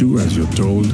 do as you're told.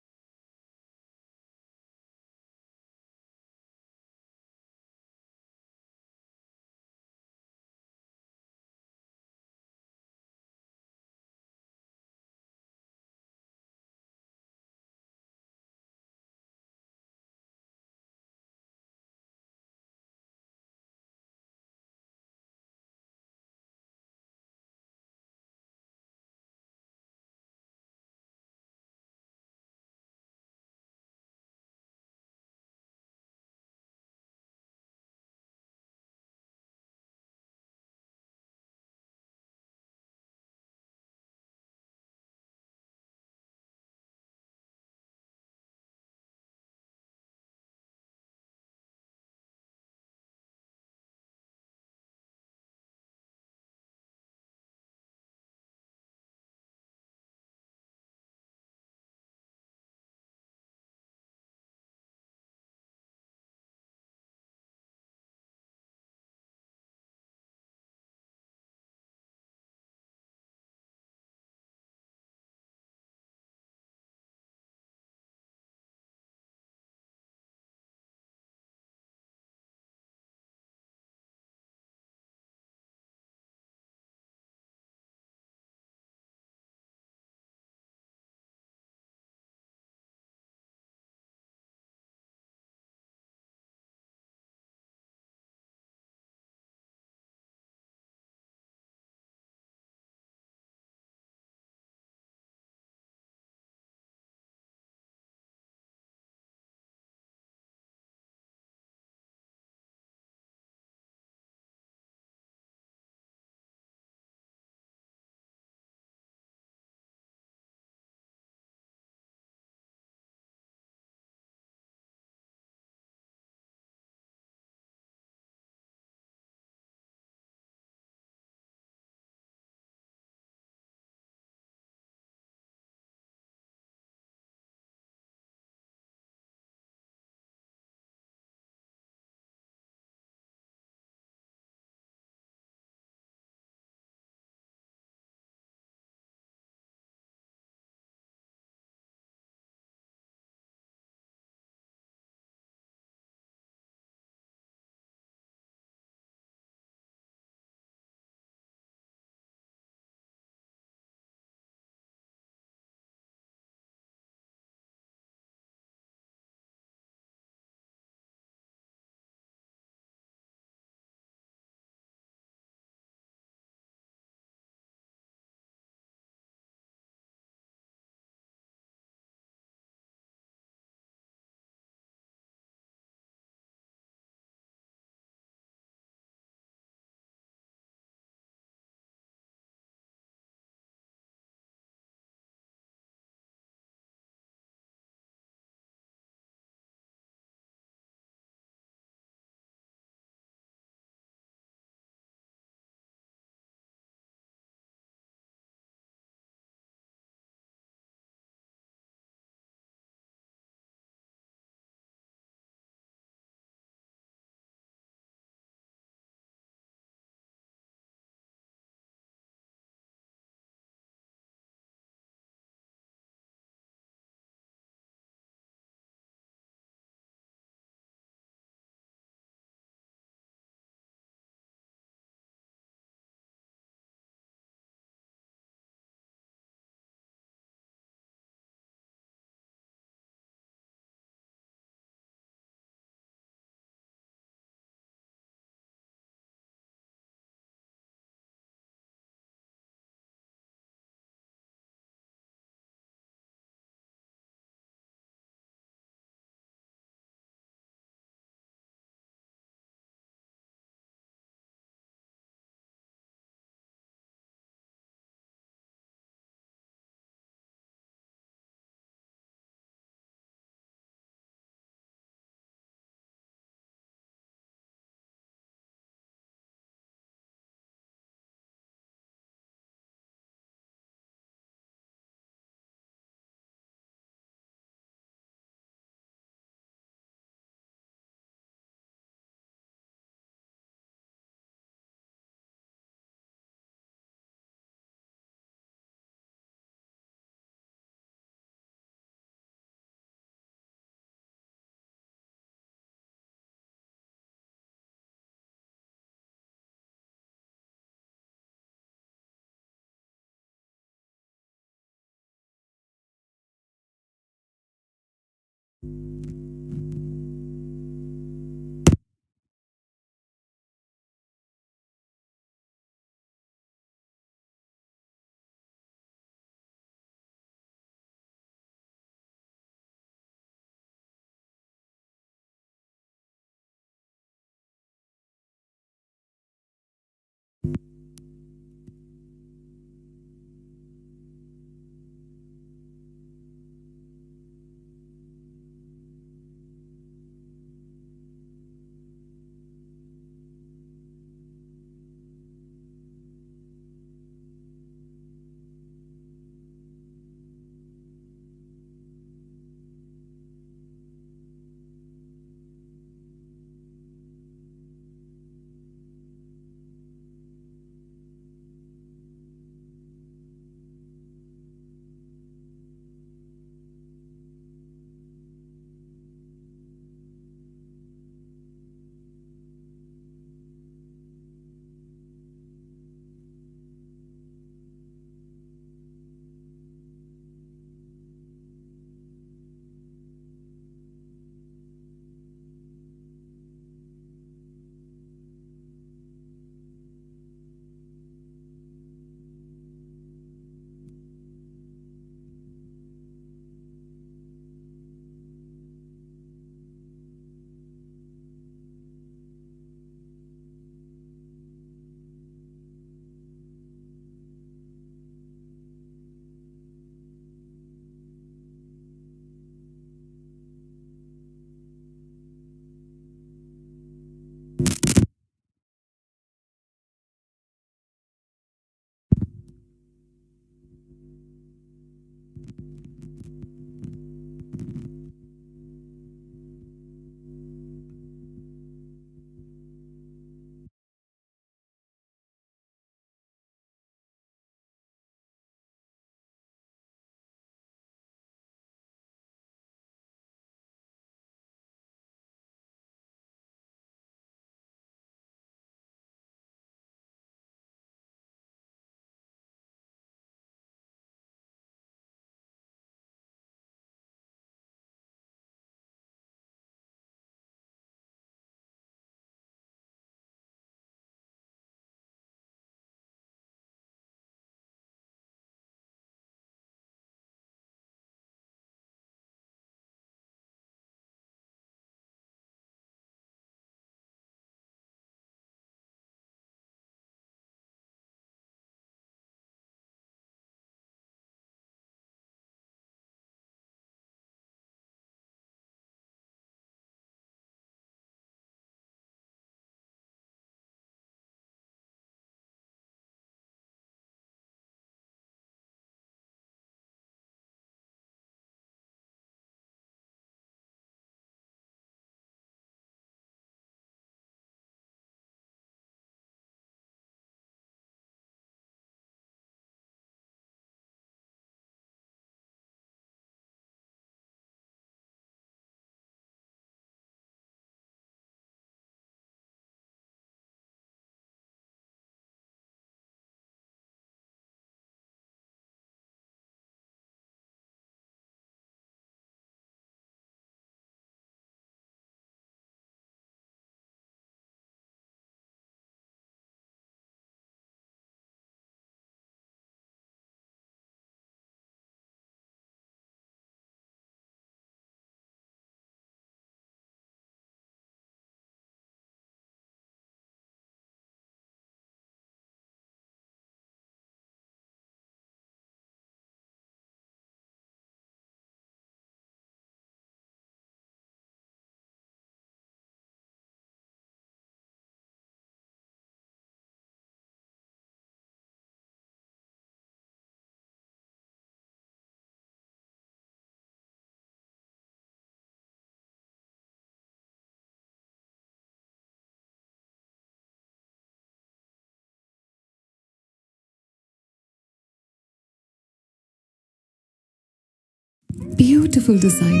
Beautiful design.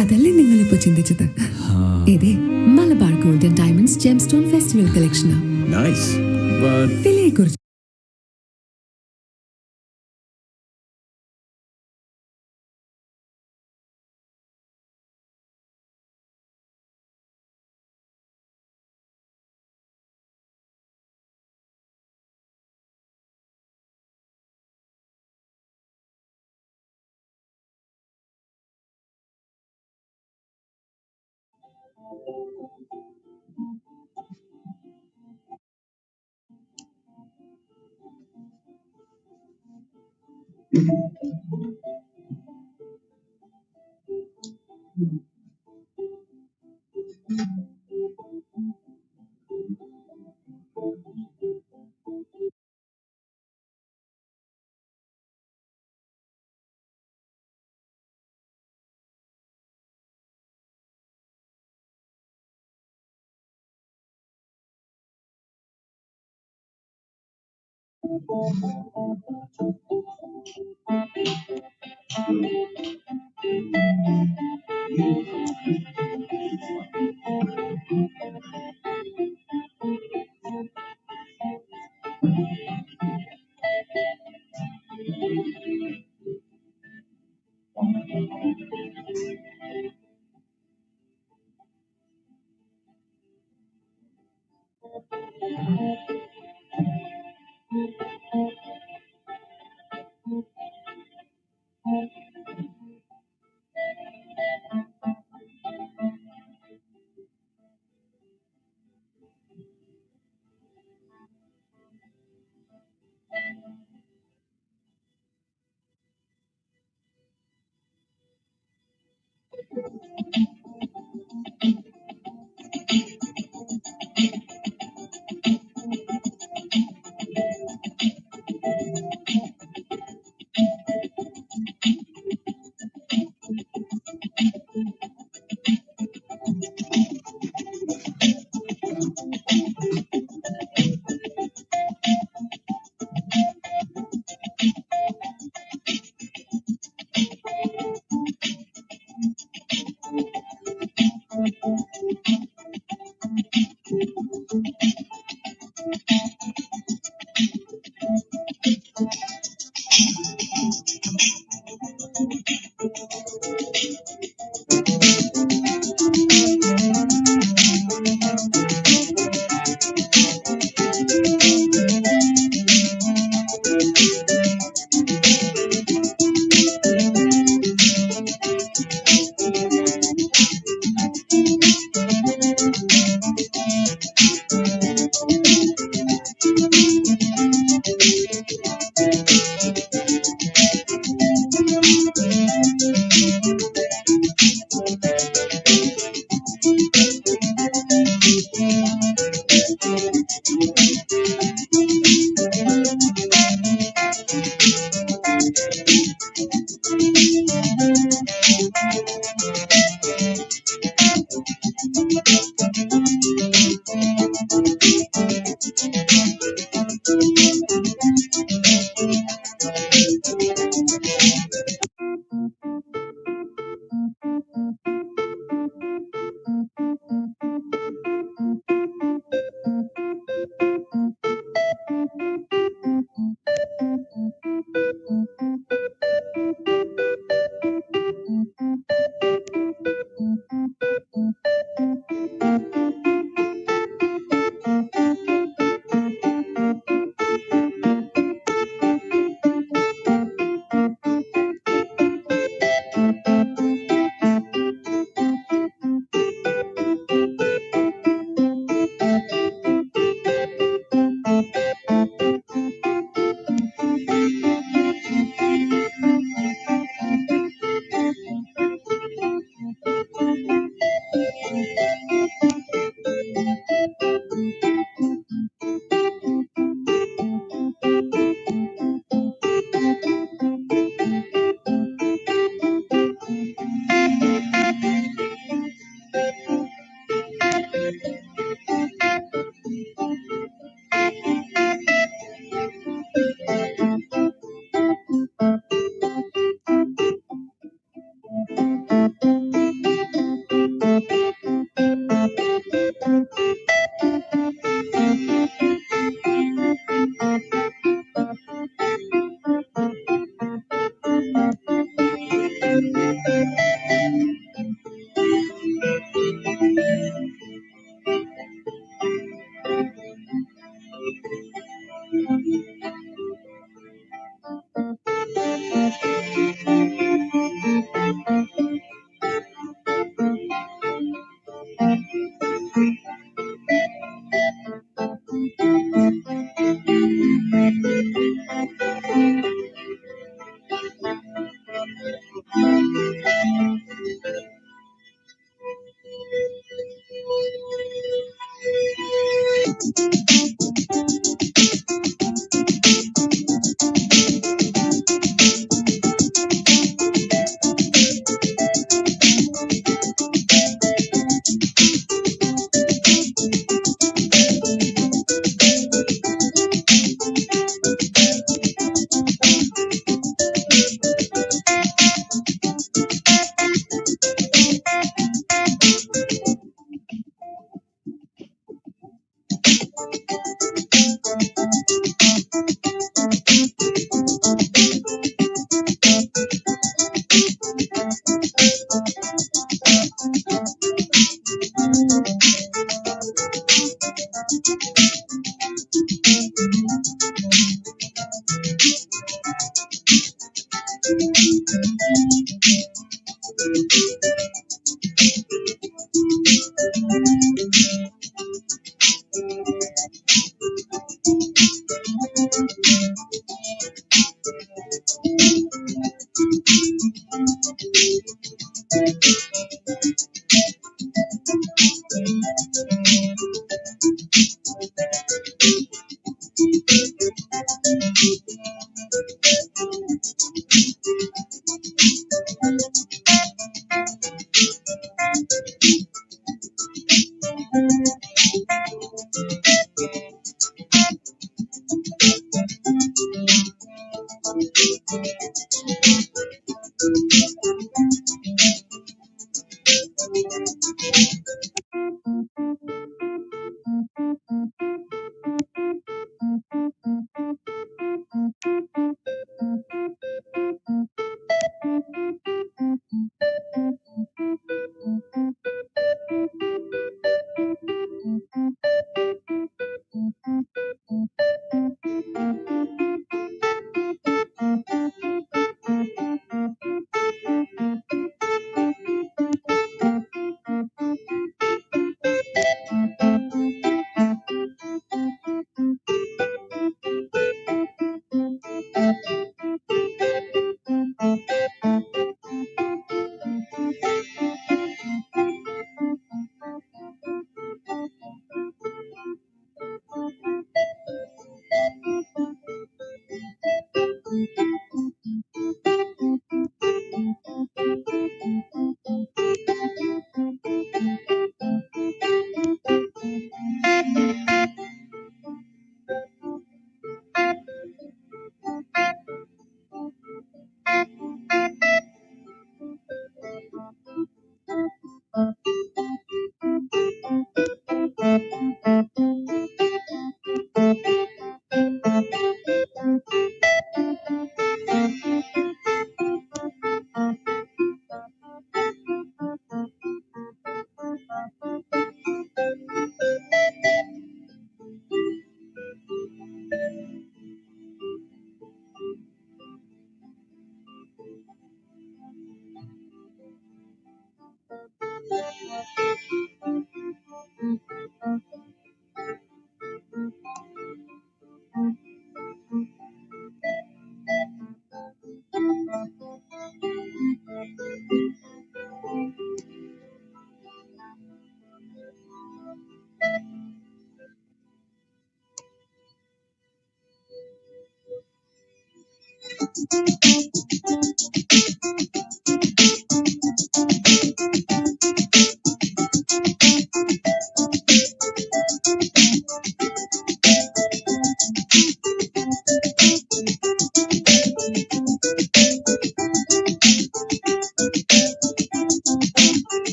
അതല്ലേ നിങ്ങൾ ഇപ്പോൾ ചിന്തിച്ചത്? ഇതേ Malabar gold and diamonds gemstone festival കളക്ഷനാ. Nice, but വിലയെക്കുറിച്ച്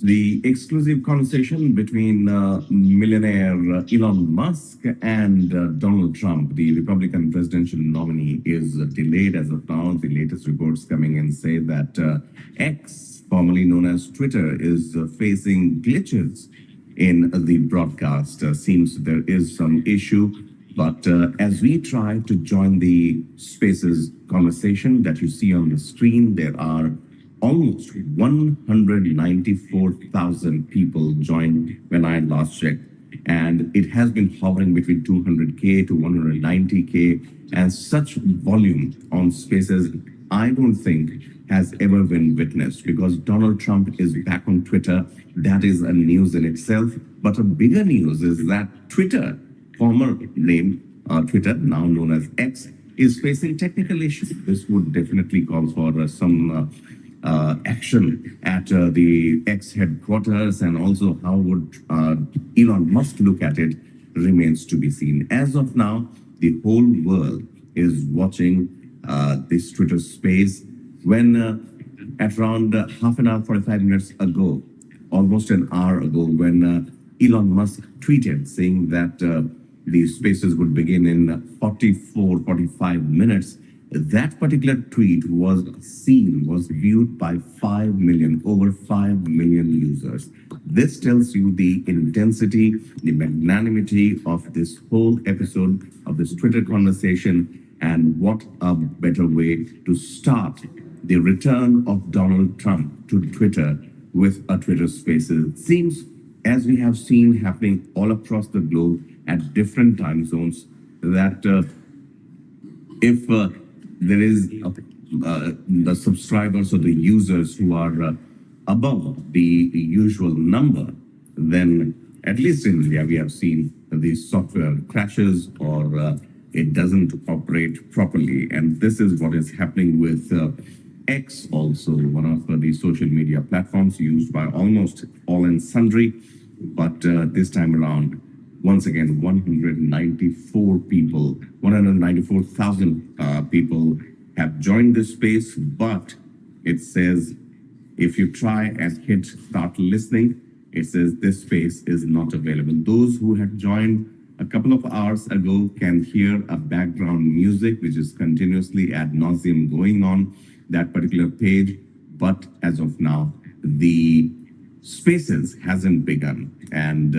The exclusive conversation between millionaire Elon Musk and Donald Trump, the Republican presidential nominee, is delayed as of now. The latest reports coming in say that X, formerly known as Twitter, is facing glitches in the broadcast. Seems there is some issue. But as we try to join the Spaces conversation that you see on the screen, there are almost 194,000 people joined when I last checked. And it has been hovering between 200K to 190K. And such volume on Spaces, I don't think has ever been witnessed, because Donald Trump is back on Twitter. That is a news in itself. But a bigger news is that Twitter, former name Twitter, now known as X, is facing technical issues. This would definitely call for some action at the X headquarters, and also how would Elon Musk look at it remains to be seen. As of now, the whole world is watching this Twitter space. When at around half an hour, 45 minutes ago, almost an hour ago, when Elon Musk tweeted saying that these spaces would begin in 45 minutes, that particular tweet was viewed by 5 million, over 5 million users. This tells you the intensity, the magnanimity of this whole episode of this Twitter conversation, and what a better way to start the return of Donald Trump to Twitter with a Twitter Spaces. It seems, as we have seen happening all across the globe at different time zones, that if there is the subscribers or the users who are above the usual number, then at least in India, we have seen the software crashes or it doesn't operate properly. And this is what is happening with X, also one of the social media platforms used by almost all and sundry. But this time around, once again, 194,000 people have joined this space, but it says if you try and hit start listening, it says this space is not available. Those who had joined a couple of hours ago can hear a background music which is continuously ad nauseum going on that particular page. But as of now, the Spaces hasn't begun, and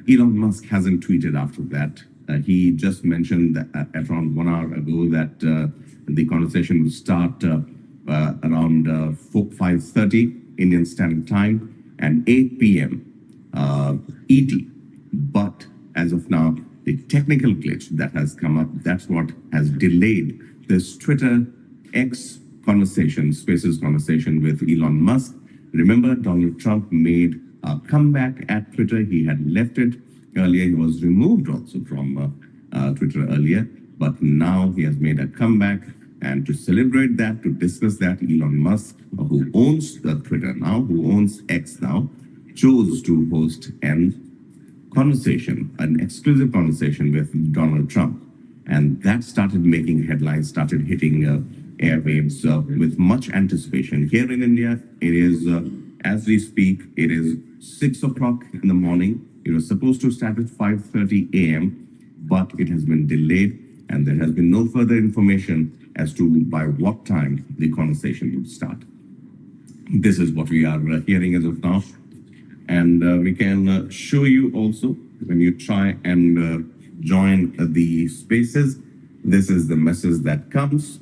Elon Musk hasn't tweeted after that. He just mentioned that at around 1 hour ago that the conversation will start around 5:30 Indian Standard Time and 8 p.m. ET. But as of now, the technical glitch that has come up, that's what has delayed this Twitter X conversation, Spaces conversation with Elon Musk. Remember, Donald Trump made a comeback at Twitter. He had left it earlier. He was removed also from Twitter earlier, but now he has made a comeback. And to celebrate that, to discuss that, Elon Musk, who owns Twitter now, who owns X now, chose to host an exclusive conversation with Donald Trump. And that started making headlines, started hitting airwaves with much anticipation. Here in India, it is, as we speak, it is 6 o'clock in the morning. It was supposed to start at 5:30 a.m., but it has been delayed, and there has been no further information as to by what time the conversation would start. This is what we are hearing as of now. And we can show you also when you try and join the spaces. This is the message that comes.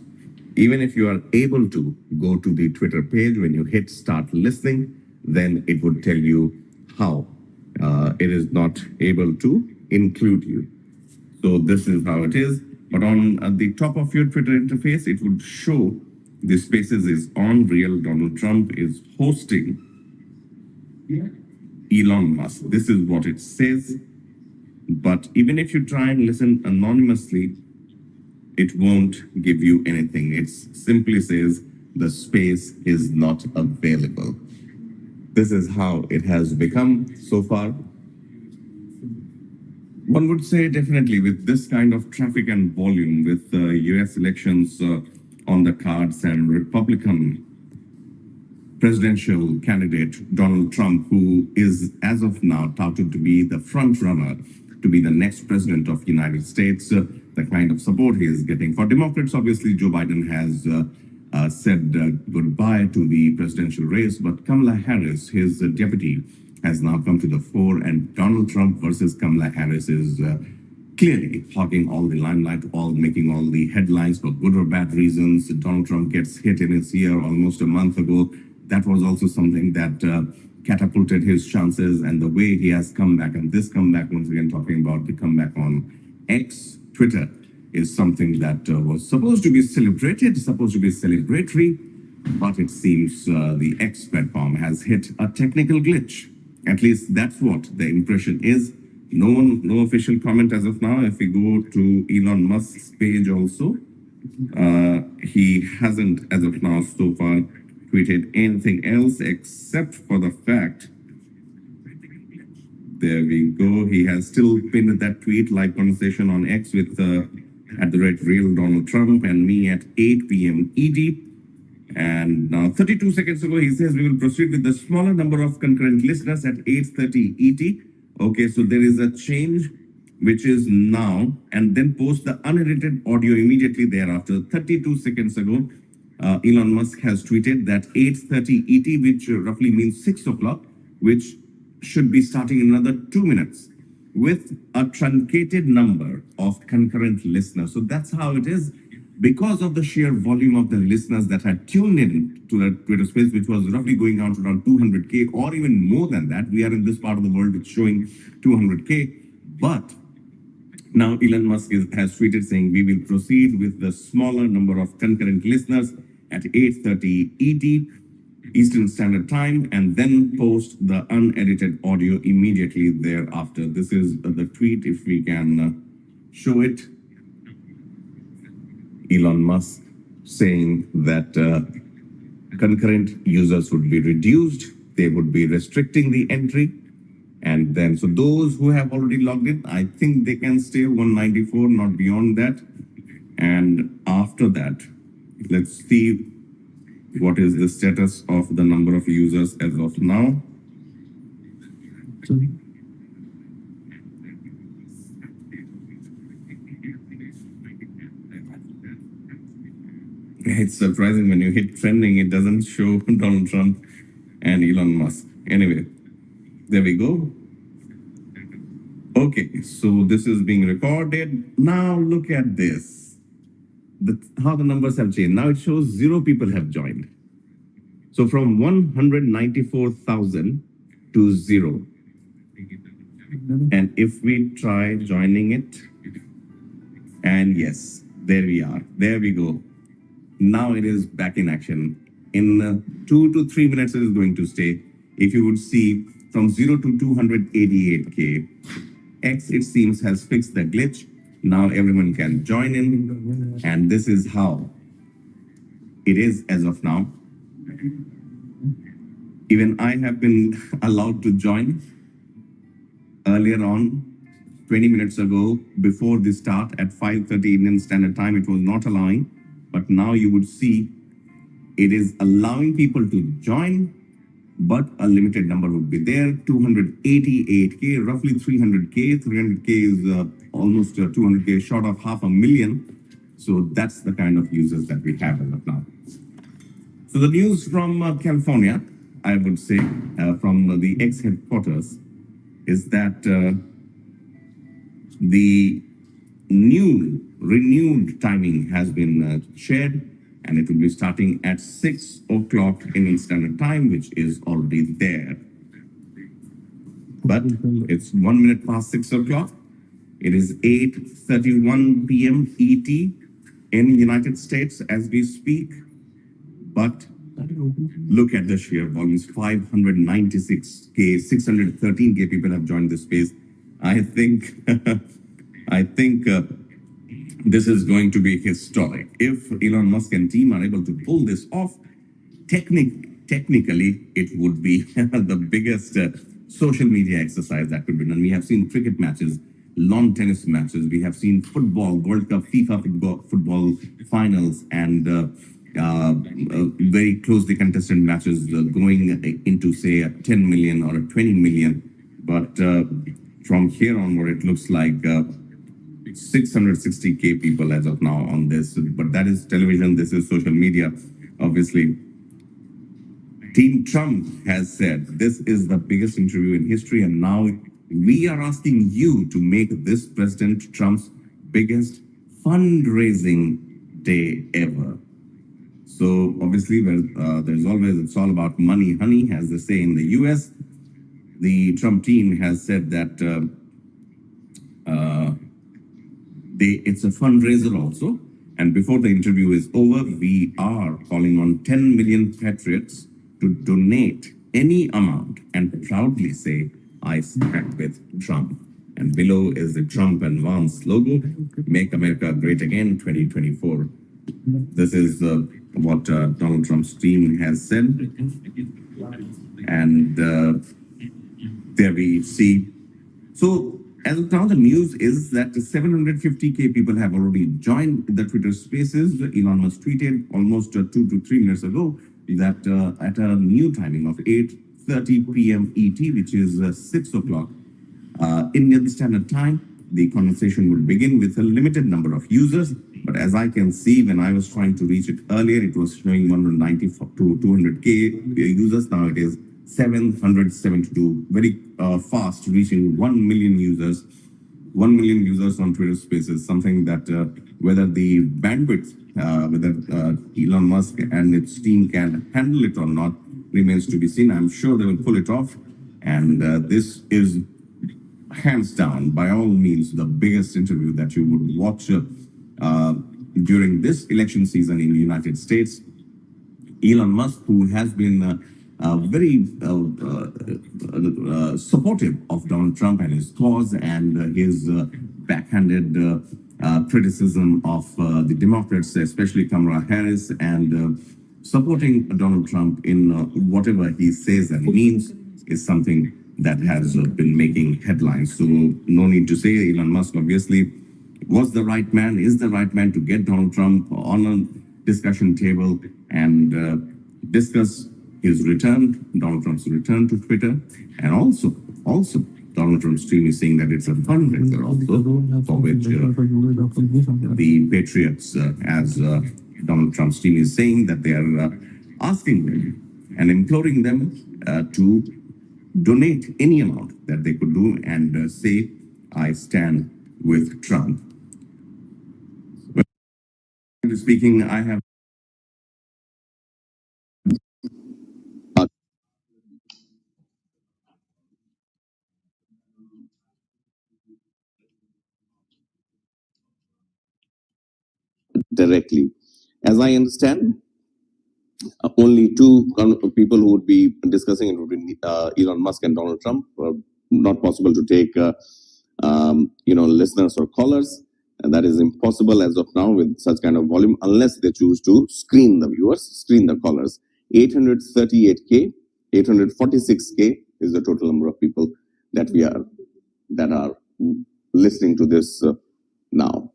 Even if you are able to go to the Twitter page, when you hit start listening, then it would tell you how it is not able to include you. So this is how it is. But on the top of your Twitter interface, it would show the spaces is on. Real Donald Trump is hosting Elon Musk. This is what it says. But even if you try and listen anonymously, it won't give you anything. It simply says the space is not available. This is how it has become so far. One would say definitely with this kind of traffic and volume, with US elections on the cards and Republican presidential candidate Donald Trump, who is as of now touted to be the front runner to be the next president of the United States, the kind of support he is getting. For Democrats, obviously, Joe Biden has said goodbye to the presidential race, but Kamala Harris, his deputy, has now come to the fore, and Donald Trump versus Kamala Harris is clearly hogging all the limelight, making all the headlines for good or bad reasons. Donald Trump gets hit in his ear almost a month ago. That was also something that catapulted his chances, and the way he has come back, and this comeback, once again talking about the comeback on X, Twitter, is something that was supposed to be celebrated, supposed to be celebratory, but it seems the X platform has hit a technical glitch. At least that's what the impression is. No official comment as of now. If we go to Elon Musk's page also, he hasn't as of now so far tweeted anything else except for the fact, there we go, he has still pinned that tweet, like conversation on X with @real Donald Trump and me at 8 p.m. ET. And now 32 seconds ago, he says we will proceed with the smaller number of concurrent listeners at 8:30 ET. Okay, so there is a change, which is now, and then post the unedited audio immediately thereafter. 32 seconds ago, Elon Musk has tweeted that 8:30 ET, which roughly means 6 o'clock, which should be starting in another 2 minutes, with a truncated number of concurrent listeners. So that's how it is. Because of the sheer volume of the listeners that had tuned in to the Twitter space, which was roughly going out to around 200K or even more than that. We are in this part of the world which is showing 200K. But now Elon Musk has tweeted saying we will proceed with the smaller number of concurrent listeners at 8:30 ET, Eastern Standard Time, and then post the unedited audio immediately thereafter. This is the tweet, if we can show it. Elon Musk saying that concurrent users would be reduced. They would be restricting the entry. And then, so those who have already logged in, I think they can stay 194, not beyond that. And after that, let's see what is the status of the number of users as of now. Sorry. It's surprising when you hit trending, it doesn't show Donald Trump and Elon Musk. Anyway, there we go. Okay, so this is being recorded. Now look at this. How the numbers have changed. Now it shows 0 people have joined. So from 194,000 to 0. And if we try joining it, and yes, there we are. There we go. Now it is back in action. In 2 to 3 minutes, it is going to stay. If you would see from 0 to 288K, X, it seems, has fixed the glitch. Now everyone can join in. And this is how it is as of now. Even I have been allowed to join earlier on, 20 minutes ago, before the start at 5:30 Indian Standard Time. It was not allowing, but now you would see it is allowing people to join, but a limited number would be there. 288K, roughly 300K. 300K is almost 200K, short of 500,000. So that's the kind of users that we have as of now. So the news from California, I would say, from the X headquarters, is that the renewed timing has been shared, and it will be starting at 6 o'clock Indian Standard Time, which is already there. But it's 1 minute past 6 o'clock. It is 8:31 p.m. ET in United States as we speak. But look at the sheer volumes, 596K, 613K people have joined this space. I think I think this is going to be historic. If Elon Musk and team are able to pull this off, technically, it would be the biggest social media exercise that could be done. We have seen cricket matches, lawn tennis matches. We have seen football, World Cup, FIFA football finals, and very closely contested matches going into, say, a 10 million or a 20 million. But from here onward, it looks like 660K people as of now on this. But that is television, this is social media, obviously. Team Trump has said this is the biggest interview in history, and now we are asking you to make this President Trump's biggest fundraising day ever. So obviously, there's always, it's all about money, honey, as they say in the US. The Trump team has said that it's a fundraiser also. And before the interview is over, we are calling on 10 million patriots to donate any amount and proudly say, I stand with Trump. And below is the Trump and Vance logo, Make America Great Again 2024. This is what Donald Trump's team has said. And there we see. So as of now, the news is that 750K people have already joined the Twitter Spaces. Elon Musk tweeted almost 2 to 3 minutes ago that at a new timing of 8:30 p.m. ET, which is 6 o'clock Indian Standard Time, the conversation will begin with a limited number of users. But as I can see, when I was trying to reach it earlier, it was showing 190 to 200K users. Now it is 772, very fast, reaching 1 million users. 1 million users on Twitter Spaces, something that whether the bandwidth, whether Elon Musk and its team can handle it or not remains to be seen. I'm sure they will pull it off. And this is hands down, by all means, the biggest interview that you would watch during this election season in the United States. Elon Musk, who has been very supportive of Donald Trump and his cause and his backhanded criticism of the Democrats, especially Kamala Harris, and supporting Donald Trump in whatever he says and means is something that has been making headlines. So no need to say Elon Musk obviously was the right man, is the right man to get Donald Trump on a discussion table and discuss his return, Donald Trump's return to Twitter. And also Donald Trump's team is saying that it's a fundraiser also for which the patriots, as Donald Trump's team is saying, that they are asking them and imploring them to donate any amount that they could do and say, I stand with Trump. Speaking, I have directly. As I understand, only two people who would be discussing it would be Elon Musk and Donald Trump. Not possible to take listeners or callers, and that is impossible as of now with such kind of volume, unless they choose to screen the viewers, screen the callers. 838K, 846K is the total number of people that are listening to this now.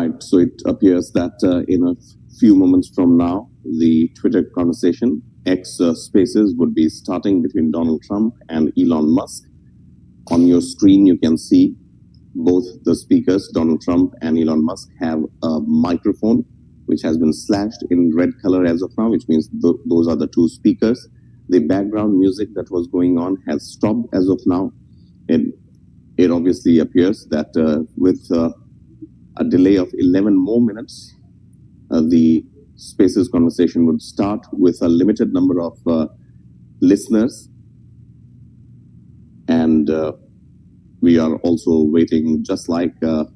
Right. So it appears that in a few moments from now, the Twitter conversation, X Spaces, would be starting between Donald Trump and Elon Musk. On your screen, you can see both the speakers, Donald Trump and Elon Musk, have a microphone which has been slashed in red color as of now, which means those are the two speakers. The background music that was going on has stopped as of now. It obviously appears that with a delay of 11 more minutes, the Spaces conversation would start with a limited number of listeners. And we are also waiting, just like the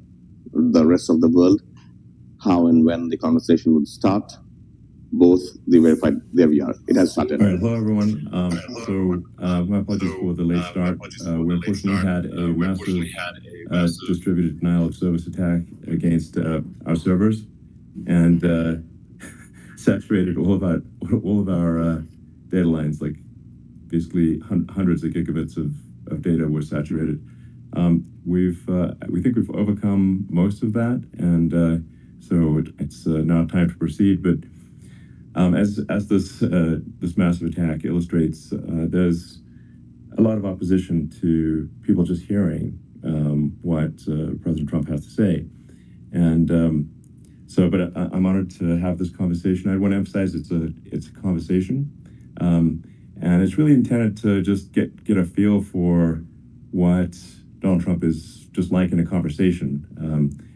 rest of the world, how and when the conversation would start. Both the verified, there we are. It has started. All right, hello everyone. My apologies for the late start. We unfortunately had a massive distributed denial of service attack against our servers, and saturated all of our data lines. Like basically hundreds of gigabits of data were saturated. We think we've overcome most of that, and so it's now time to proceed. But as this massive attack illustrates, there's a lot of opposition to people just hearing what President Trump has to say, and but I'm honored to have this conversation. I want to emphasize it's a conversation, and it's really intended to just get a feel for what Donald Trump is just like in a conversation.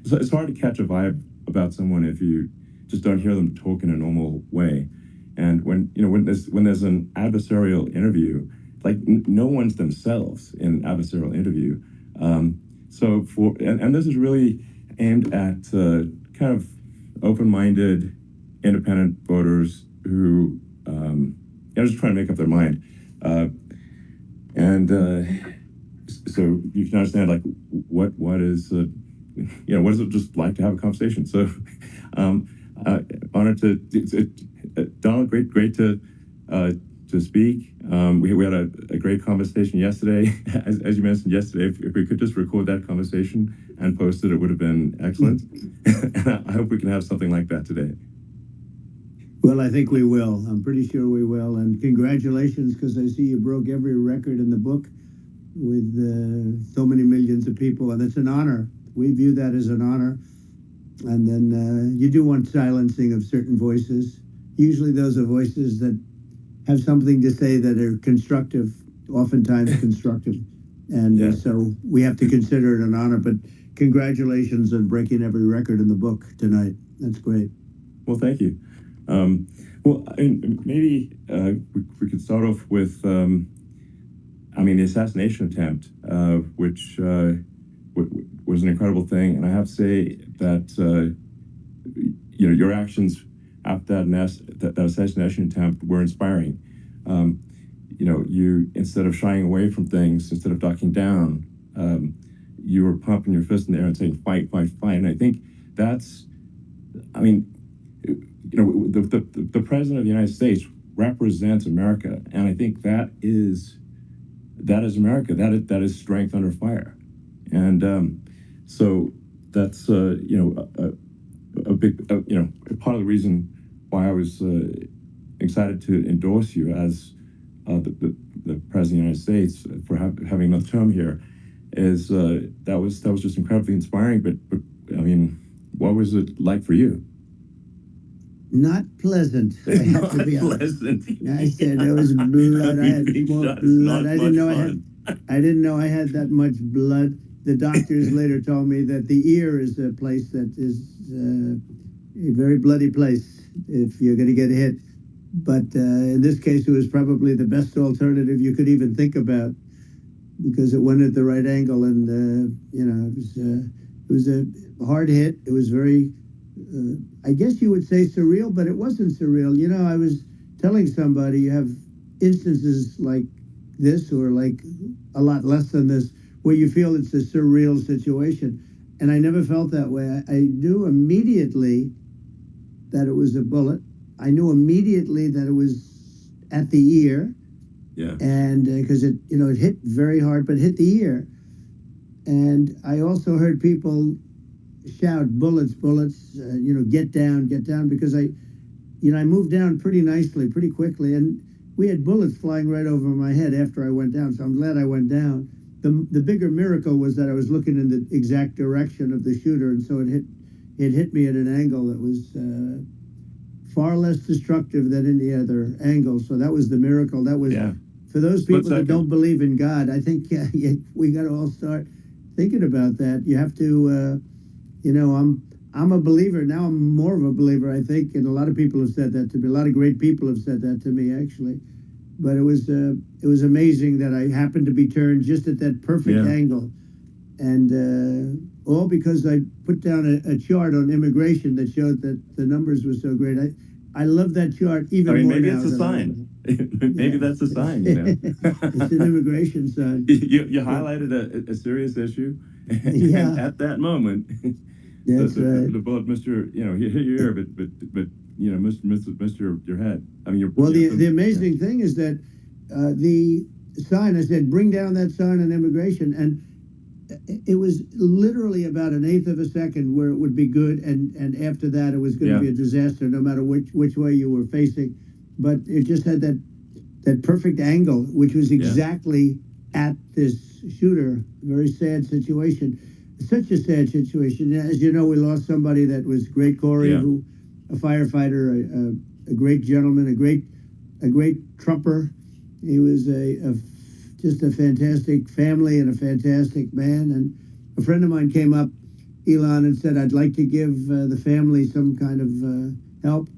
So it's hard to catch a vibe about someone if you just don't hear them talk in a normal way. And when there's an adversarial interview, like no one's themselves in an adversarial interview. So this is really aimed at kind of open-minded, independent voters who are just trying to make up their mind. So you can understand like what is what is it just like to have a conversation. So honored to Donald, great to speak. We had a great conversation yesterday. As you mentioned yesterday, if we could just record that conversation and post it, it would have been excellent. And I hope we can have something like that today. Well, I think we will. I'm pretty sure we will. And congratulations, because I see you broke every record in the book with so many millions of people, and it's an honor. We view that as an honor. And then you do want silencing of certain voices. Usually those are voices that have something to say that are constructive, oftentimes constructive. And so we have to consider it an honor. But congratulations on breaking every record in the book tonight. That's great. Well, thank you. Maybe we could start off with, the assassination attempt, which was an incredible thing. And I have to say that, your actions after that assassination attempt were inspiring. You, instead of shying away from things, instead of ducking down, you were pumping your fist in the air and saying, fight, fight, fight. And I think that's, the president of the United States represents America, and I think that is America. That is strength under fire, and so that's a big part of the reason why I was excited to endorse you as the president of the United States for having another term here. Is that was just incredibly inspiring. But what was it like for you? Not pleasant. I have to be honest. I said there was blood. I had more blood. I didn't know I had that much blood. The doctors later told me that the ear is a place that is a very bloody place if you're going to get hit. But in this case, it was probably the best alternative you could even think about, because it went at the right angle, and it was a hard hit. It was very. I guess you would say surreal, but it wasn't surreal. I was telling somebody, you have instances like this, or like a lot less than this, where you feel it's a surreal situation. And I never felt that way. I knew immediately that it was a bullet. I knew immediately that it was at the ear. Yeah. And because it hit very hard, but hit the ear. And I also heard people shout, bullets, bullets, get down, because I moved down pretty nicely, pretty quickly, and we had bullets flying right over my head after I went down, so I'm glad I went down. The bigger miracle was that I was looking in the exact direction of the shooter, and so it hit me at an angle that was far less destructive than any other angle. So that was the miracle. That was for those people that don't believe in God. I think we got to all start thinking about that. You have to, I'm a believer now. I'm more of a believer, I think, and a lot of people have said that to me. A lot of great people have said that to me, actually. But it was amazing that I happened to be turned just at that perfect angle, and all because I put down a chart on immigration that showed that the numbers were so great. I love that chart even more maybe now. Maybe it's a sign. Maybe that's a sign. It's an immigration sign. You highlighted a serious issue, and at that moment, the bullet missed your, hit your ear, but missed your head. I mean, the amazing thing is that the sign, I said, bring down that sign on immigration, and it was literally about an eighth of a second where it would be good, and after that it was going to be a disaster, no matter which way you were facing. But it just had that perfect angle, which was exactly at this shooter. Very sad situation. Such a sad situation. As you know, we lost somebody that was great, Corey, who a firefighter, a great gentleman, a great trumper. He was just a fantastic family and a fantastic man. And a friend of mine came up, Elon, and said, I'd like to give the family some kind of help.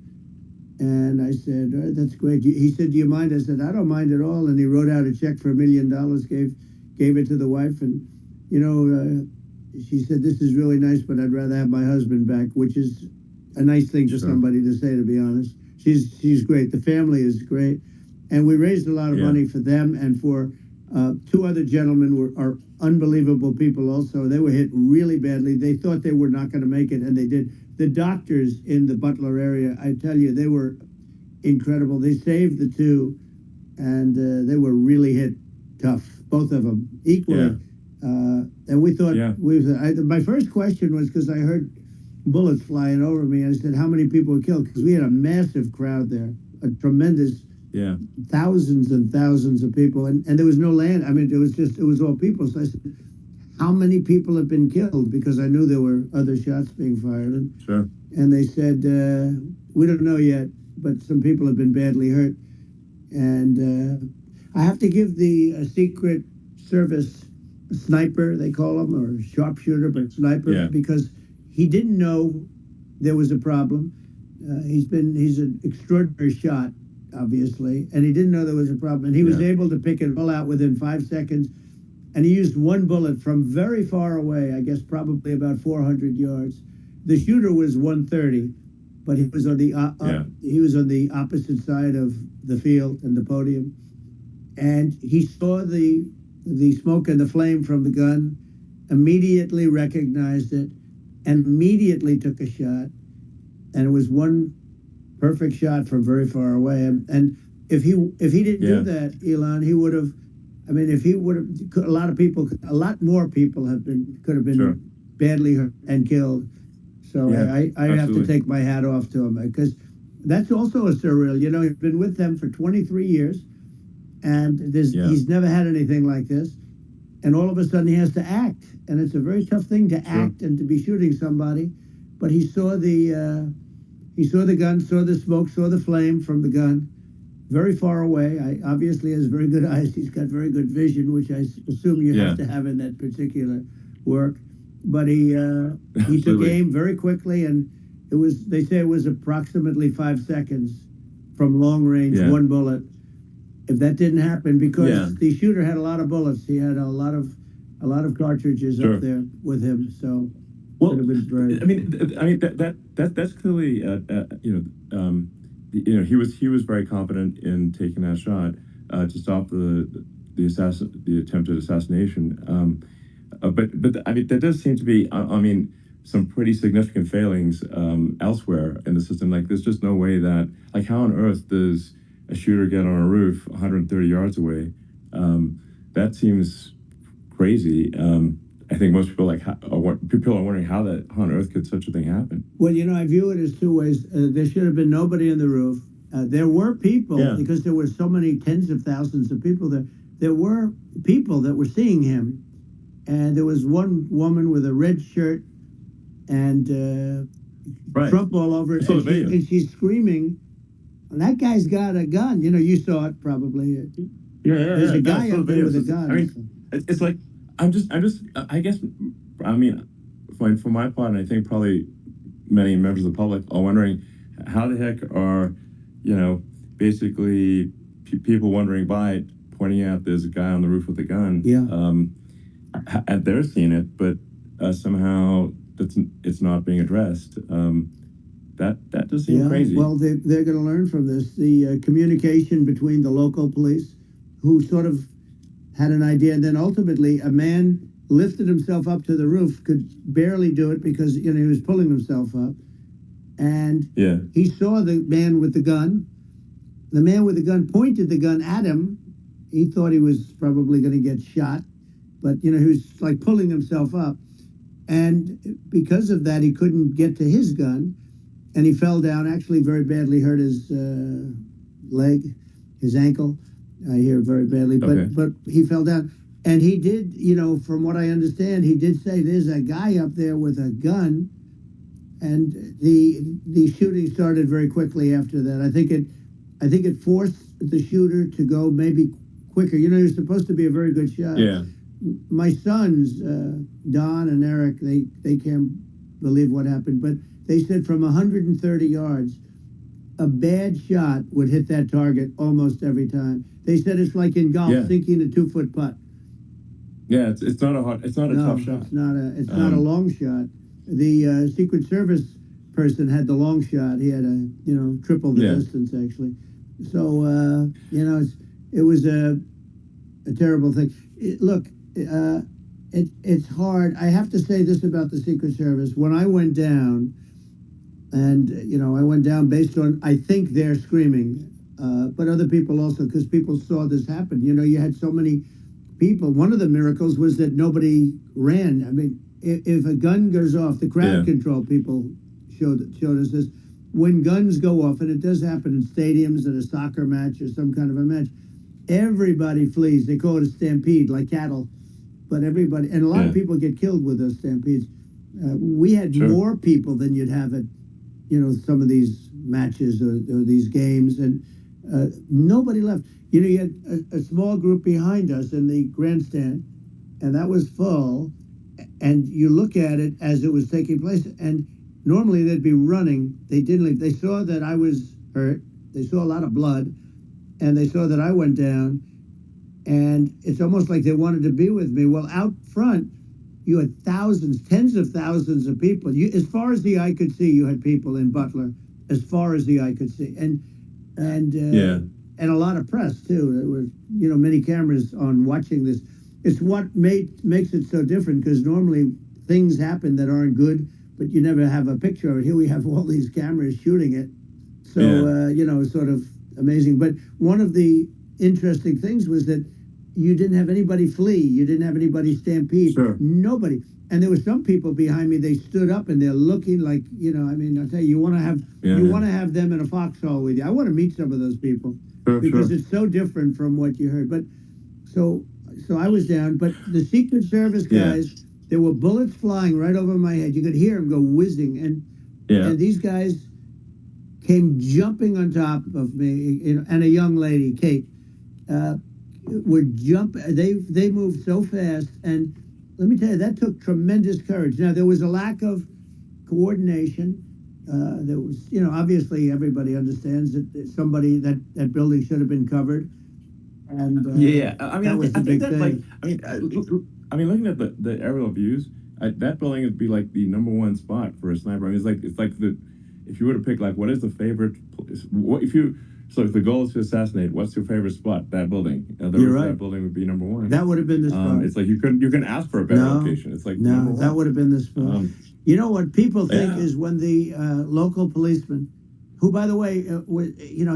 And I said, that's great. He said, do you mind? I said, I don't mind at all. And he wrote out a check for $1 million, gave it to the wife. And, she said, this is really nice, but I'd rather have my husband back, which is a nice thing for somebody to say, to be honest. She's great. The family is great. And we raised a lot of money for them and for two other gentlemen are unbelievable people also. They were hit really badly. They thought they were not going to make it, and they did. The doctors in the Butler area, I tell you, they were incredible. They saved the two, and they were really hit tough, both of them, equally. And we thought, my first question was, because I heard bullets flying over me, I said, how many people were killed? Because we had a massive crowd there, a tremendous, thousands and thousands of people, and there was no land. I mean, it was all people. So I said, how many people have been killed? Because I knew there were other shots being fired. And they said, we don't know yet, but some people have been badly hurt. And I have to give the Secret Service sniper, they call him, or sharpshooter, but sniper, because he didn't know there was a problem. He's an extraordinary shot, obviously, and he didn't know there was a problem. And he was able to pick it all out within 5 seconds. And he used one bullet from very far away, I guess probably about 400 yards. The shooter was 130, but he was on the opposite side of the field and the podium. And he saw the smoke and the flame from the gun, immediately recognized it, and immediately took a shot. And it was one perfect shot from very far away. And if he didn't do that, Elon, he would have. I mean, if he would have, a lot more people could have been badly hurt and killed. So I have to take my hat off to him, because that's also a surreal. You know, he's been with them for 23 years, and he's never had anything like this. And all of a sudden he has to act, and it's a very tough thing to act and to be shooting somebody. But he saw the gun, saw the smoke, saw the flame from the gun, very far away. Obviously has very good eyes. He's got very good vision, which I assume you have to have in that particular work. But he took aim very quickly, and they say it was approximately 5 seconds from long range, one bullet. If that didn't happen, because the shooter had a lot of bullets, he had a lot of cartridges up there with him. So I mean that's clearly he was very confident in taking that shot to stop the attempted assassination. But I mean that does seem to be some pretty significant failings elsewhere in the system. Like there's just no way that, like, how on earth does a shooter get on a roof 130 yards away? That seems crazy. I think most people people are wondering how on earth could such a thing happen. Well, I view it as two ways. There should have been nobody on the roof. There were people, because there were so many tens of thousands of people there. There were people that were seeing him, and there was one woman with a red shirt and Trump all over it, and she's screaming. That guy's got a gun. You saw it probably. There's a guy up there with a gun. I mean, it's like I guess, for my part, and I think probably many members of the public are wondering how the heck are, basically people wondering by pointing out there's a guy on the roof with a gun. Yeah. And they're seeing it, but somehow it's not being addressed. That does seem crazy. Well, they're going to learn from this. The communication between the local police, who sort of had an idea, and then ultimately a man lifted himself up to the roof, could barely do it because he was pulling himself up, and he saw the man with the gun. The man with the gun pointed the gun at him. He thought he was probably going to get shot, but he was like pulling himself up, and because of that, he couldn't get to his gun, and he fell down. Actually, very badly hurt his leg, his ankle. I hear very badly, but he fell down, and he did. From what I understand, he did say there's a guy up there with a gun, and the shooting started very quickly after that. I think it forced the shooter to go maybe quicker. He was supposed to be a very good shot. Yeah. My sons, Don and Eric, they can't believe what happened, but they said from 130 yards, a bad shot would hit that target almost every time. They said it's like in golf, sinking a 2-foot putt. Yeah, it's not a tough shot. It's not a long shot. The Secret Service person had the long shot. He had triple the distance actually. So it was a terrible thing. It's hard. I have to say this about the Secret Service. When I went down, and I went down based on, I think they're screaming, but other people also, because people saw this happen. You had so many people. One of the miracles was that nobody ran. I mean, if a gun goes off, the crowd control people showed us this. When guns go off, and it does happen in stadiums at a soccer match or some kind of a match, everybody flees. They call it a stampede, like cattle. But everybody, and a lot of people get killed with those stampedes. We had more people than you'd have at some of these matches or these games, and nobody left. You had a small group behind us in the grandstand, and that was full, and you look at it as it was taking place, and normally they'd be running. They didn't leave. They saw that I was hurt. They saw a lot of blood, and they saw that I went down, and it's almost like they wanted to be with me. Well, out front, you had thousands, tens of thousands of people. As far as the eye could see, you had people in Butler, as far as the eye could see, and a lot of press too. There were many cameras on watching this. It's what makes it so different, because normally things happen that aren't good, but you never have a picture of it. Here we have all these cameras shooting it, so sort of amazing. But one of the interesting things was that you didn't have anybody flee. You didn't have anybody stampede. Sure. Nobody. And there were some people behind me. They stood up and they're looking like, I'll tell you, you want to have them in a foxhole with you. I want to meet some of those people because it's so different from what you heard. But so I was down. But the Secret Service guys, there were bullets flying right over my head. You could hear them go whizzing, and these guys came jumping on top of me, and a young lady, Kate. They moved so fast, and let me tell you, that took tremendous courage. Now, there was a lack of coordination. There was, obviously everybody understands that somebody, that building should have been covered. And that was the big thing. Looking at the aerial views, that building would be like the #1 spot for a sniper. I mean, it's like if you were to pick, like, what is the favorite, so if the goal is to assassinate, what's your favorite spot? That building. You're right. That building would be #1. That would have been the spot. It's like you can ask for a better location. It's like that would have been the spot. What people think is when the local policeman, who, by the way,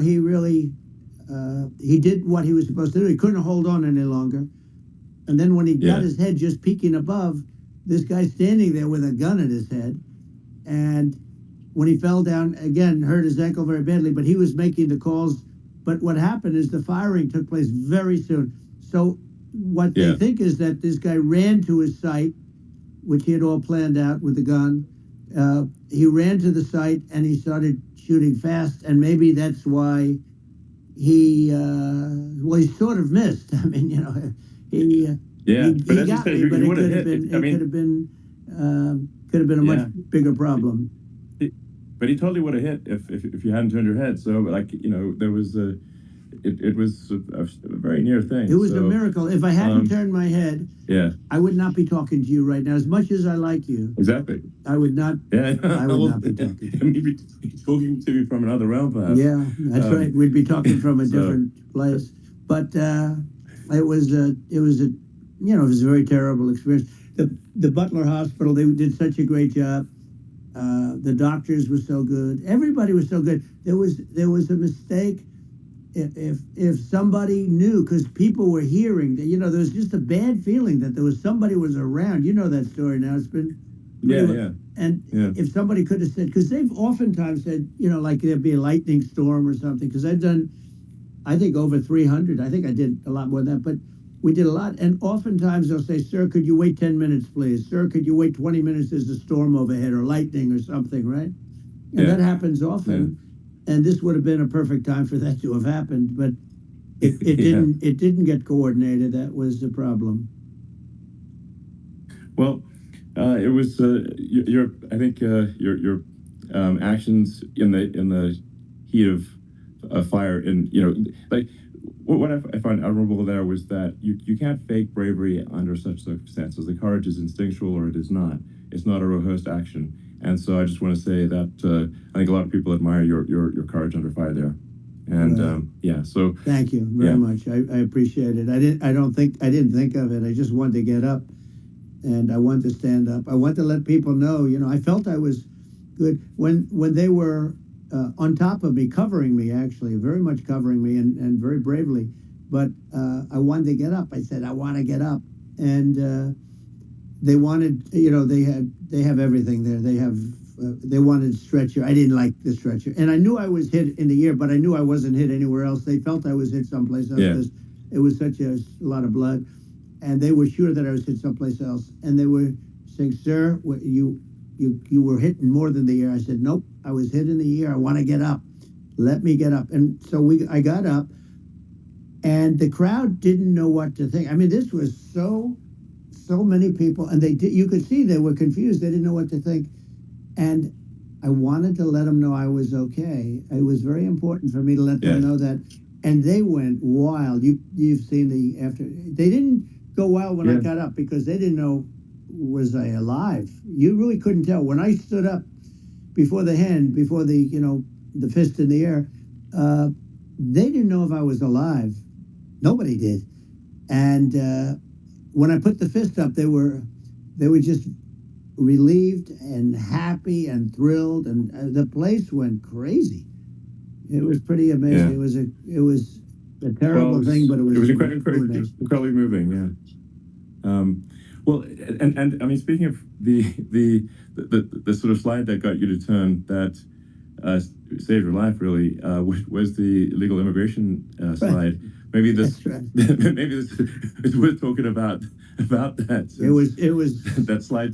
he really he did what he was supposed to do. He couldn't hold on any longer, and then when he got his head just peeking above, this guy standing there with a gun at his head, and when he fell down again, hurt his ankle very badly. But he was making the calls. But what happened is the firing took place very soon. So what they think is that this guy ran to his site, which he had all planned out with the gun. He ran to the site and he started shooting fast, and maybe that's why he sort of missed. I mean, you know, he got me, but it could have been could have been a much bigger problem. But he totally would have hit if you hadn't turned your head. So, like, you know, there was it was a very near thing. It was a miracle. If I hadn't turned my head, I would not be talking to you right now. As much as I like you, exactly, I would not. I would not be talking. You'd be talking to you from another realm, perhaps. Yeah, that's right. We'd be talking from a different place. But it was a very terrible experience. The Butler Hospital, they did such a great job. The doctors were so good. Everybody was so good. There was a mistake. If somebody knew, because people were hearing that, you know, there was just a bad feeling that there was somebody was around. You know that story now. It's been if somebody could have said, because they've oftentimes said, you know, like there'd be a lightning storm or something. Because I've done, I think over 300. I think I did a lot more than that, but we did a lot. And oftentimes they'll say, "Sir, could you wait 10 minutes, please? Sir, could you wait 20 minutes? There's a storm overhead or lightning or something," right? And that happens often. And this would have been a perfect time for that to have happened, but it didn't. It didn't get coordinated. That was the problem. Well, it was your. I think your actions in the heat of fire, and you know, like what I find admirable there was that you can't fake bravery under such circumstances. The courage is instinctual, or it is not. It's not a rehearsed action. And so I just want to say that I think a lot of people admire your courage under fire there, and so thank you very much. I appreciate it. I didn't think of it. I just wanted to get up, and I wanted to stand up. I wanted to let people know. You know, I felt I was good when they were on top of me, covering me, actually, very much covering me, and very bravely. But I wanted to get up. I said, I want to get up, and they wanted, you know, they have everything there. They wanted stretcher. I didn't like the stretcher, and I knew I was hit in the ear, but I knew I wasn't hit anywhere else. They felt I was hit someplace else because it was such a lot of blood, and they were sure that I was hit someplace else. And they were saying, "Sir, you were hit more than the ear." I said, "Nope, I was hit in the ear. I want to get up. Let me get up." And so I got up, and the crowd didn't know what to think. I mean, this was so many people, and you could see they were confused. They didn't know what to think. And I wanted to let them know I was okay. It was very important for me to let them know that. And they went wild. You've seen the after. They didn't go wild when I got up because they didn't know, was I alive? You really couldn't tell. When I stood up before the hand, before the fist in the air, they didn't know if I was alive. Nobody did. And when I put the fist up, they were just relieved and happy and thrilled, and the place went crazy. It was pretty amazing. It was a terrible thing, but it was incredibly moving. Well, and I mean, speaking of the sort of slide that got you to turn that saved your life, really, was the illegal immigration slide. Maybe maybe it's worth talking about that. It was that slide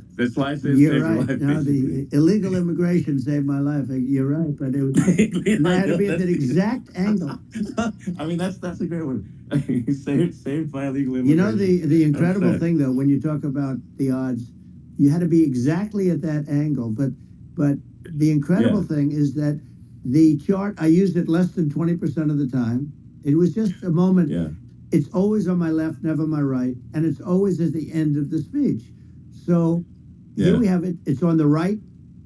saved your life. No, the illegal immigration saved my life. You're right, but it had to be at that exact angle. I mean, that's a great one. saved by illegal immigration. You know, the incredible thing though, when you talk about the odds, you had to be exactly at that angle. But the incredible thing is that the chart, I used it less than 20% of the time. It was just a moment. It's always on my left, never my right, and it's always at the end of the speech. So here we have it. It's on the right,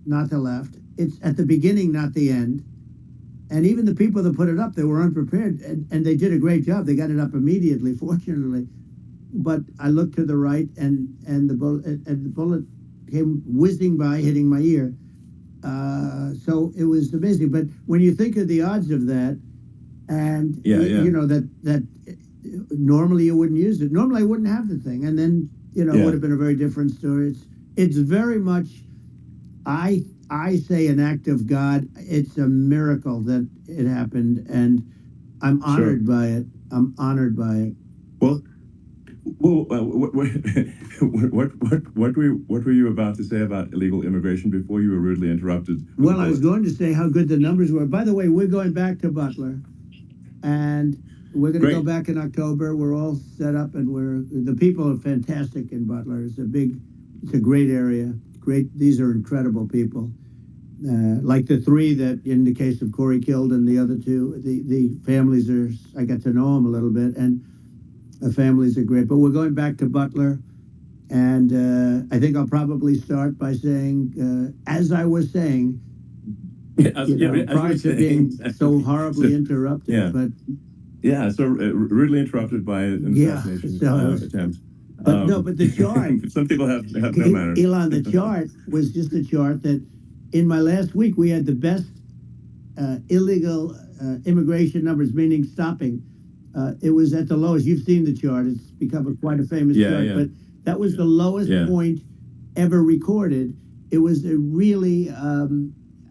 not the left. It's at the beginning, not the end. And even the people that put it up, they were unprepared, and they did a great job. They got it up immediately, fortunately. But I looked to the right, and the bullet came whizzing by, hitting my ear. So it was amazing. But when you think of the odds of that, and you know that normally you wouldn't use it. Normally I wouldn't have the thing, and then it would have been a very different story. it's very much, I say, an act of God. It's a miracle that it happened, and I'm honored by it. I'm honored by it. Well, what were you about to say about illegal immigration before you were rudely interrupted? Well, I was going to say how good the numbers were. By the way, we're going back to Butler, and we're going to go back in October. We're all set up, and the people are fantastic in Butler. It's a great area. These are incredible people. Like the three that, in the case of Corey, killed, and the other two, the families I got to know them a little bit, and the families are great. But we're going back to Butler, and I think I'll probably start by saying, as I was saying, prior to being so horribly interrupted. But so rudely interrupted by an assassination attempt. But the chart. Some people have no manners. Elon, the chart was just a chart that, in my last week, we had the best illegal immigration numbers, meaning stopping. It was at the lowest. You've seen the chart. It's become quite a famous chart. But that was the lowest point ever recorded. It was a really, I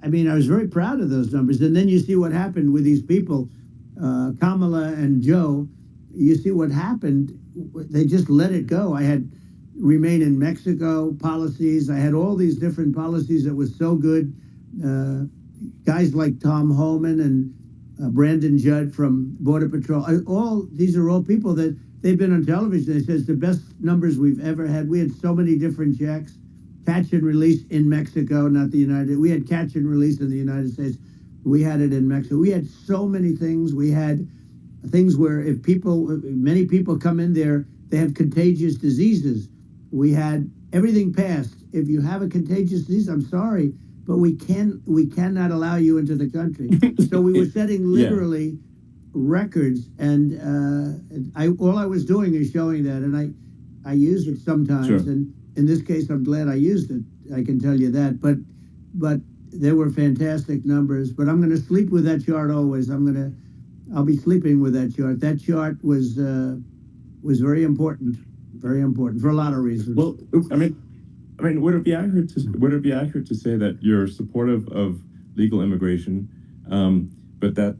was very proud of those numbers. And then you see what happened with these people, Kamala and Joe. You see what happened. They just let it go. I had remain in Mexico policies. I had all these different policies that was so good. Guys like Tom Homan and Brandon Judd from Border Patrol. These are all people that they've been on television. They said it's the best numbers we've ever had. We had so many different checks. Catch and release in Mexico, not the United. We had catch and release in the United States. We had it in Mexico. We had so many things. We had things where many people come in there, they have contagious diseases. We had everything passed. If you have a contagious disease, I'm sorry, but we cannot allow you into the country. So we were setting literally records, and all I was doing is showing that, and I use it sometimes, and in this case, I'm glad I used it. I can tell you that, but there were fantastic numbers. But I'm going to sleep with that chart always. I'll be sleeping with that chart. That chart was very important for a lot of reasons. Well, I mean, would it be accurate to say that you're supportive of legal immigration, but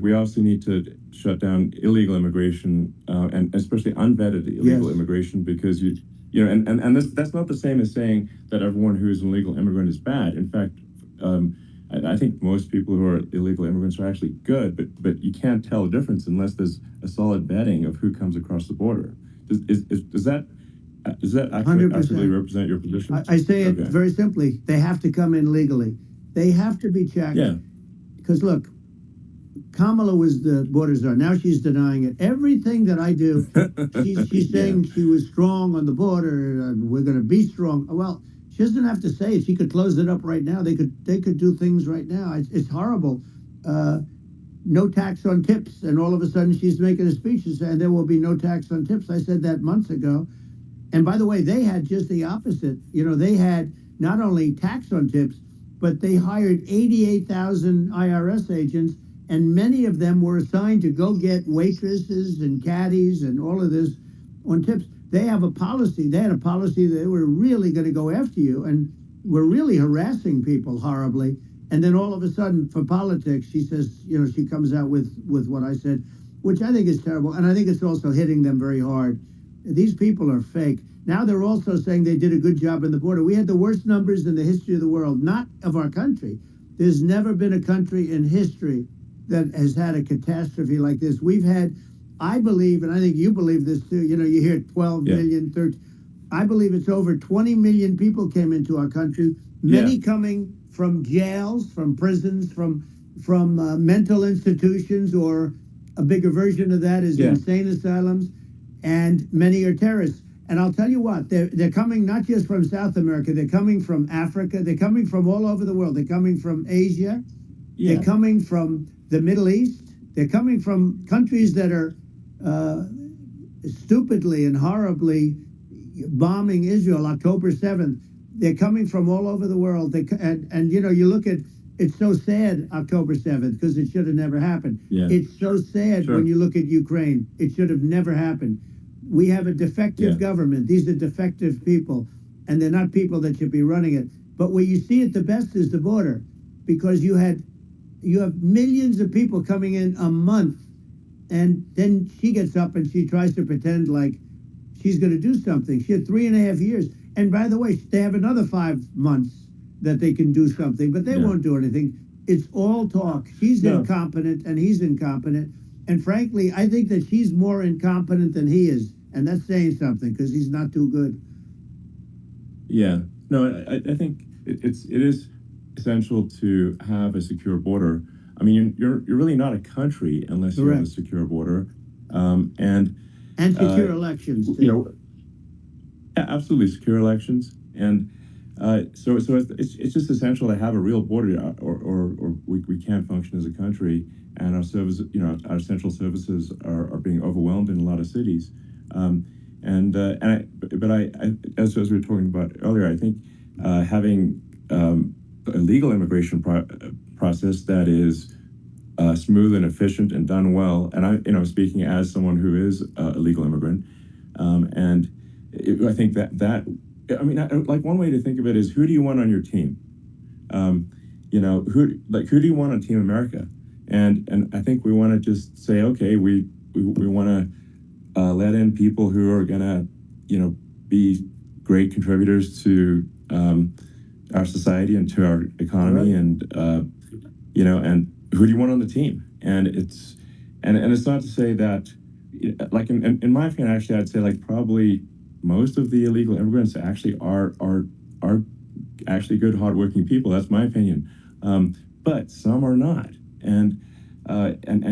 we also need to shut down illegal immigration, and especially unvetted illegal immigration, because that's not the same as saying that everyone who's an illegal immigrant is bad. In fact, I think most people who are illegal immigrants are actually good, but you can't tell the difference unless there's a solid vetting of who comes across the border. Does that actually represent your position? I say it very simply. They have to come in legally. They have to be checked. Yeah. Because look, Kamala was the border czar. Now she's denying it. Everything that I do, she's saying she was strong on the border. We're going to be strong. Well, she doesn't have to say it. She could close it up right now. They could do things right now. It's horrible. No tax on tips, and all of a sudden she's making a speech and saying there will be no tax on tips. I said that months ago. And by the way, they had just the opposite. They had not only tax on tips, but they hired 88,000 IRS agents, and many of them were assigned to go get waitresses and caddies and all of this on tips. They have a policy. They had a policy that they were really going to go after you, and were really harassing people horribly. And then all of a sudden, for politics, she says, she comes out with what I said, which I think is terrible. And I think it's also hitting them very hard. These people are fake. Now they're also saying they did a good job in the border. We had the worst numbers in the history of the world, not of our country. There's never been a country in history that has had a catastrophe like this. We've had, I believe, and I think you believe this too, you hear 12 million, 13. I believe it's over 20 million people came into our country, many coming from jails, from prisons, from mental institutions, or a bigger version of that is insane asylums, and many are terrorists. And I'll tell you what, they're coming not just from South America, they're coming from Africa, they're coming from all over the world. They're coming from Asia, they're coming from the Middle East, they're coming from countries that are stupidly and horribly bombing Israel October 7th. They're coming from all over the world. And you look at, it's so sad, October 7th, because it should have never happened. Yeah. It's so sad when you look at Ukraine. It should have never happened. We have a defective government. These are defective people. and they're not people that should be running it. But where you see it the best is the border, because you have millions of people coming in a month, and then she gets up and she tries to pretend like she's going to do something. She had 3.5 years. And by the way, they have another 5 months that they can do something, but they won't do anything. It's all talk. She's incompetent and he's incompetent. And frankly, I think that she's more incompetent than he is. And that's saying something, because he's not too good. Yeah. No, I think it is essential to have a secure border. I mean, you're really not a country unless you have a secure border. And secure elections, too. You know, yeah, absolutely, secure elections. And so it's just essential to have a real border, or we can't function as a country, and our services, our essential services are being overwhelmed in a lot of cities. But as we were talking about earlier, I think having a legal immigration process that is smooth and efficient and done well, and I'm speaking as someone who is a legal immigrant, I think that like one way to think of it is, who do you want on your team? Who do you want on Team America? And I think we want to just say, okay, we want to let in people who are gonna be great contributors to our society and to our economy, and and who do you want on the team? And it's not to say that, like in my opinion, actually, I'd say like probably most of the illegal immigrants actually are actually good, hardworking people. That's my opinion. But some are not, and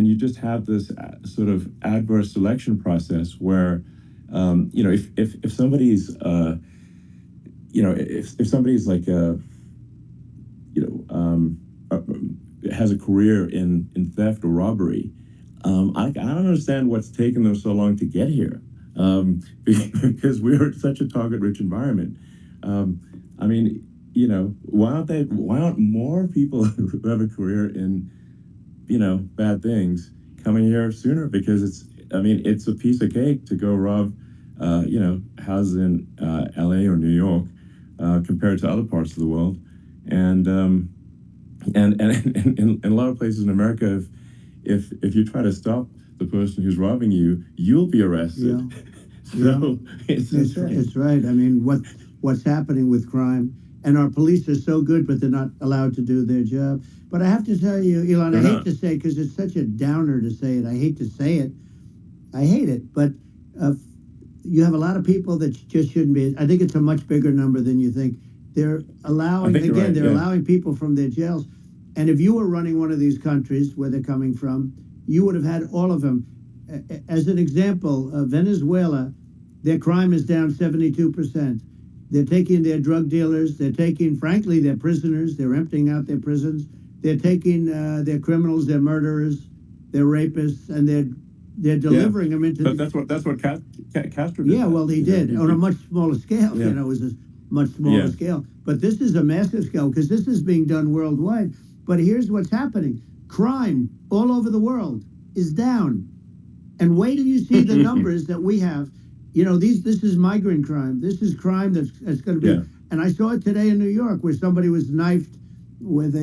you just have this sort of adverse selection process where, if somebody's if somebody's like has a career in theft or robbery, I don't understand what's taken them so long to get here. Because we're such a target-rich environment. I mean, why aren't more people who have a career in, bad things coming here sooner? Because it's a piece of cake to go rob, houses in LA or New York, compared to other parts of the world. And in a lot of places in America, if you try to stop the person who's robbing you, you'll be arrested. It's right. I mean, what's happening with crime, and our police are so good, but they're not allowed to do their job. But I have to tell you, Elon, I hate to say, because it's such a downer to say it. I hate to say it. I hate it. But you have a lot of people that just shouldn't be. I think it's a much bigger number than you think. They're allowing, again, they're allowing people from their jails. And if you were running one of these countries where they're coming from, you would have had all of them. As an example, Venezuela, their crime is down 72%. They're taking their drug dealers. They're taking, frankly, their prisoners. They're emptying out their prisons. They're taking their criminals, their murderers, their rapists, and they're delivering them into. But that's what Castro did. Yeah, well, he did on a much smaller scale. Yeah. It was a much smaller scale. But this is a massive scale, because this is being done worldwide. But here's what's happening: crime all over the world is down. And wait till you see the numbers that we have. This is migrant crime. This is crime that's going to be. Yeah. And I saw it today in New York, where somebody was knifed with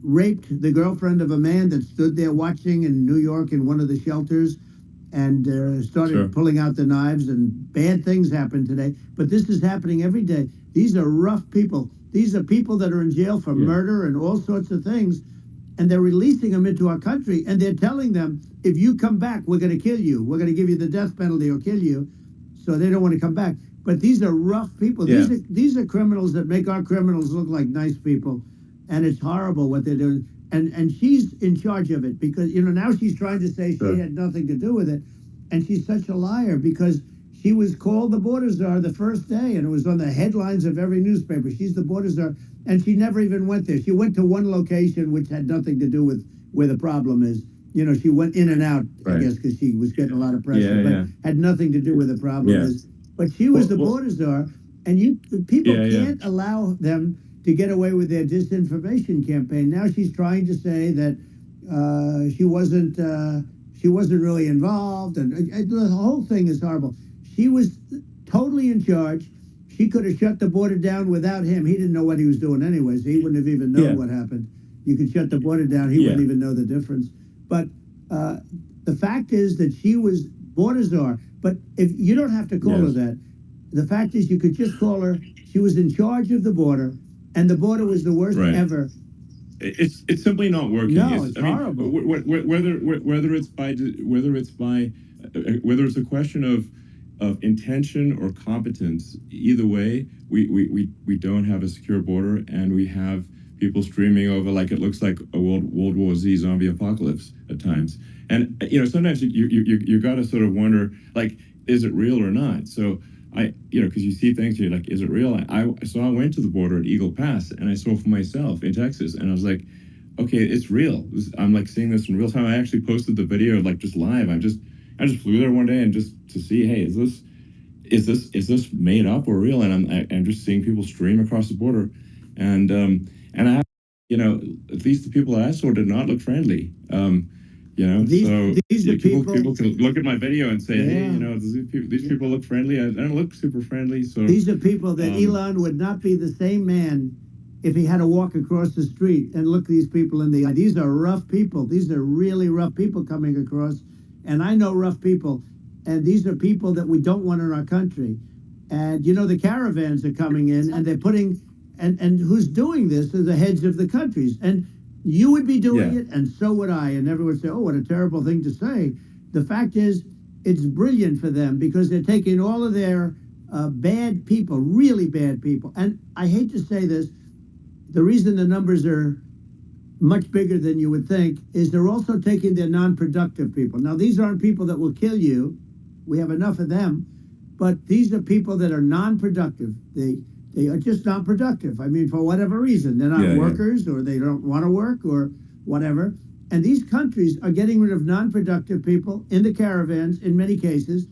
raped the girlfriend of a man that stood there watching in New York in one of the shelters, and started pulling out the knives, and bad things happened today. But this is happening every day. These are rough people. These are people that are in jail for murder and all sorts of things. And they're releasing them into our country, and they're telling them, if you come back, we're going to kill you. We're going to give you the death penalty or kill you. So they don't want to come back. But these are rough people. Yeah. These are criminals that make our criminals look like nice people. And it's horrible what they're doing. And she's in charge of it, because, now she's trying to say she had nothing to do with it. And she's such a liar, because she was called the border czar the first day, and it was on the headlines of every newspaper. She's the border czar. And she never even went there. She went to one location which had nothing to do with where the problem is. She went in and out, I guess, because she was getting a lot of pressure, but had nothing to do with the problem is. But she was the border czar, and people can't allow them to get away with their disinformation campaign. Now she's trying to say that she wasn't really involved, and the whole thing is horrible. She was totally in charge. she could have shut the border down without him. He didn't know what he was doing anyways. He wouldn't have even known what happened. You could shut the border down. He wouldn't even know the difference. But the fact is that she was border czar. But if you don't have to call her that, the fact is you could just call her. She was in charge of the border, and the border was the worst ever. It's simply not working. No, it's horrible. Whether it's a question of intention or competence, either way, we don't have a secure border, and we have people streaming over like it looks like a World War Z zombie apocalypse at times. And sometimes you got to sort of wonder, like, is it real or not? So because you see things, you're like, is it real? I went to the border at Eagle Pass, and I saw for myself in Texas, and I was like, okay, it's real. I'm like seeing this in real time. I actually posted the video like just live. I just flew there one day and just to see, hey, is this made up or real? And I'm just seeing people stream across the border, and I have, at least the people that I saw did not look friendly. These are people can look at my video and say, hey, these people look friendly. I don't look super friendly. So these are people that Elon would not be the same man if he had to walk across the street and look these people in the eye. These are rough people. These are really rough people coming across. And I know rough people. And these are people that we don't want in our country. And, the caravans are coming in, and they're putting, and who's doing this are the heads of the countries. And you would be doing it, and so would I. And everyone would say, oh, what a terrible thing to say. The fact is, it's brilliant for them because they're taking all of their bad people, really bad people. And I hate to say this, the reason the numbers are much bigger than you would think is they're also taking their non-productive people. Now, these aren't people that will kill you. We have enough of them. But these are people that are non-productive. They are just not productive. I mean, for whatever reason. They're not workers, or they don't want to work, or whatever. And these countries are getting rid of non-productive people in the caravans in many cases.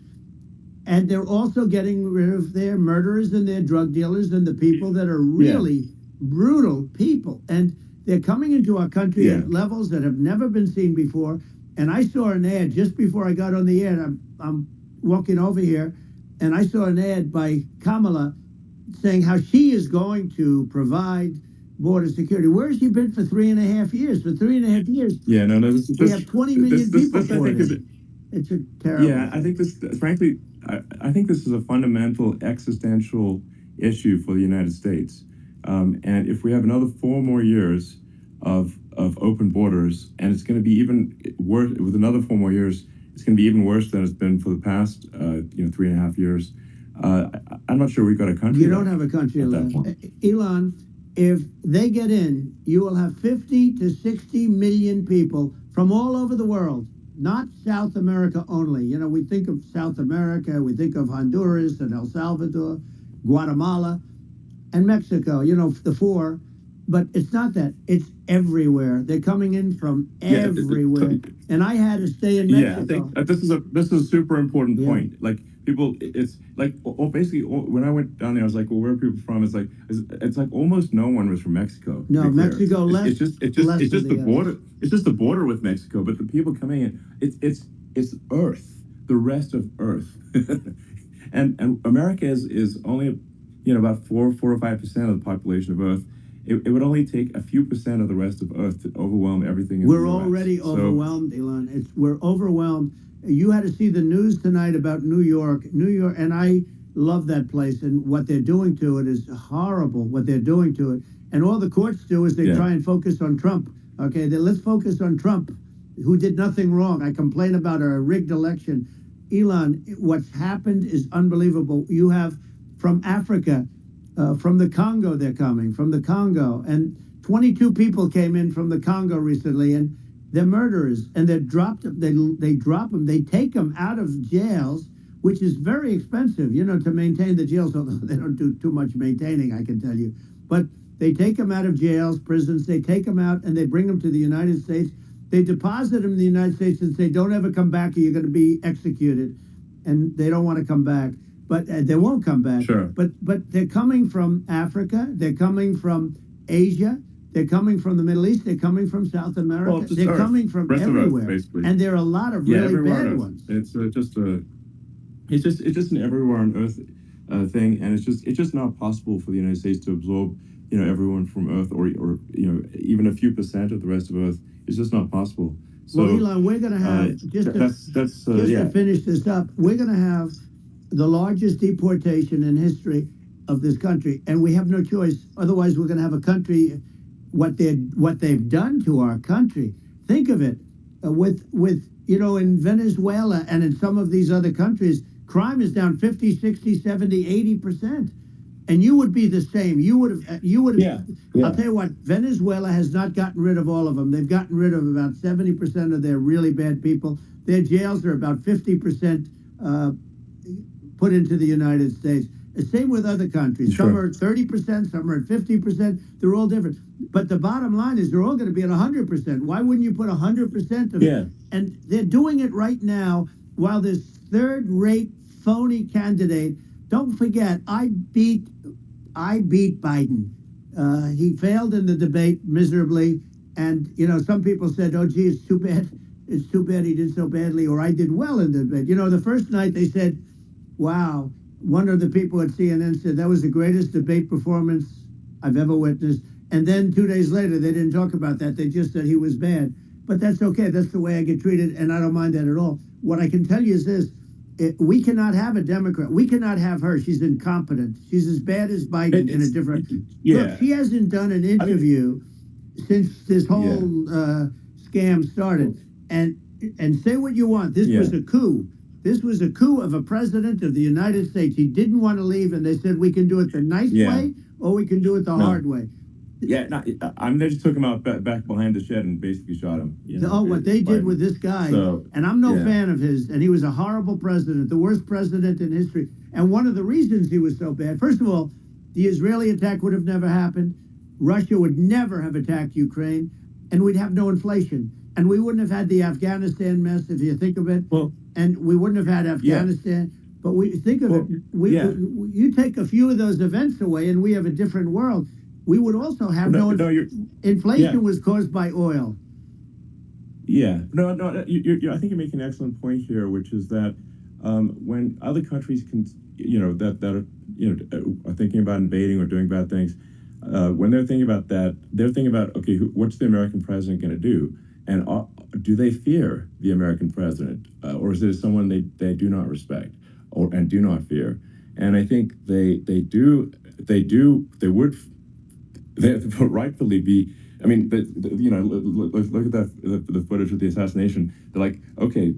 And they're also getting rid of their murderers and their drug dealers and the people that are really brutal people. And they're coming into our country at levels that have never been seen before. And I saw an ad just before I got on the air. I'm walking over here, and I saw an ad by Kamala saying how she is going to provide border security. Where has she been for 3.5 years? For 3.5 years, we have 20 million people for it. It's a terrible. Yeah, I think this, frankly, I think this is a fundamental existential issue for the United States. And if we have another 4 more years of open borders, and it's going to be even worse with another 4 more years, it's going to be even worse than it's been for the past 3.5 years. I'm not sure we've got a country. You don't have a country left. Elon, if they get in, you will have 50 to 60 million people from all over the world, not South America only. We think of South America, we think of Honduras and El Salvador, Guatemala, and Mexico, the 4. But it's not that. It's everywhere. They're coming in from everywhere. And I had to stay in Mexico. Yeah, I think this is a super important point. Like, people, it's like, basically, when I went down there, I was like, well, where are people from? It's like almost no one was from Mexico. No, Mexico less. It's just the border. It's just the border with Mexico. But the people coming in, it's Earth, the rest of Earth, and America is only about 4 or 5% of the population of Earth. It would only take a few percent of the rest of Earth to overwhelm everything in the US. We're already overwhelmed, Elon. We're overwhelmed. You had to see the news tonight about New York, and I love that place, and what they're doing to it is horrible, what they're doing to it. And all the courts do is they try and focus on Trump. Okay, let's focus on Trump, who did nothing wrong. I complain about a rigged election. Elon, what's happened is unbelievable. You have from Africa, from the Congo, they're coming, from the Congo. And 22 people came in from the Congo recently, and they're murderers. And they drop them, they take them out of jails, which is very expensive, to maintain the jails, although they don't do too much maintaining, I can tell you. But they take them out of jails, prisons, they take them out, and they bring them to the United States. They deposit them in the United States and say, don't ever come back or you're going to be executed. And they don't want to come back. But they won't come back. Sure. But they're coming from Africa. They're coming from Asia. They're coming from the Middle East. They're coming from South America. Well, they're coming from everywhere. Earth, and there are a lot of really bad ones. It's just an everywhere on Earth. thing, and it's just not possible for the United States to absorb, everyone from Earth, or even a few percent of the rest of Earth. It's just not possible. So, well, Elon, we're going to have that's to finish this up. We're going to have the largest deportation in history of this country, and we have no choice. Otherwise, we're going to have a country. What they've done to our country. Think of it, with in Venezuela and in some of these other countries, crime is down 50, 60, 70, 80%. And you would be the same. You would have. Yeah. I'll tell you what. Venezuela has not gotten rid of all of them. They've gotten rid of about 70% of their really bad people. Their jails are about 50% put into the United States. The same with other countries. Sure. Some are at 30%, some are at 50%. They're all different. But the bottom line is they're all going to be at 100%. Why wouldn't you put 100% of it? And they're doing it right now while this third-rate phony candidate. Don't forget, I beat Biden. He failed in the debate miserably, and some people said, "Oh, gee, it's too bad. It's too bad he did so badly," or "I did well in the debate." The first night they said, "Wow." One of the people at CNN said that was the greatest debate performance I've ever witnessed. And then 2 days later, they didn't talk about that. They just said he was bad. But that's okay. That's the way I get treated, and I don't mind that at all. What I can tell you is this. We cannot have a Democrat. We cannot have her. She's incompetent. She's as bad as Biden in a different... Look, she hasn't done an interview since this whole scam started. And say what you want. This was a coup. This was a coup of a president of the United States. He didn't want to leave, and they said, we can do it the nice way, or we can do it the hard way. Yeah, they just took him out back behind the shed and basically shot him. What they did with this guy, and I'm no fan of his, and he was a horrible president, the worst president in history. And one of the reasons he was so bad, first of all, the Israeli attack would have never happened. Russia would never have attacked Ukraine, and we'd have no inflation. And we wouldn't have had the Afghanistan mess, if you think of it. Well, and we wouldn't have had Afghanistan. But we think of it. You take a few of those events away, and we have a different world. We would also have inflation was caused by oil. Yeah, I think you're making an excellent point here, which is that when other countries can, are thinking about invading or doing bad things, when they're thinking about that, they're thinking about, okay, what's the American president going to do, and do they fear the American president, or is it someone they do not respect and do not fear? And I think they would rightfully be. I mean, look at the footage of the assassination. They're like, okay,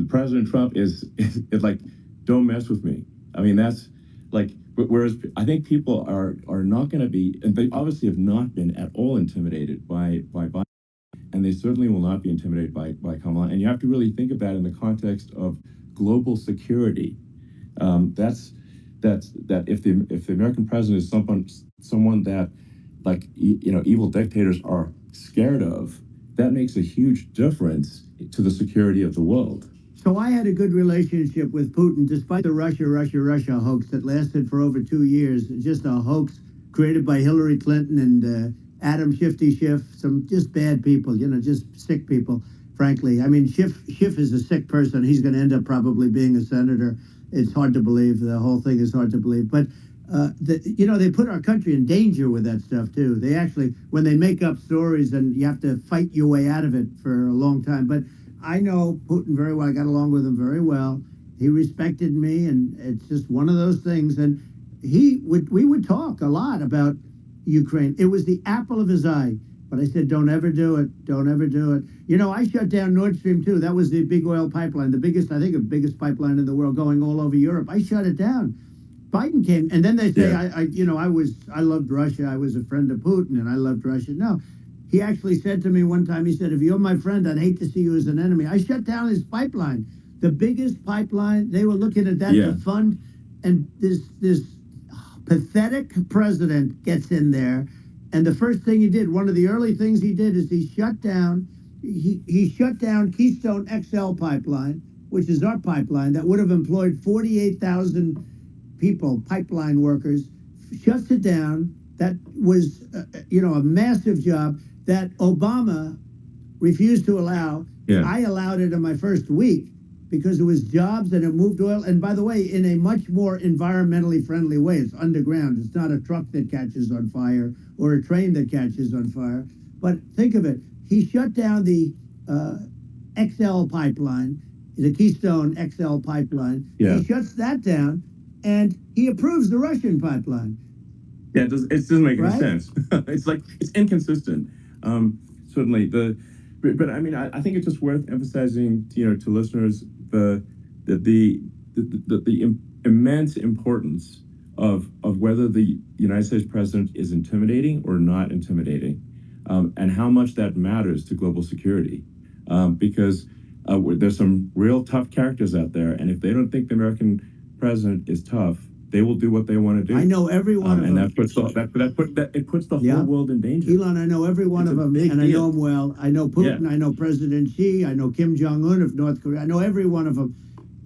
President Trump is like, don't mess with me. I mean, that's like, whereas I think people are not going to be, and they obviously have not been at all intimidated by Biden, and they certainly will not be intimidated by Kamala. And you have to really think of that in the context of global security. That if the American president is someone that, like, evil dictators are scared of, that makes a huge difference to the security of the world. So I had a good relationship with Putin, despite the Russia hoax that lasted for over 2 years. Just a hoax created by Hillary Clinton and Adam Schiff, some just bad people, just sick people, frankly. I mean, Schiff is a sick person. He's going to end up probably being a senator. It's hard to believe. The whole thing is hard to believe. But, they put our country in danger with that stuff, too. They actually, when they make up stories, and you have to fight your way out of it for a long time. But I know Putin very well. I got along with him very well. He respected me, and it's just one of those things. And we would talk a lot about Ukraine. It was the apple of his eye. But I said, don't ever do it. Don't ever do it. I shut down Nord Stream 2. That was the big oil pipeline, the biggest pipeline in the world going all over Europe. I shut it down. Biden came, and then they say, I loved Russia. I was a friend of Putin, and I loved Russia. No, he actually said to me one time, he said, if you're my friend, I'd hate to see you as an enemy. I shut down his pipeline, the biggest pipeline. They were looking at that to fund, and this pathetic president gets in there. And the first thing he did, one of the early things he did, is he shut down Keystone XL pipeline, which is our pipeline that would have employed 48,000 people, pipeline workers. Shuts it down. That was, a massive job that Obama refused to allow. I allowed it in my first week. because it was jobs and it moved oil. And by the way, in a much more environmentally friendly way. It's underground. It's not a truck that catches on fire or a train that catches on fire. But think of it. He shut down the XL pipeline, the Keystone XL pipeline. Yeah. He shuts that down, and he approves the Russian pipeline. Yeah, it doesn't make Right? any sense. It's like, it's inconsistent. Certainly, but I mean, I think it's just worth emphasizing, to listeners the immense importance of whether the United States president is intimidating or not intimidating, and how much that matters to global security, because there's some real tough characters out there, and if they don't think the American president is tough, they will do what they want to do. I know every one of and them. that puts it puts the Yeah. whole world in danger. Elon, I know every one It's of a them, big and I know deal. them well. I know Putin, Yeah. I know President Xi, I know Kim Jong-un of North Korea. I know every one of them.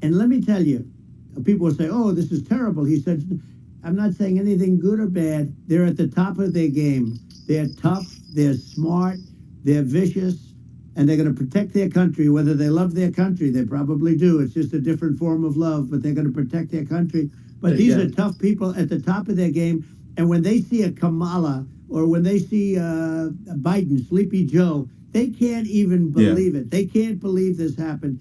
And let me tell you, people will say, oh, this is terrible. He said, I'm not saying anything good or bad. They're at the top of their game. They're tough, they're smart, they're vicious, and they're going to protect their country, whether they love their country. They probably do. It's just a different form of love, but they're going to protect their country. But these Yeah. are tough people at the top of their game. And when they see a Kamala or when they see Biden, Sleepy Joe, they can't even believe it. They can't believe this happened.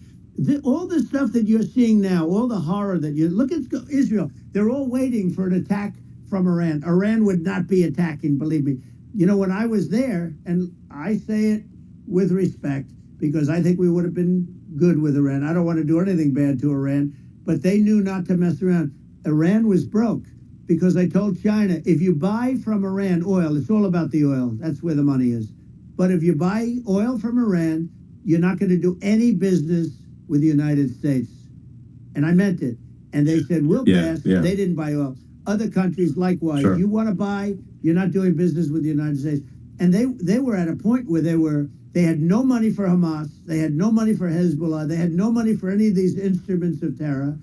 All the stuff that you're seeing now, all the horror that you look at Israel, they're all waiting for an attack from Iran. Iran would not be attacking, believe me. When I was there, and I say it with respect because I think we would have been good with Iran. I don't want to do anything bad to Iran, but they knew not to mess around. Iran was broke because I told China, if you buy from Iran oil, it's all about the oil. That's where the money is. But if you buy oil from Iran, you're not going to do any business with the United States. And I meant it. And they said, we'll pass. Yeah. They didn't buy oil. Other countries, likewise. Sure. You want to buy, you're not doing business with the United States. And they were at a point where they had no money for Hamas. They had no money for Hezbollah. They had no money for any of these instruments of terror.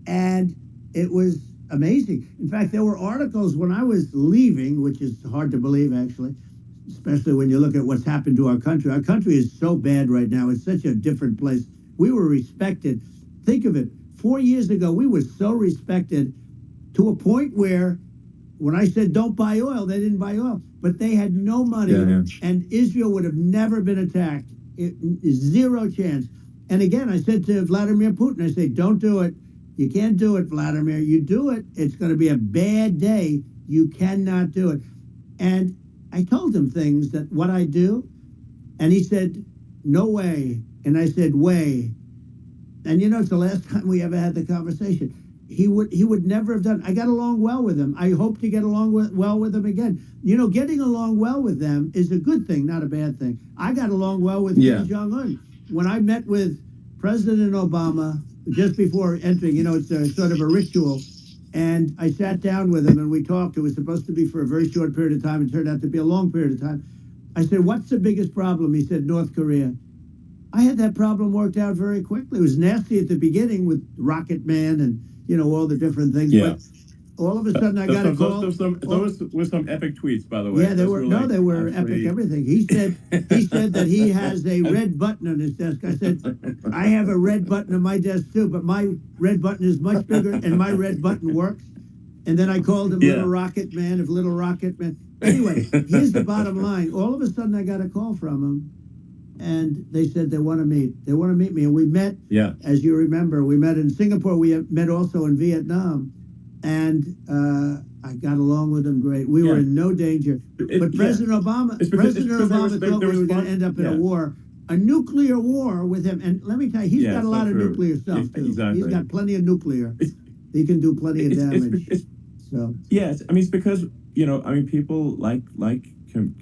And it was amazing. In fact, there were articles when I was leaving, which is hard to believe, actually, especially when you look at what's happened to our country. Our country is so bad right now. It's such a different place. We were respected. Think of it. 4 years ago, we were so respected to a point where when I said don't buy oil, they didn't buy oil. But they had no money, and Israel would have never been attacked. Zero chance. And again, I said to Vladimir Putin, I say, don't do it. You can't do it, Vladimir. You do it, it's going to be a bad day. You cannot do it. And I told him things that what I do, and he said, no way. And I said, way. And it's the last time we ever had the conversation. He would never have done. I got along well with him. I hope to get along well with him again. Getting along well with them is a good thing, not a bad thing. I got along well with Kim Jong-un. When I met with President Obama just before entering, it's a sort of a ritual, and I sat down with him and we talked. It was supposed to be for a very short period of time. It turned out to be a long period of time. I said, what's the biggest problem? He said, North Korea. I had that problem worked out very quickly. It was nasty at the beginning with Rocket Man and all the different things. Yeah. But all of a sudden, I got a call. Those were some epic tweets, by the way. Yeah, they were. No, they were epic. Everything. He said that he has a red button on his desk. I said, I have a red button on my desk too, but my red button is much bigger, and my red button works. And then I called him Little Rocket Man of Little Rocket Man. Anyway, here's the bottom line. All of a sudden, I got a call from him. And they said they want to meet. They want to meet me. And we met, as you remember, we met in Singapore. We met also in Vietnam. And I got along with them great. We were in no danger. But President Obama thought we were going to end up in a war, a nuclear war with him. And let me tell you, he's got a lot of nuclear stuff, too. Exactly. He's got plenty of nuclear. He can do plenty of damage. Yes, I mean, it's because, people like Kim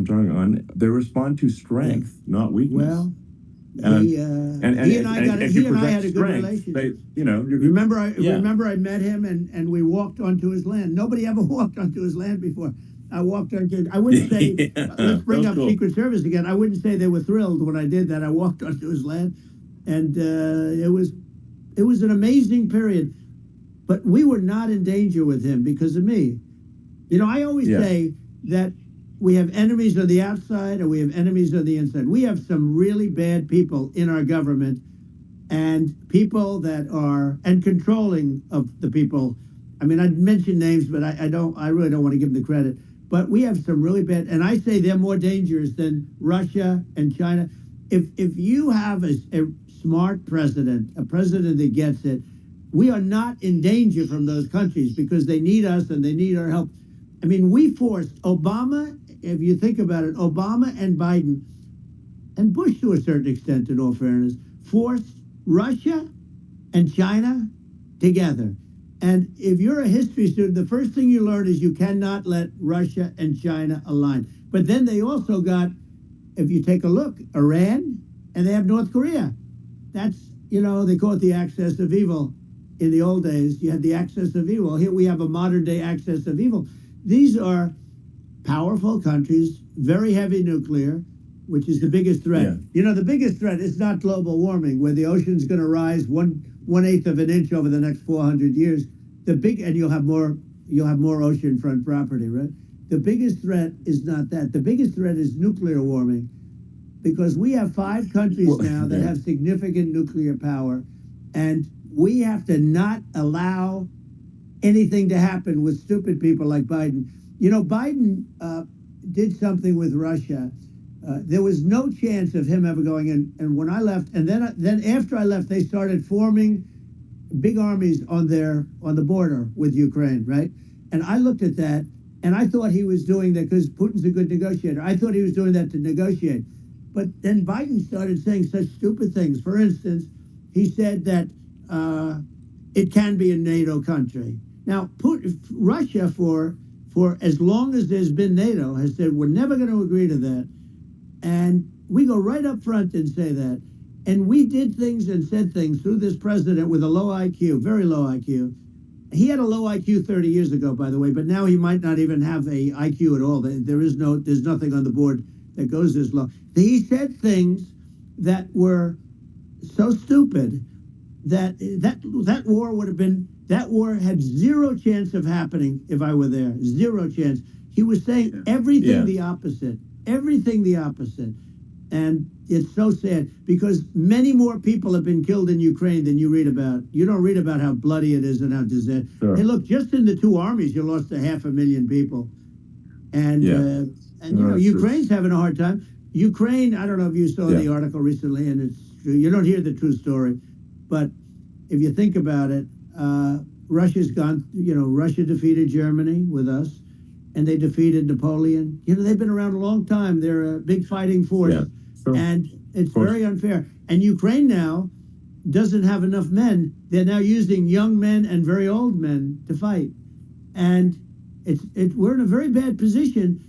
Jong-un, they respond to strength, not weakness. Well, he and I had a good relationship. Remember I met him and we walked onto his land. Nobody ever walked onto his land before. I walked onto. I wouldn't say. Let's bring up Secret Service again. I wouldn't say they were thrilled when I did that. I walked onto his land, and it was an amazing period. But we were not in danger with him because of me. I always say that we have enemies on the outside and we have enemies on the inside. We have some really bad people in our government, and people that are, and controlling of the people. I mean, I'd mention names, but I really don't want to give them the credit. But we have some really bad, and I say they're more dangerous than Russia and China. If you have a smart president, a president that gets it, we are not in danger from those countries because they need us and they need our help. I mean, we forced Obama, if you think about it, Obama and Biden, and Bush to a certain extent, in all fairness, forced Russia and China together. And if you're a history student, the first thing you learn is you cannot let Russia and China align. But then they also got, if you take a look, Iran, and they have North Korea. That's, they call it the axis of evil. In the old days, you had the axis of evil. Here we have a modern day axis of evil. These are powerful countries, very heavy nuclear, which is the biggest threat. Yeah. The biggest threat is not global warming, where the ocean's going to rise 1/8 of an inch over the next 400 years. And you'll have more oceanfront property, right? The biggest threat is not that. The biggest threat is nuclear warming, because we have 5 countries now that have significant nuclear power, and we have to not allow anything to happen with stupid people like Biden. Biden did something with Russia. There was no chance of him ever going in. And when I left, and then after I left, they started forming big armies on the border with Ukraine, right? And I looked at that, and I thought he was doing that because Putin's a good negotiator. I thought he was doing that to negotiate. But then Biden started saying such stupid things. For instance, he said that it can be a NATO country. Now, Russia, for as long as there's been NATO, has said we're never going to agree to that. And we go right up front and say that. And we did things and said things through this president with a low IQ, very low IQ. He had a low IQ 30 years ago, by the way, but now he might not even have a IQ at all. There's nothing on the board that goes this low. He said things that were so stupid that war had zero chance of happening if I were there. Zero chance. He was saying everything the opposite. Everything the opposite. And it's so sad because many more people have been killed in Ukraine than you read about. You don't read about how bloody it is and how disastrous. Sure. Hey, look, just in the 2 armies, you lost 500,000 people. And, Ukraine's having a hard time. Ukraine, I don't know if you saw the article recently, and it's true. You don't hear the true story. But if you think about it, Russia's gone, Russia defeated Germany with us, and they defeated Napoleon. They've been around a long time. They're a big fighting force. Yeah, sure. And it's very unfair. And Ukraine now doesn't have enough men. They're now using young men and very old men to fight. And we're in a very bad position.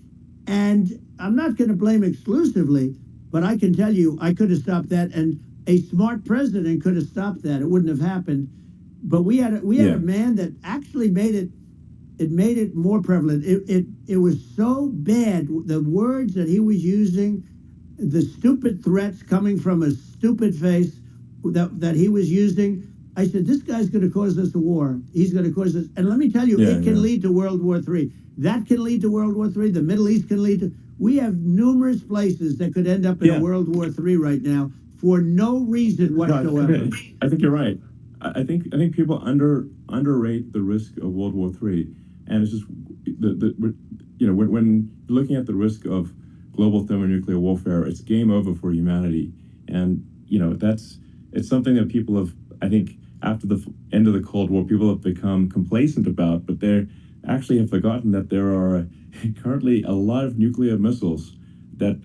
And I'm not going to blame exclusively, but I can tell you I could have stopped that. And a smart president could have stopped that. It wouldn't have happened. But we had a man that actually made it more prevalent. It was so bad. The words that he was using, the stupid threats coming from a stupid face that he was using. I said, this guy's going to cause us a war. He's going to cause us. And let me tell you, it can lead to World War III. That can lead to World War III. The Middle East can lead to. We have numerous places that could end up in a World War III right now for no reason whatsoever. I think you're right. I think people underrate the risk of World War III. And it's just when looking at the risk of global thermonuclear warfare, it's game over for humanity. And it's something that people have, I think, after the end of the Cold War, people have become complacent about. But they actually have forgotten that there are currently a lot of nuclear missiles that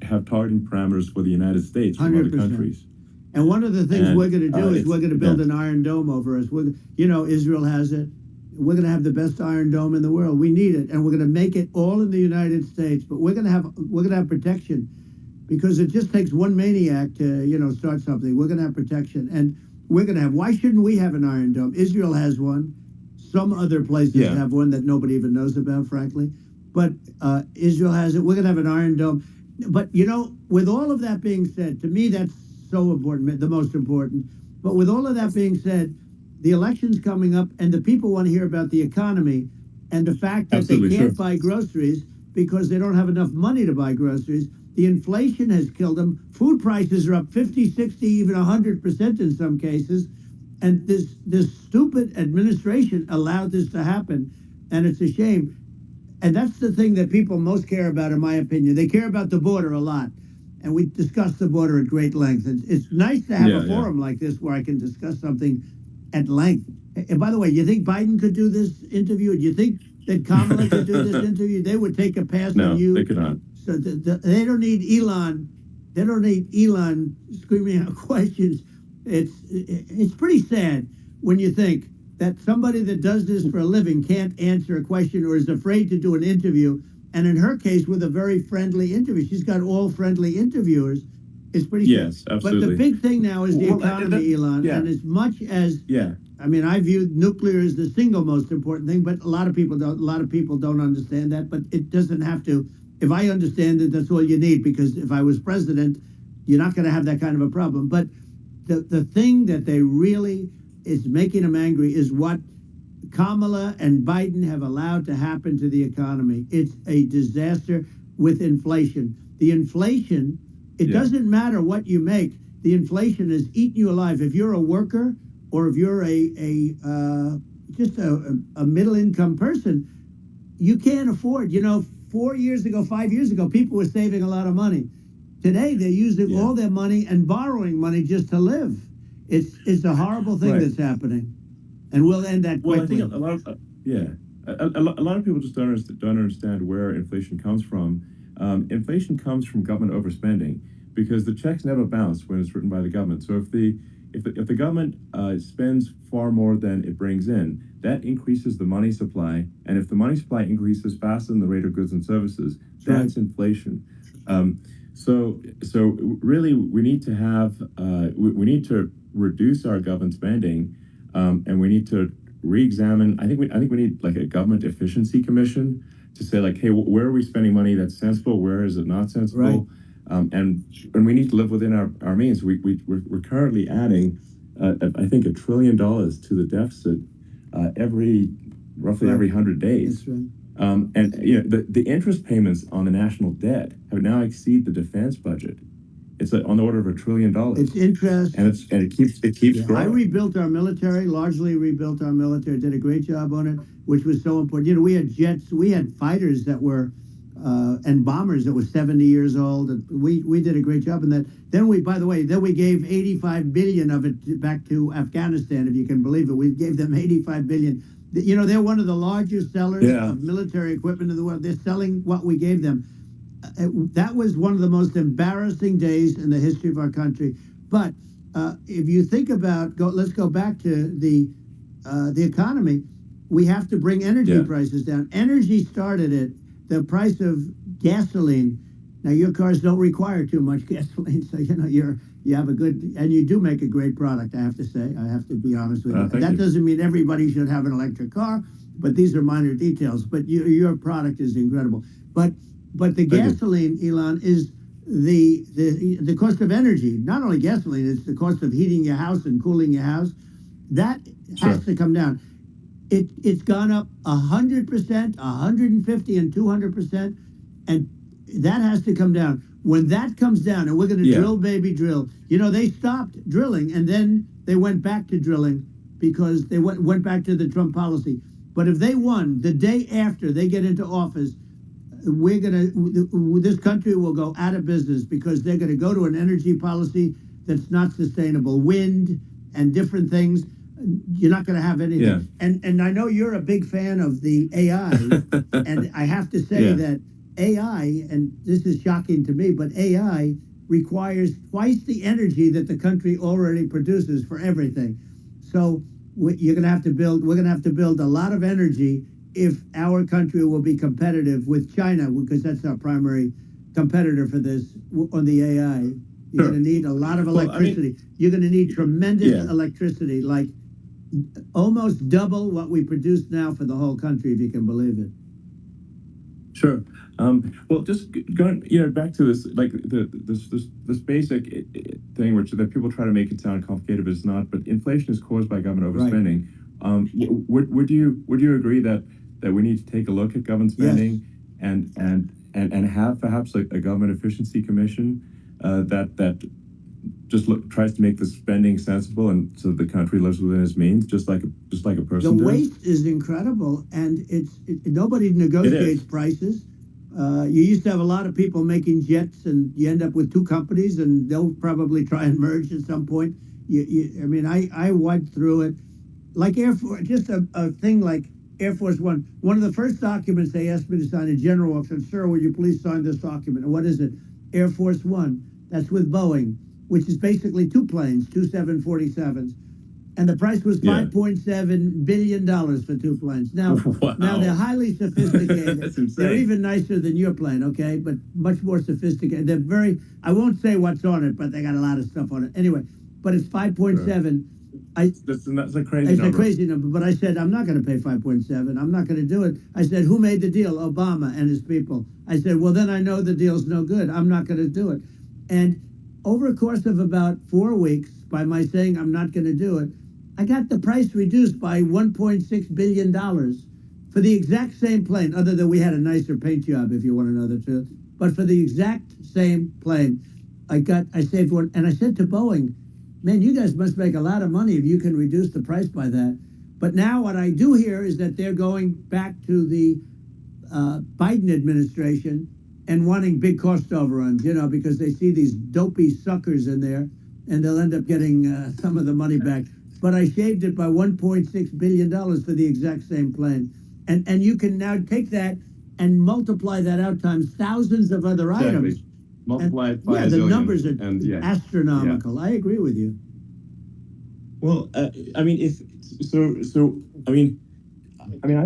have targeting parameters for the United States from 100%. other countries. And one of the things we're going to do is we're going to build an Iron Dome over us. Israel has it. We're going to have the best Iron Dome in the world. We need it, and we're going to make it all in the United States. But we're going to have protection, because it just takes one maniac to start something. We're going to have protection, and we're going to have. Why shouldn't we have an Iron Dome? Israel has one. Some other places have one that nobody even knows about, frankly. But Israel has it. We're going to have an Iron Dome. But with all of that being said, to me that's so important, the most important. But with all of that being said, the election's coming up, and the people want to hear about the economy and the fact that they can't buy groceries because they don't have enough money to buy groceries. The inflation has killed them. Food prices are up 50, 60, even 100% in some cases. And this stupid administration allowed this to happen. And it's a shame. And that's the thing that people most care about, in my opinion. They care about the border a lot. And we discussed the border at great length. It's nice to have a forum like this where I can discuss something at length. And by the way, you think Biden could do this interview? Do you think that Kamala could do this interview? They would take a pass on you. No, they could not. So they don't need Elon. They don't need Elon screaming out questions. It's pretty sad when you think that somebody that does this for a living can't answer a question or is afraid to do an interview. And in her case, with a very friendly interview, she's got all friendly interviewers. It's pretty yes, sad. absolutely. But the big thing now is the economy, Elon. Yeah. And as much as I mean, I view nuclear as the single most important thing, but a lot of people don't. A lot of people don't understand that. But it doesn't have to. If I understand it, that's all you need. Because if I was president, you're not going to have that kind of a problem. But the thing that they really is making them angry is what Kamala and Biden have allowed to happen to the economy. It's a disaster with inflation. The inflation, it doesn't matter what you make. The inflation has eaten you alive. If you're a worker or if you're just a middle income person, you can't afford. 4 years ago, 5 years ago, people were saving a lot of money. Today, they're using all their money and borrowing money just to live. It's a horrible thing that's happening, and we'll end that quickly. Well, I think a lot of a lot of people just don't understand where inflation comes from. Inflation comes from government overspending because the checks never bounce when it's written by the government. So if the government spends far more than it brings in, that increases the money supply, and if the money supply increases faster than the rate of goods and services, that's inflation. So really, we need to have we need to reduce our government spending, and we need to re-examine. I think we need like a government efficiency commission to say like, hey, where are we spending money that's sensible? Where is it not sensible? And we need to live within our means. We're currently adding, I think, $1 trillion to the deficit roughly every 100 days. That's right. And the interest payments on the national debt have now exceed the defense budget. It's on the order of $1 trillion. It's interest, and it keeps growing. I rebuilt our military, largely rebuilt our military. Did a great job on it, which was so important. We had jets, we had fighters that were, and bombers that were 70 years old. And we did a great job in that. Then we gave 85 billion of it back to Afghanistan, if you can believe it. We gave them 85 billion. They're one of the largest sellers of military equipment in the world. They're selling what we gave them. That was one of the most embarrassing days in the history of our country. But if you think about, let's go back to the economy. We have to bring energy prices down. Energy started it. The price of gasoline. Now your cars don't require too much gasoline, so you have a good, and you do make a great product. I have to say, I have to be honest with you. That doesn't mean everybody should have an electric car, but these are minor details. But your product is incredible. But the gasoline, Elon, is the cost of energy. Not only gasoline, it's the cost of heating your house and cooling your house. That has to come down. It's gone up 100%, 150, and 200%, and that has to come down. When that comes down, and we're going to drill, baby, drill. They stopped drilling, and then they went back to drilling because they went back to the Trump policy. But if they won the day after they get into office, this country will go out of business because they're going to go to an energy policy that's not sustainable. Wind and different things. You're not going to have anything. And I know you're a big fan of the AI, and I have to say that AI, and this is shocking to me, but AI requires twice the energy that the country already produces for everything. So we're going to have to build a lot of energy if our country will be competitive with China, because that's our primary competitor for this on the AI. You're going to need a lot of electricity. You're going to need tremendous electricity, like almost double what we produce now for the whole country, if you can believe it. Sure. Well, just going, back to this, like this basic thing, that people try to make it sound complicated, but it's not. But inflation is caused by government overspending. Would you agree that we need to take a look at government spending and and have perhaps a government efficiency commission that just tries to make the spending sensible and so the country lives within its means, just like a person The does. waste is incredible, and nobody negotiates prices. You used to have a lot of people making jets, and you end up with two companies, and they'll probably try and merge at some point. I mean, I went through it like Air Force, just a thing like Air Force One. One of the first documents they asked me to sign, a general said, "Sir, will you please sign this document?" And what is it? Air Force One. That's with Boeing, which is basically two planes, two 747s. And the price was $5.7 billion for two planes. Now, Wow. now they're highly sophisticated. That's insane. They're even nicer than your plane, okay? But much more sophisticated. They're very, I won't say what's on it, but they got a lot of stuff on it. Anyway, but it's 5.7. That's a crazy it's number. a crazy number, but I said, I'm not going to pay 5.7. I'm not going to do it. I said, who made the deal? Obama and his people. I said, well, then I know the deal's no good. I'm not going to do it. And over a course of about 4 weeks, by my saying I'm not going to do it, I got the price reduced by $1.6 billion for the exact same plane, other than we had a nicer paint job, if you want to know the truth. But for the exact same plane, I saved one. And I said to Boeing, man, you guys must make a lot of money if you can reduce the price by that. But now what I do hear is that they're going back to the Biden administration and wanting big cost overruns, because they see these dopey suckers in there, and they'll end up getting some of the money back. But I shaved it by $1.6 billion for the exact same plane. And you can now take that and multiply that out times thousands of other items. Multiply it by the zillion, numbers are astronomical. I agree with you. Well, I mean,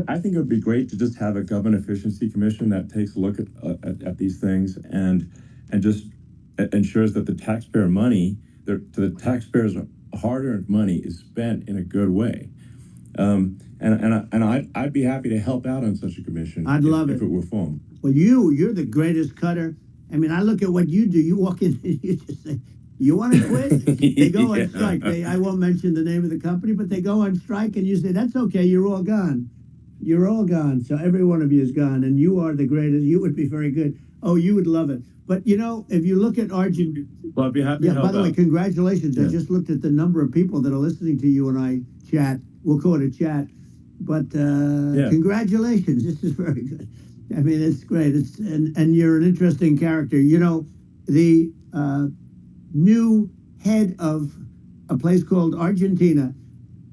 I think it would be great to just have a government efficiency commission that takes a look at these things and just ensures that the taxpayer money, the taxpayers' hard-earned money, is spent in a good way. And I'd be happy to help out on such a commission. I'd love if it were formed. Well, you're the greatest cutter. I mean, I look at what you do. You walk in and you just say, you want to quit? They go on strike. I won't mention the name of the company, but they go on strike, and you say, that's okay, you're all gone. You're all gone. So every one of you is gone, and you are the greatest. You would be very good. Oh, you would love it. But, if you look at Argentina... Well, I'd be happy to help by the way, out. congratulations. Yeah. I just looked at the number of people that are listening to you and I chat. We'll call it a chat. But congratulations. This is very good. I mean, it's great. And you're an interesting character. The new head of a place called Argentina,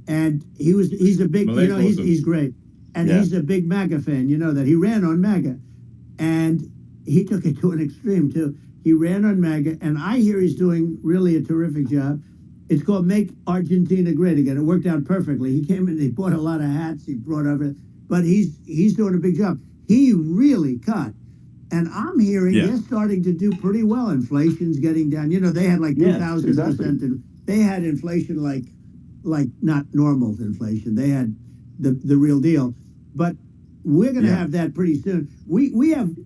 and he's a big, he's great. And he's a big MAGA fan, that he ran on MAGA. And he took it to an extreme, too. He ran on MAGA, and I hear he's doing really a terrific job. It's called Make Argentina Great Again. It worked out perfectly. He came in, he bought a lot of hats, he brought over, but he's doing a big job. He really cut. And I'm hearing they're starting to do pretty well. Inflation's getting down. They had like 2,000%. Exactly. And they had inflation like not normal inflation. They had the real deal. But we're going to have that pretty soon.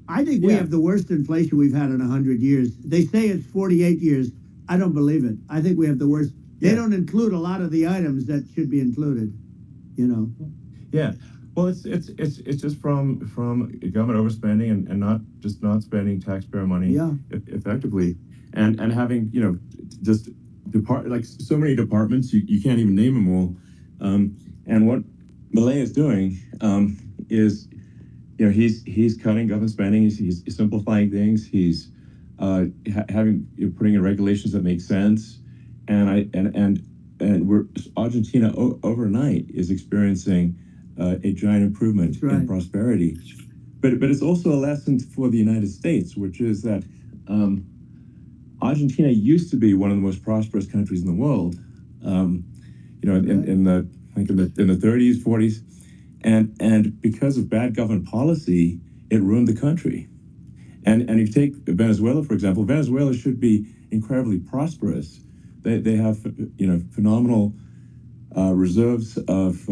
I think we have the worst inflation we've had in 100 years. They say it's 48 years. I don't believe it. I think we have the worst. They don't include a lot of the items that should be included, Yeah. Well, it's just from government overspending and not spending taxpayer money effectively, and having just so many departments you can't even name them all. And what Milei is doing is he's cutting government spending. He's simplifying things. He's putting in regulations that make sense, and Argentina overnight is experiencing a giant improvement in prosperity. But it's also a lesson for the United States, which is that Argentina used to be one of the most prosperous countries in the world. In the 30s, 40s, and because of bad government policy, it ruined the country. And if you take Venezuela, for example, Venezuela should be incredibly prosperous. They have phenomenal reserves of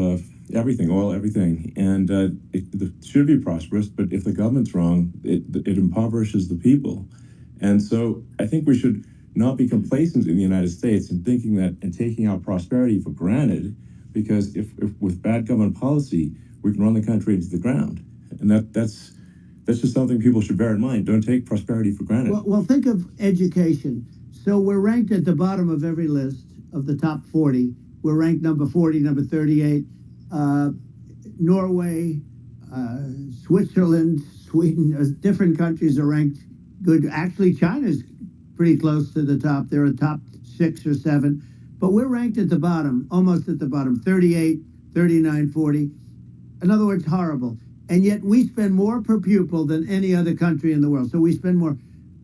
everything, oil, everything, and it should be prosperous. But if the government's wrong, it impoverishes the people. And so I think we should not be complacent in the United States and thinking that and taking our prosperity for granted, because if with bad government policy we can run the country into the ground, and that's that's just something people should bear in mind. Don't take prosperity for granted. Well, think of education. So we're ranked at the bottom of every list of the top 40. We're ranked number 40, number 38. Norway, Switzerland, Sweden, different countries are ranked good. Actually, China's pretty close to the top. They're a top 6 or 7. But we're ranked at the bottom, almost at the bottom, 38, 39, 40. In other words, horrible. And yet we spend more per pupil than any other country in the world. So we spend more.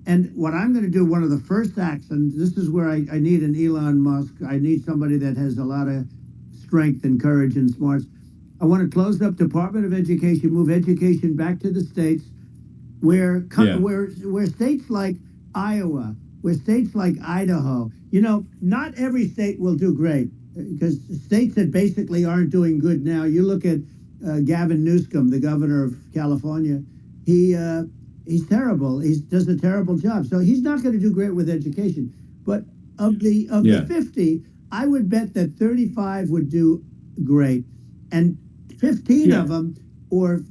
And what I'm going to do, one of the first acts, and this is where I need an Elon Musk. I need somebody that has a lot of strength and courage and smarts. I want to close up Department of Education, move education back to the states, where states like Iowa, where states like Idaho, not every state will do great, because states that basically aren't doing good now. You look at Gavin Newsom, the governor of California. He's terrible. He does a terrible job. So he's not going to do great with education. But of the 50, I would bet that 35 would do great, and 15 of them, or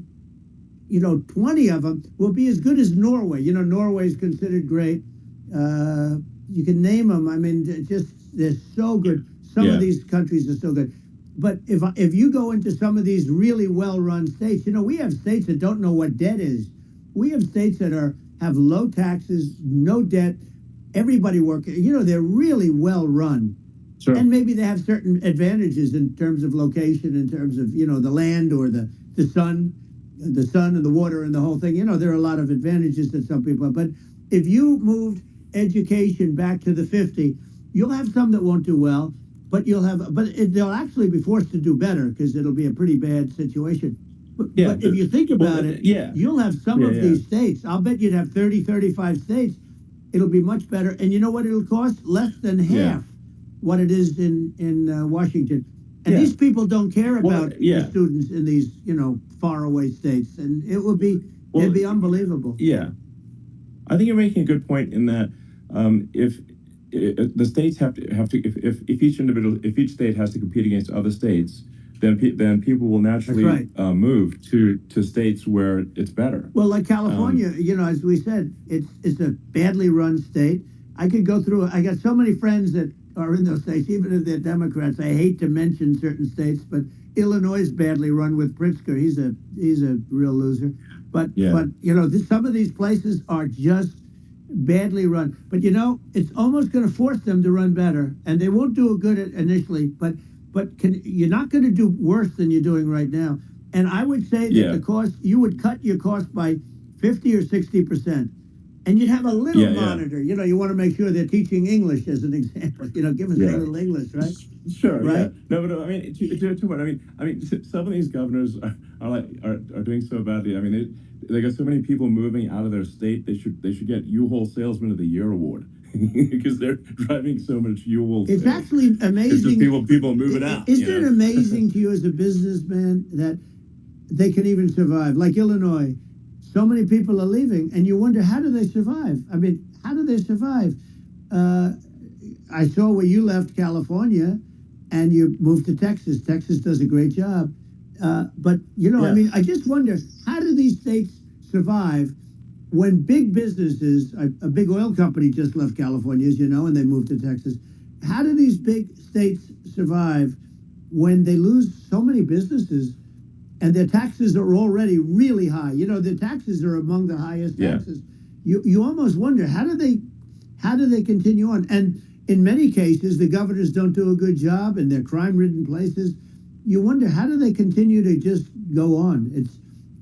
20 of them, will be as good as Norway. Norway is considered great. You can name them. I mean, they're so good. Some of these countries are so good. But if you go into some of these really well-run states, we have states that don't know what debt is. We have states that have low taxes, no debt, everybody working. They're really well-run. Sure. And maybe they have certain advantages in terms of location, in terms of, the land or the sun and the water and the whole thing. There are a lot of advantages that some people have. But if you moved education back to the 50, you'll have some that won't do well, but they'll actually be forced to do better, because it'll be a pretty bad situation. But if you think about it, you'll have some of these states. I'll bet you'd have 30, 35 states. It'll be much better. And you know what it'll cost? Less than half what it is in Washington. And these people don't care about the students in these, faraway states. And it'd be unbelievable. Yeah. I think you're making a good point in that if the states have to if each state has to compete against other states, then people will naturally move to states where it's better. Well, like California, as we said, it's a badly run state. I could go through. I got so many friends that are in those states, even if they're Democrats. I hate to mention certain states, but Illinois is badly run with Pritzker. He's a real loser. But some of these places are just badly run. But it's almost going to force them to run better, and they won't do good initially. But you're not going to do worse than you're doing right now. And I would say that the cost, you would cut your cost by 50 or 60%. And you'd have a little monitor. You want to make sure they're teaching English, as an example. Give us a little English, right? Sure. Right. Yeah. No, but I mean, too much. I mean, some of these governors are doing so badly. I mean, they got so many people moving out of their state. They should get U-Haul Salesman of the Year award because they're driving so much U-Haul. It's actually amazing. It's just people moving out. Isn't it amazing to you as a businessman that they can even survive? Like Illinois. So many people are leaving, and you wonder, how do they survive? I mean, how do they survive? I saw where you left California, and you moved to Texas. Texas does a great job. But, I mean, I just wonder, how do these states survive when big businesses, a big oil company just left California, as you know, and they moved to Texas. How do these big states survive when they lose so many businesses? And their taxes are already really high. Their taxes are among the highest taxes. You almost wonder, how do they continue on? And in many cases, the governors don't do a good job, and they're crime-ridden places. You wonder, how do they continue to just go on?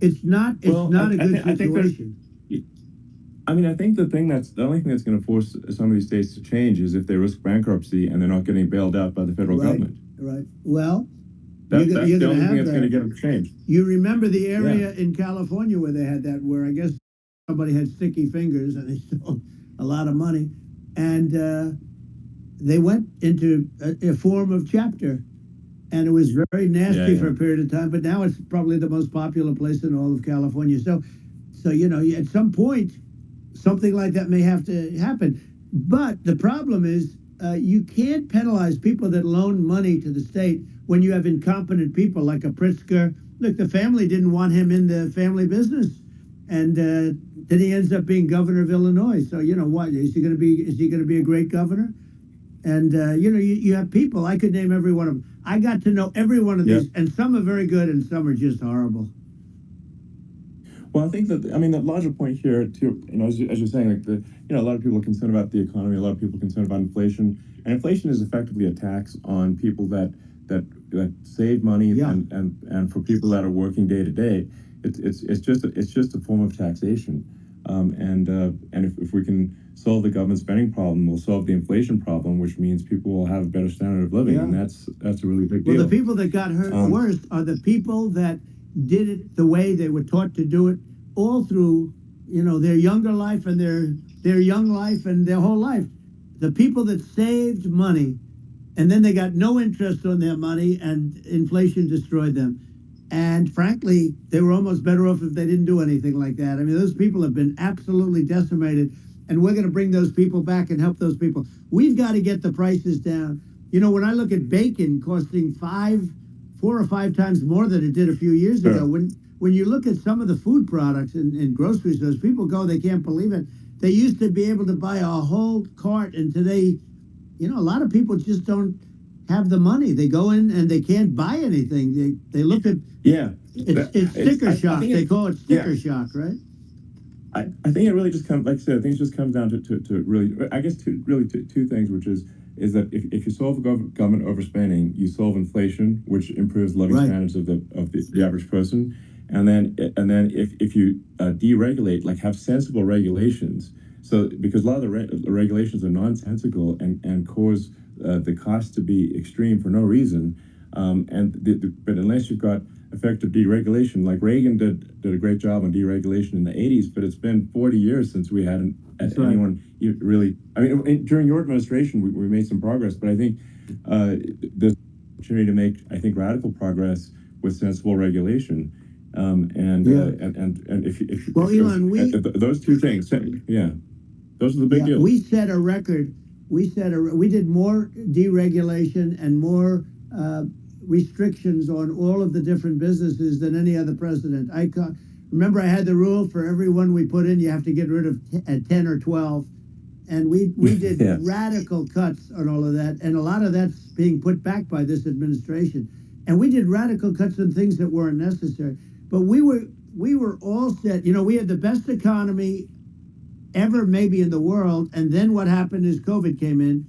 It's not a good situation. I think the only thing that's going to force some of these states to change is if they risk bankruptcy and they're not getting bailed out by the federal government. Right. Well. That's the only thing that's going to get them to change. You remember the area in California where they had that, where I guess somebody had sticky fingers and they stole a lot of money. And they went into a form of chapter. And it was very nasty for a period of time. But now it's probably the most popular place in all of California. So at some point, something like that may have to happen. But the problem is, you can't penalize people that loan money to the state when you have incompetent people like a Pritzker. Look, the family didn't want him in the family business. and then he ends up being governor of Illinois. So you know what? Is he going to be? Is he going to be a great governor? And you know, you have people. I could name every one of them. I got to know every one of these, and some are very good, and some are just horrible. Well, I think that, I mean, the larger point here, too, you know, as you're saying, like, a lot of people are concerned about the economy, a lot of people are concerned about inflation, and inflation is effectively a tax on people that save money, and for people that are working day to day, it's just a form of taxation, and if we can solve the government spending problem, we'll solve the inflation problem, which means people will have a better standard of living, and that's a really big deal. Well, the people that got hurt worst are the people that did it the way they were taught to do it all through, you know, their younger life and their young life and their whole life. The people that saved money and then they got no interest on their money and inflation destroyed them. And frankly, they were almost better off if they didn't do anything like that. I mean, those people have been absolutely decimated, and we're going to bring those people back and help those people. We've got to get the prices down. You know, when I look at bacon costing 4 or 5 times more than it did a few years ago. When you look at some of the food products in grocery stores, people go, they can't believe it. They used to be able to buy a whole cart, and today, you know, a lot of people just don't have the money. They go in and they can't buy anything. They look at it's sticker shock. They call it sticker shock, right? I think it really just comes, like I said, I think it just comes down to really, I guess, two things, which is that if you solve government overspending, you solve inflation, which improves living standards of the average person, and then if you deregulate, like have sensible regulations, so because a lot of the regulations are nonsensical and cause the cost to be extreme for no reason, but unless you've got effective deregulation, like Reagan did a great job on deregulation in the 80s, but it's been 40 years since we had anyone really. I mean, during your administration, we made some progress, but I think there's an opportunity to make, I think, radical progress with sensible regulation. And if Elon, those two things, those are the big deals. We set a record. We did more deregulation and more restrictions on all of the different businesses than any other president. Remember, I had the rule for every one we put in, you have to get rid of 10 or 12. And we did radical cuts on all of that. And a lot of that's being put back by this administration. And we did radical cuts on things that weren't necessary. But we were all set. You know, we had the best economy ever maybe in the world. And then what happened is COVID came in,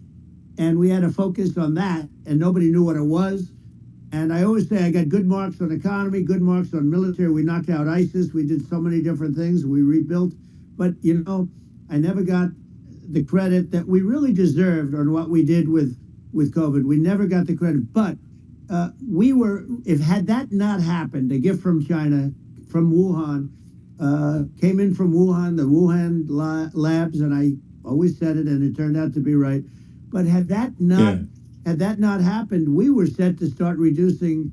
and we had to focus on that, and nobody knew what it was. And I always say I got good marks on economy, good marks on military. We knocked out ISIS. We did so many different things. We rebuilt. But, you know, I never got the credit that we really deserved on what we did with COVID. We never got the credit. But had that not happened, a gift from China, from Wuhan, came in from Wuhan, the Wuhan labs, and I always said it, and it turned out to be right. But had that not happened, we were set to start reducing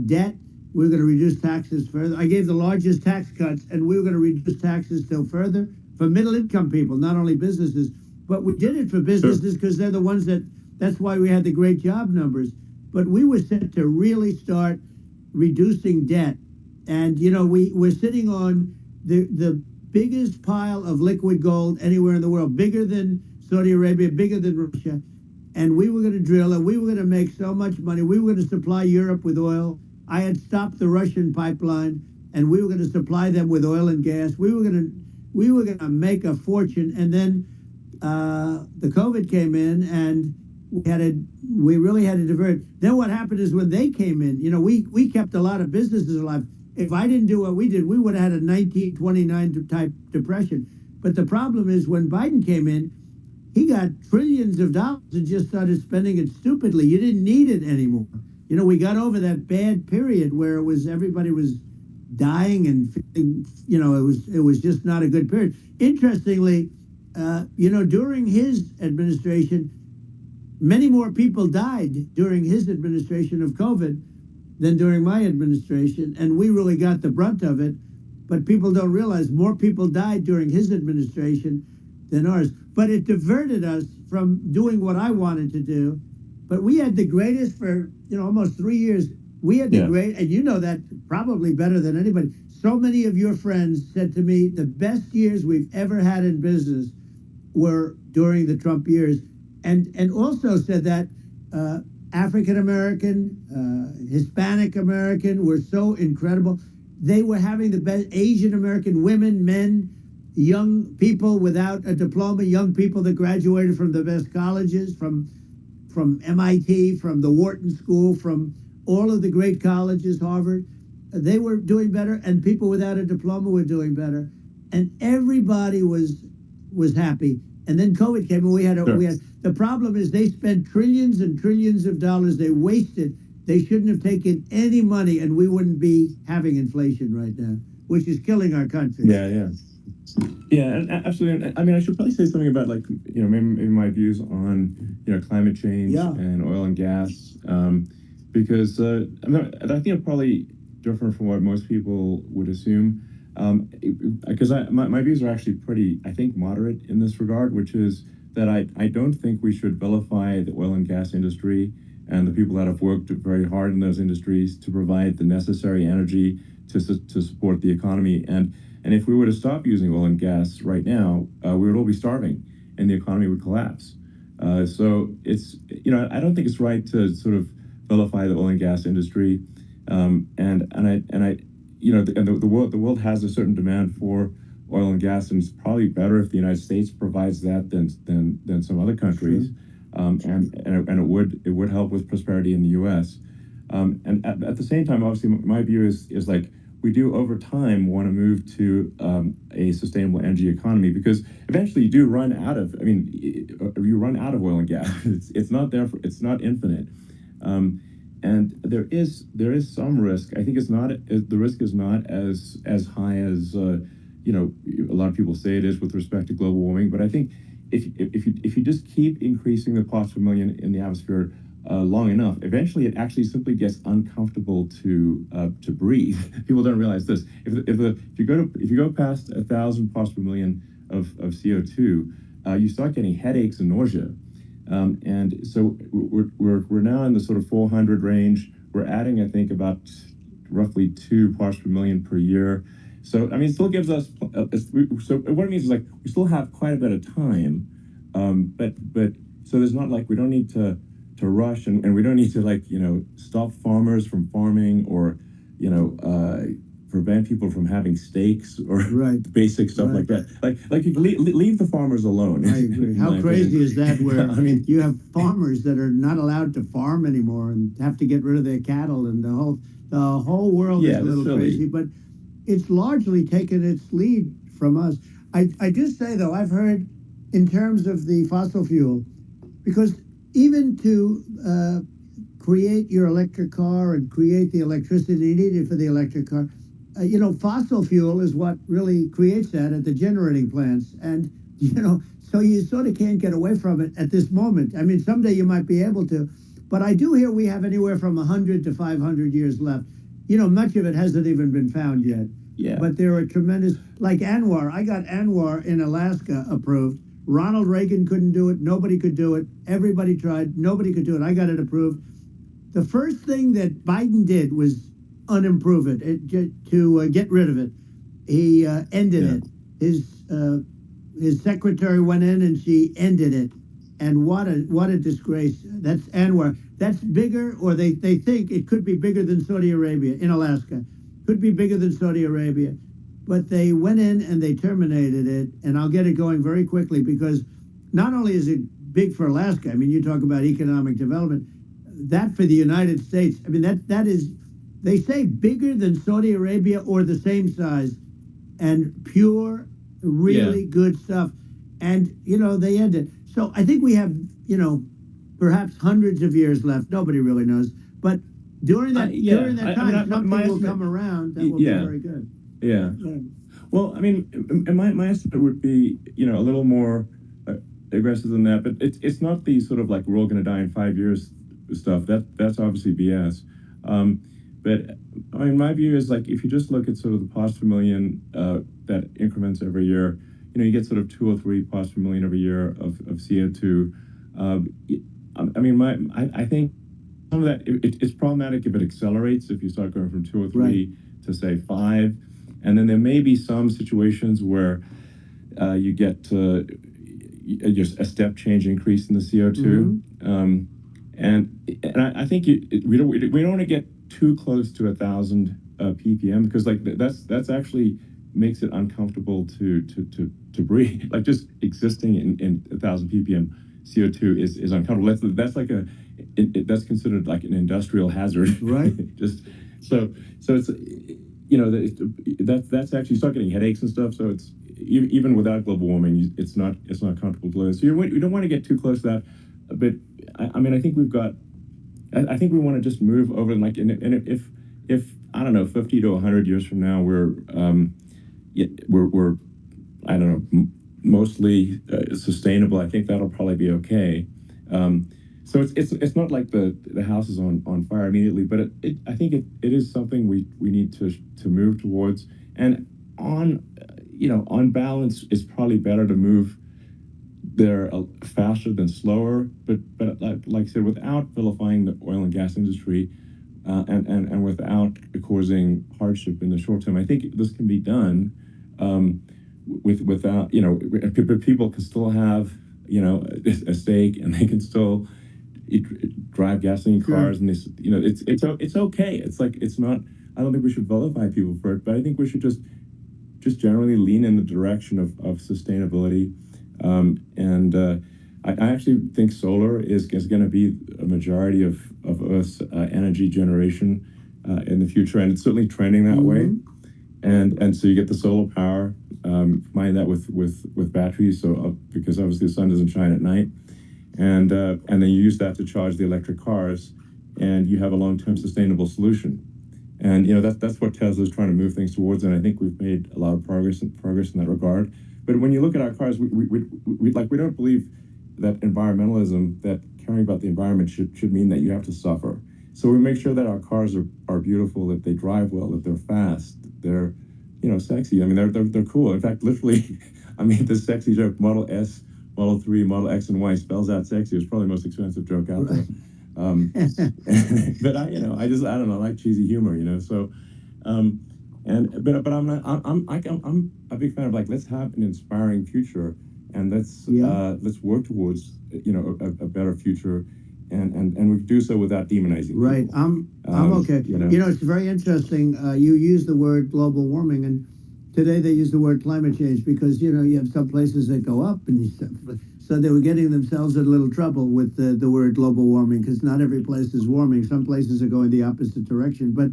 debt. We were going to reduce taxes further. I gave the largest tax cuts, and we were going to reduce taxes still further for middle-income people, not only businesses. But we did it for businesses because they're the ones that's why we had the great job numbers. But we were set to really start reducing debt. And, you know, we're sitting on the biggest pile of liquid gold anywhere in the world, bigger than Saudi Arabia, bigger than Russia. And we were going to drill, and we were going to make so much money. We were going to supply Europe with oil. I had stopped the Russian pipeline, and we were going to supply them with oil and gas. We were going to make a fortune. And then the COVID came in, and we really had to divert. Then what happened is when they came in, you know, we kept a lot of businesses alive. If I didn't do what we did, we would have had a 1929 type depression. But the problem is when Biden came in, he got trillions of dollars and just started spending it stupidly. You didn't need it anymore. You know, we got over that bad period where everybody was dying and feeling, you know, it was just not a good period. Interestingly, you know, during his administration, many more people died during his administration of COVID than during my administration, and we really got the brunt of it. But people don't realize more people died during his administration than ours. But it diverted us from doing what I wanted to do. But we had the greatest for, you know, almost 3 years. We had the great, and you know that probably better than anybody, so many of your friends said to me the best years we've ever had in business were during the Trump years, and also said that African American, Hispanic American were so incredible. They were having the best. Asian American women, men, young people without a diploma, young people that graduated from the best colleges, from MIT, from the Wharton School, from all of the great colleges, Harvard. They were doing better, and people without a diploma were doing better, and everybody was happy. And then COVID came, and we had the problem is they spent trillions and trillions of dollars. They wasted. They shouldn't have taken any money, and we wouldn't be having inflation right now, which is killing our country. Yeah, and absolutely. I mean, I should probably say something about, like, maybe my views on climate change and oil and gas, because I think I'm probably different from what most people would assume, because my views are actually pretty, I think, moderate in this regard, which is that I don't think we should vilify the oil and gas industry and the people that have worked very hard in those industries to provide the necessary energy to support the economy. And if we were to stop using oil and gas right now, we would all be starving, and the economy would collapse. So it's, I don't think it's right to sort of vilify the oil and gas industry. The world has a certain demand for oil and gas, and it's probably better if the United States provides that than some other countries. And it would help with prosperity in the U.S. And at the same time, obviously, my view is like, we do over time want to move to a sustainable energy economy, because eventually you do run out of. I mean, you run out of oil and gas. It's not there. It's not infinite. And there is some risk. I think the risk is not as high as a lot of people say it is with respect to global warming. But I think if you just keep increasing the parts per million in the atmosphere long enough, eventually it actually simply gets uncomfortable to breathe. People don't realize this. If you go past 1,000 parts per million of CO2, you start getting headaches and nausea. And so we're now in the sort of 400 range. We're adding, I think, about roughly 2 parts per million per year. So I mean, it still gives us. So what it means is, like, we still have quite a bit of time, but so there's not, like, we don't need to rush, and we don't need to, like, stop farmers from farming, or prevent people from having steaks, or basic stuff like that. Like you leave the farmers alone. I agree. How crazy is that? Where I mean, you have farmers that are not allowed to farm anymore and have to get rid of their cattle, and the whole world is a little crazy. But it's largely taken its lead from us. I just say, though, I've heard in terms of the fossil fuel, because even to create your electric car and create the electricity needed for the electric car, fossil fuel is what really creates that at the generating plants. And, so you sort of can't get away from it at this moment. I mean, someday you might be able to. But I do hear we have anywhere from 100 to 500 years left. Much of it hasn't even been found yet. Yeah. But there are tremendous, like Anwar. I got Anwar in Alaska approved. Ronald Reagan couldn't do it. Nobody could do it. Everybody tried. Nobody could do it. I got it approved. The first thing that Biden did was unimprove it, to get rid of it. He ended it. His secretary went in and she ended it. And what a disgrace. That's Anwar. That's bigger, or they think it could be bigger than Saudi Arabia in Alaska. Could be bigger than Saudi Arabia. But they went in and they terminated it, and I'll get it going very quickly, because not only is it big for Alaska, I mean, you talk about economic development, that for the United States, I mean, that is, they say bigger than Saudi Arabia or the same size, and pure, really good stuff. And, they end it. So I think we have, perhaps hundreds of years left. Nobody really knows. But during that time, something will come around that will be very good. Yeah. Well, I mean, my estimate would be, a little more aggressive than that. But it's not the sort of, like, we're all going to die in 5 years stuff. That's obviously BS. But I mean, my view is, like, if you just look at sort of the parts per million that increments every year, you get sort of 2 or 3 parts per million every year of CO2. I mean, I think some of that it's problematic if it accelerates. If you start going from 2 or 3 to, say, 5. And then there may be some situations where you get just a step change increase in the CO2. And I think we don't want to get too close to 1,000 ppm, because like that's actually makes it uncomfortable to breathe. Like just existing in 1,000 ppm CO2 is uncomfortable. That's like that's considered like an industrial hazard. Right. Just so it's that's actually, you start getting headaches and stuff. So it's even without global warming, it's not comfortable to live. So you don't want to get too close to that. But I mean, I think we've got. I think we want to just move over, and if I don't know, 50 to 100 years from now, we're I don't know, mostly sustainable. I think that'll probably be okay. So it's not like the house is on fire immediately, but I think it is something we need to move towards. And on balance, it's probably better to move there faster than slower. But like I said, without vilifying the oil and gas industry, and without causing hardship in the short term, I think this can be done. Without people can still have a stake, and they can still drive gasoline cars, and it's okay. It's like, it's not. I don't think we should vilify people for it, but I think we should just generally lean in the direction of sustainability. I actually think solar is going to be a majority of Earth's energy generation in the future, and it's certainly trending that way. And so you get the solar power, combine that with batteries, so because obviously the sun doesn't shine at night, and then you use that to charge the electric cars, and you have a long-term sustainable solution. And that's what Tesla's trying to move things towards, and I think we've made a lot of progress in that regard. But when you look at our cars, we don't believe that environmentalism, that caring about the environment should mean that you have to suffer. So we make sure that our cars are beautiful, that they drive well, that they're fast, they're sexy. I mean, they're cool. In fact, literally, I mean, this sexy joke, Model S, Model 3, Model X, and Y spells out sexy. It's probably the most expensive joke out there. But I don't know, I like cheesy humor, So, but I'm a big fan of, like, let's have an inspiring future, and let's work towards a better future, and we do so without demonizing people. Right. I'm okay. It's very interesting. You use the word global warming, and today they use the word climate change because you have some places that go up, and so they were getting themselves in a little trouble with the word global warming, because not every place is warming. Some places are going the opposite direction. But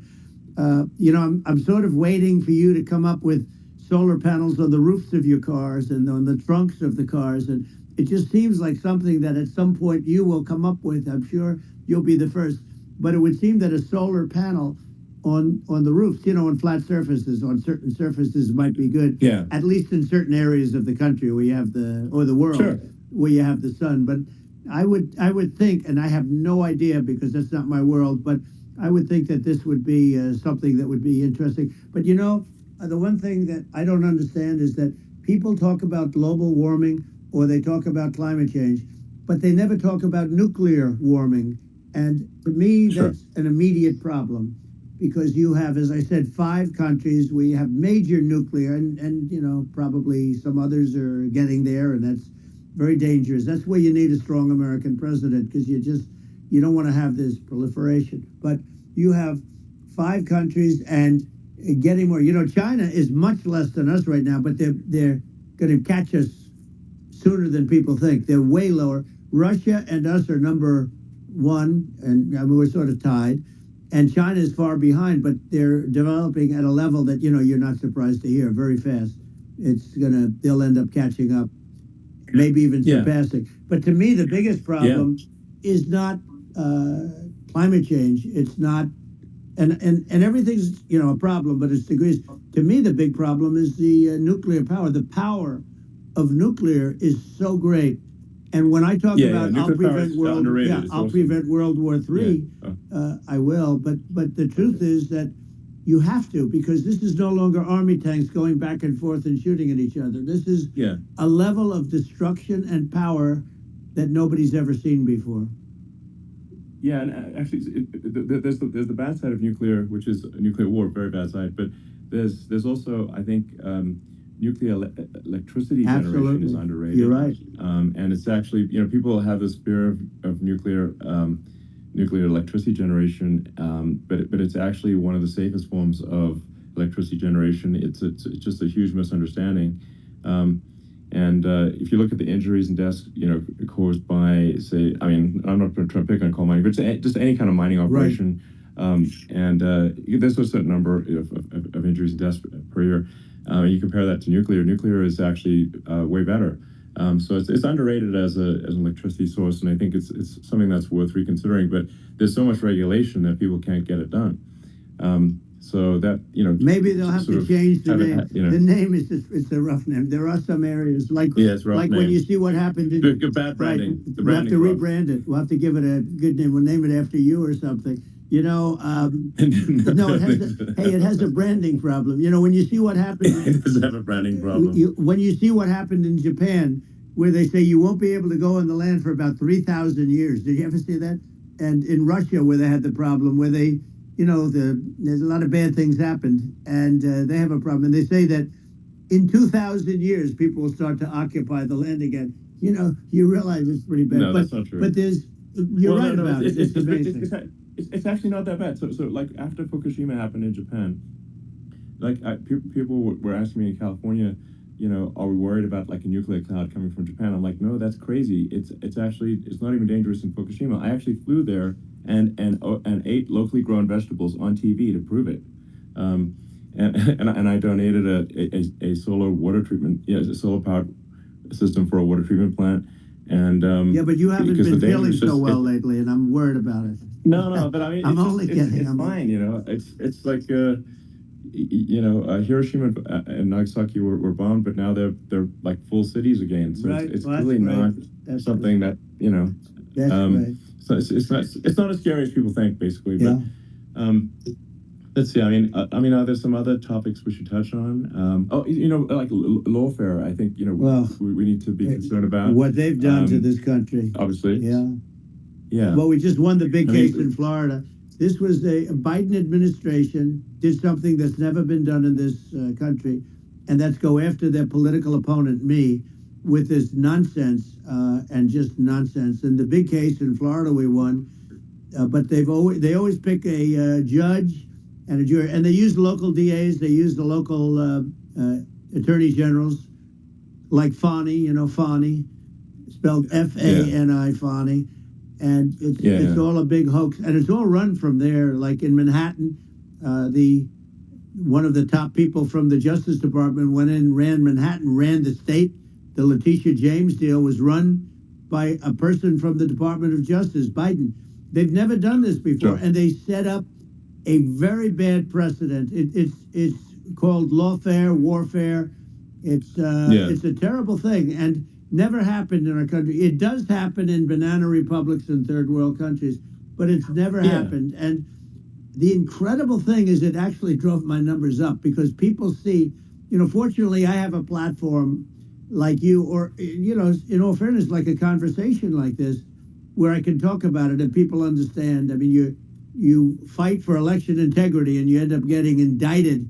I'm sort of waiting for you to come up with solar panels on the roofs of your cars and on the trunks of the cars, and it just seems like something that at some point you will come up with. I'm sure you'll be the first. But it would seem that a solar panel on the roofs, on flat surfaces, on certain surfaces might be good. Yeah. At least in certain areas of the country where you have the world, sure, where you have the sun. But I would think, and I have no idea because that's not my world, but I would think that this would be something that would be interesting. But the one thing that I don't understand is that people talk about global warming or they talk about climate change, but they never talk about nuclear warming. And to me, Sure. that's an immediate problem, because you have, as I said, 5 countries where you have major nuclear, and probably some others are getting there, and that's very dangerous. That's where you need a strong American president, because you don't want to have this proliferation. But you have 5 countries and getting more. China is much less than us right now, but they're going to catch us sooner than people think. They're way lower. Russia and us are number 1, and I mean, we're sort of tied. And China is far behind, but they're developing at a level that you're not surprised to hear, very fast. They'll end up catching up, maybe even surpassing. But to me, the biggest problem is not climate change. It's not, and everything's a problem, but it's degrees. To me, the big problem is the nuclear power. The power of nuclear is so great. And when I talk about I'll prevent World War III, I will. But the truth is that you have to, because this is no longer army tanks going back and forth and shooting at each other. This is a level of destruction and power that nobody's ever seen before. Yeah, and actually, there's the bad side of nuclear, which is a nuclear war, very bad side. But there's also, I think, nuclear electricity generation is Absolutely. underrated. You're right. And it's actually, people have this fear of nuclear electricity generation, but it's actually one of the safest forms of electricity generation. It's just a huge misunderstanding. And if you look at the injuries and deaths, caused by, say, I mean, I'm not going to try to pick on coal mining, but just any kind of mining operation. And there's a certain number of injuries and deaths per year. You compare that to nuclear. Nuclear is actually way better. So it's underrated as an electricity source, and I think it's something that's worth reconsidering. But there's so much regulation that people can't get it done. So that maybe they'll have to change the name. The name is it's a rough name. There are some areas like when you see what happened in bad branding. Right, we'll have to rebrand it. We'll have to give it a good name. We'll name it after you or something. No, it has a branding problem. When you see what happened, it does have a branding problem. When you see what happened in Japan, where they say you won't be able to go on the land for about 3,000 years. Did you ever see that? And in Russia, where they had the problem, where they, there's a lot of bad things happened, and they have a problem. And they say that in 2,000 years, people will start to occupy the land again. You realize it's pretty bad. No, that's not true. But you're right about it. It's amazing. It's actually not that bad. So like after Fukushima happened in Japan, like people were asking me in California, are we worried about like a nuclear cloud coming from Japan? I'm like, no, that's crazy. It's actually not even dangerous in Fukushima. I actually flew there and ate locally grown vegetables on TV to prove it. And I donated a solar water treatment, a solar powered system for a water treatment plant. And but you haven't been feeling so well lately, and I'm worried about it. No, but I mean, I'm only kidding. It's fine, It's like, Hiroshima and Nagasaki were bombed, but now they're like full cities again. So it's really not something that That's right. So it's not as scary as people think, basically. Yeah. But let's see. I mean, are there some other topics we should touch on? Like lawfare. I think we need to be concerned about what they've done to this country. Obviously. Yeah. Yeah. Well, we just won the big case in Florida. This was a Biden administration did something that's never been done in this country, and that's go after their political opponent, me, with this nonsense and just nonsense. And the big case in Florida we won, but they always pick a judge and a jury, and they use local DAs, they use the local attorney generals, like Fani, Fani, spelled Fani, Fani. And it's all a big hoax, and it's all run from there. Like in Manhattan, one of the top people from the Justice Department went in, ran Manhattan, ran the state. The Letitia James deal was run by a person from the Department of Justice, Biden. They've never done this before, and they set up a very bad precedent. It's called lawfare, warfare. It's a terrible thing, and never happened in our country. It does happen in banana republics and third world countries, but it's never happened. And the incredible thing is it actually drove my numbers up because people see, fortunately I have a platform like you, or, in all fairness, like a conversation like this, where I can talk about it and people understand. I mean, you fight for election integrity and you end up getting indicted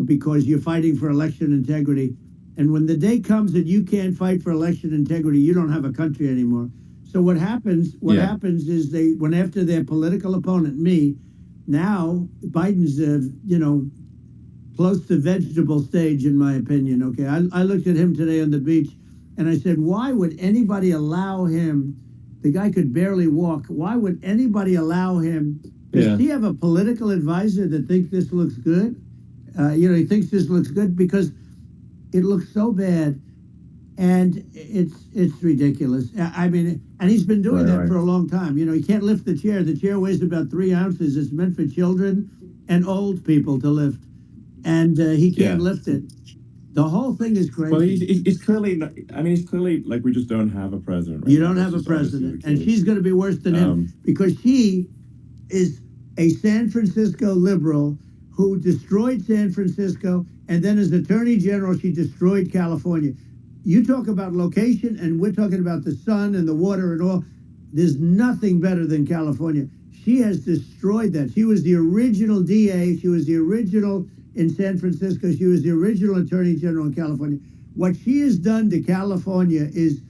because you're fighting for election integrity. And when the day comes that you can't fight for election integrity, you don't have a country anymore. So what happens is they went after their political opponent, me. Now Biden's, close to vegetable stage, in my opinion. Okay, I looked at him today on the beach, and I said, why would anybody allow him? The guy could barely walk. Why would anybody allow him? Does he have a political advisor that thinks this looks good? He thinks this looks good because it looks so bad, and it's ridiculous. I mean, and he's been doing that for a long time. He can't lift the chair. The chair weighs about 3 ounces. It's meant for children and old people to lift, and he can't lift it. The whole thing is crazy. Well, he's clearly not, he's clearly like, we just don't have a president. You don't have a president, and she's going to be worse than him because she is a San Francisco liberal who destroyed San Francisco, and then as Attorney General, she destroyed California. You talk about location, and we're talking about the sun and the water and all. There's nothing better than California. She has destroyed that. She was the original DA. She was the original in San Francisco. She was the original Attorney General in California. What she has done to California is,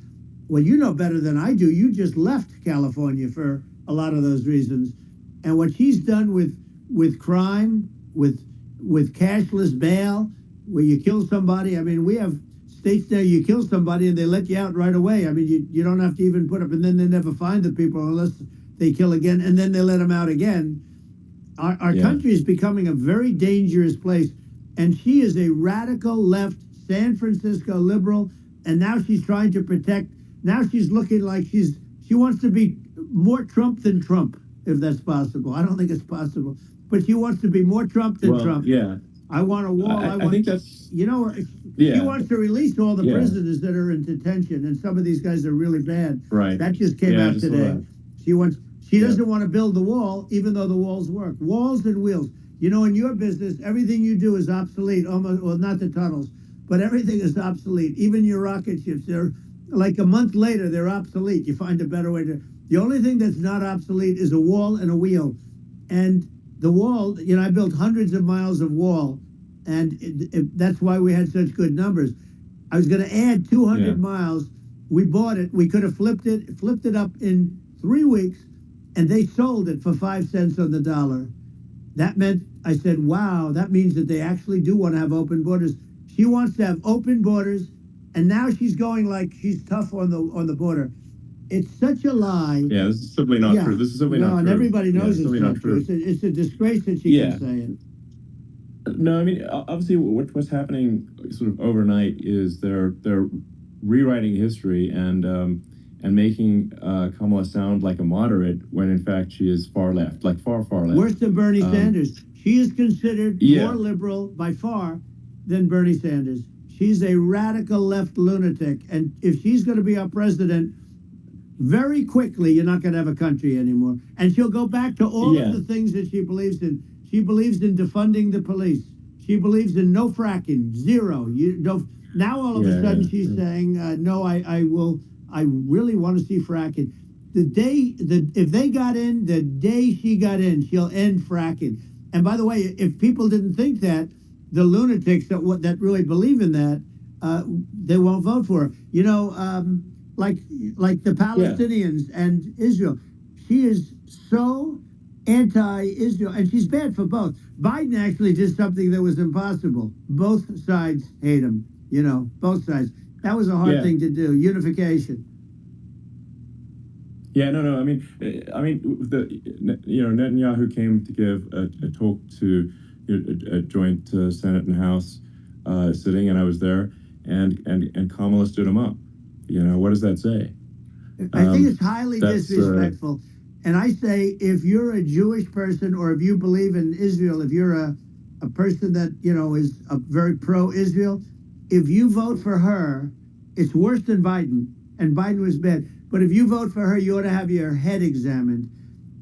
well, you know better than I do. You just left California for a lot of those reasons. And what she's done with crime, with cashless bail, where you kill somebody. I mean, we have states there you kill somebody and they let you out right away. I mean, you don't have to even put up, and then they never find the people unless they kill again, and then they let them out again. Our country is becoming a very dangerous place, and she is a radical left San Francisco liberal, and now she's trying to protect. Now she's looking like she wants to be more Trump than Trump, if that's possible. I don't think it's possible, but she wants to be more Trump than Trump. Yeah. I want a wall. I think that's, you know, she wants to release all the prisoners that are in detention, and some of these guys are really bad. Right. That just came out today. She doesn't want to build the wall, even though the walls work. Walls and wheels. You know, in your business, everything you do is obsolete. Almost, well, not the tunnels, but everything is obsolete. Even your rocket ships, they're like a month later, they're obsolete. You find a better way to. The only thing that's not obsolete is a wall and a wheel. And the wall, you know, I built hundreds of miles of wall, and that's why we had such good numbers. I was going to add 200 miles. We bought it. We could have flipped it up in 3 weeks, and they sold it for 5 cents on the dollar. That meant, I said, wow, that means that they actually do want to have open borders. She wants to have open borders, and now she's going like she's tough on the border. It's such a lie. Yeah, this is simply not true. This is simply not true. No, and everybody knows it's not true. It's a disgrace that she can say it. No, I mean, obviously, what's happening sort of overnight is they're rewriting history and making Kamala sound like a moderate when in fact she is far left, like far left. Worse than Bernie Sanders. She is considered more liberal by far than Bernie Sanders. She's a radical left lunatic, and if she's going to be our president, very quickly you're not going to have a country anymore. And she'll go back to all of the things that she believes in. She believes in defunding the police. She believes in no fracking, zero. Now all of a sudden she's saying, no, I really want to see fracking. If they got in, the day she got in, she'll end fracking. And by the way, if people didn't think that, the lunatics that really believe in that, they won't vote for her. You know, like the Palestinians and Israel. She is so anti-Israel, and she's bad for both. Biden actually did something that was impossible. Both sides hate him. You know, both sides. That was a hard thing to do. Unification. Yeah, no. I mean, Netanyahu came to give a talk to a joint Senate and House sitting, and I was there, and Kamala stood him up. You know, what does that say? I think it's highly disrespectful. And I say, if you're a Jewish person or if you believe in Israel, if you're a person that, you know, is a very pro-Israel, if you vote for her, it's worse than Biden. And Biden was bad. But if you vote for her, you ought to have your head examined.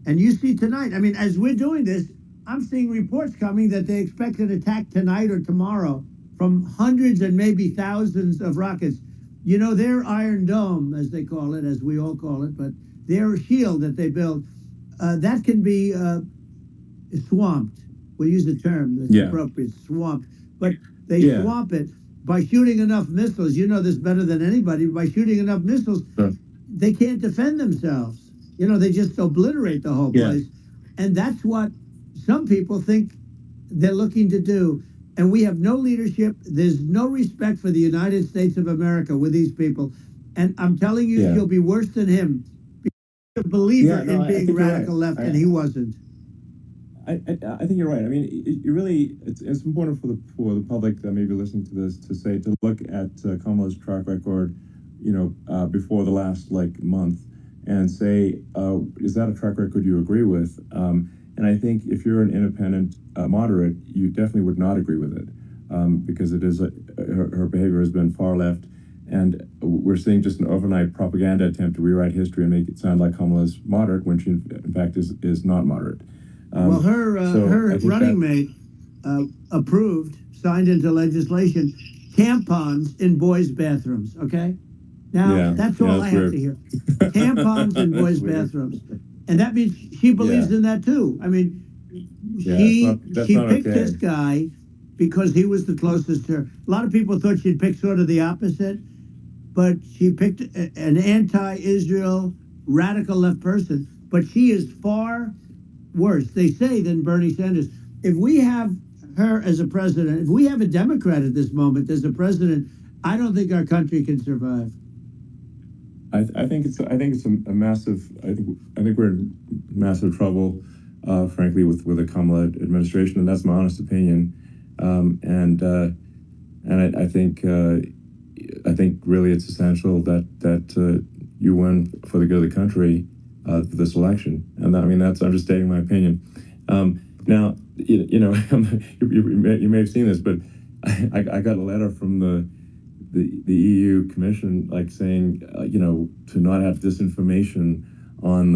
And you see tonight, I mean, as we're doing this, I'm seeing reports coming that they expect an attack tonight or tomorrow from hundreds and maybe thousands of rockets. You know, their Iron Dome, as they call it, as we all call it, but their shield that they build, that can be swamped. We'll use the term that's appropriate, swamped. But they swamp it by shooting enough missiles. You know this better than anybody. By shooting enough missiles, they can't defend themselves. You know, they just obliterate the whole place. And that's what some people think they're looking to do. And we have no leadership. There's no respect for the United States of America with these people. And I'm telling you, she'll be worse than him. He's a believer in being radical left, and he wasn't. I think you're right. I mean, it's important for the public that may be listening to this to look at Kamala's track record, you know, before the last month, and say, is that a track record you agree with? And I think if you're an independent moderate, you definitely would not agree with it, because it is her behavior has been far left, and we're seeing just an overnight propaganda attempt to rewrite history and make it sound like Kamala's moderate when she in fact is not moderate. Well, her running mate signed into legislation, tampons in boys' bathrooms. Okay, now that's all I have to hear. Tampons in boys' bathrooms, and that means she believes in that too. I mean, she picked this guy. because he was the closest to her. A lot of people thought she'd pick sort of the opposite, but she picked an anti-Israel radical left person. But she is far worse, they say, than Bernie Sanders. If we have her as a president, if we have a Democrat at this moment as a president, I don't think our country can survive. I think it's a massive. I think we're in massive trouble, frankly, with the Kamala administration, and that's my honest opinion. I think really it's essential that you win for the good of the country for this election, and I'm just stating my opinion. Now, you may have seen this, but I got a letter from the EU Commission, saying, to not have disinformation on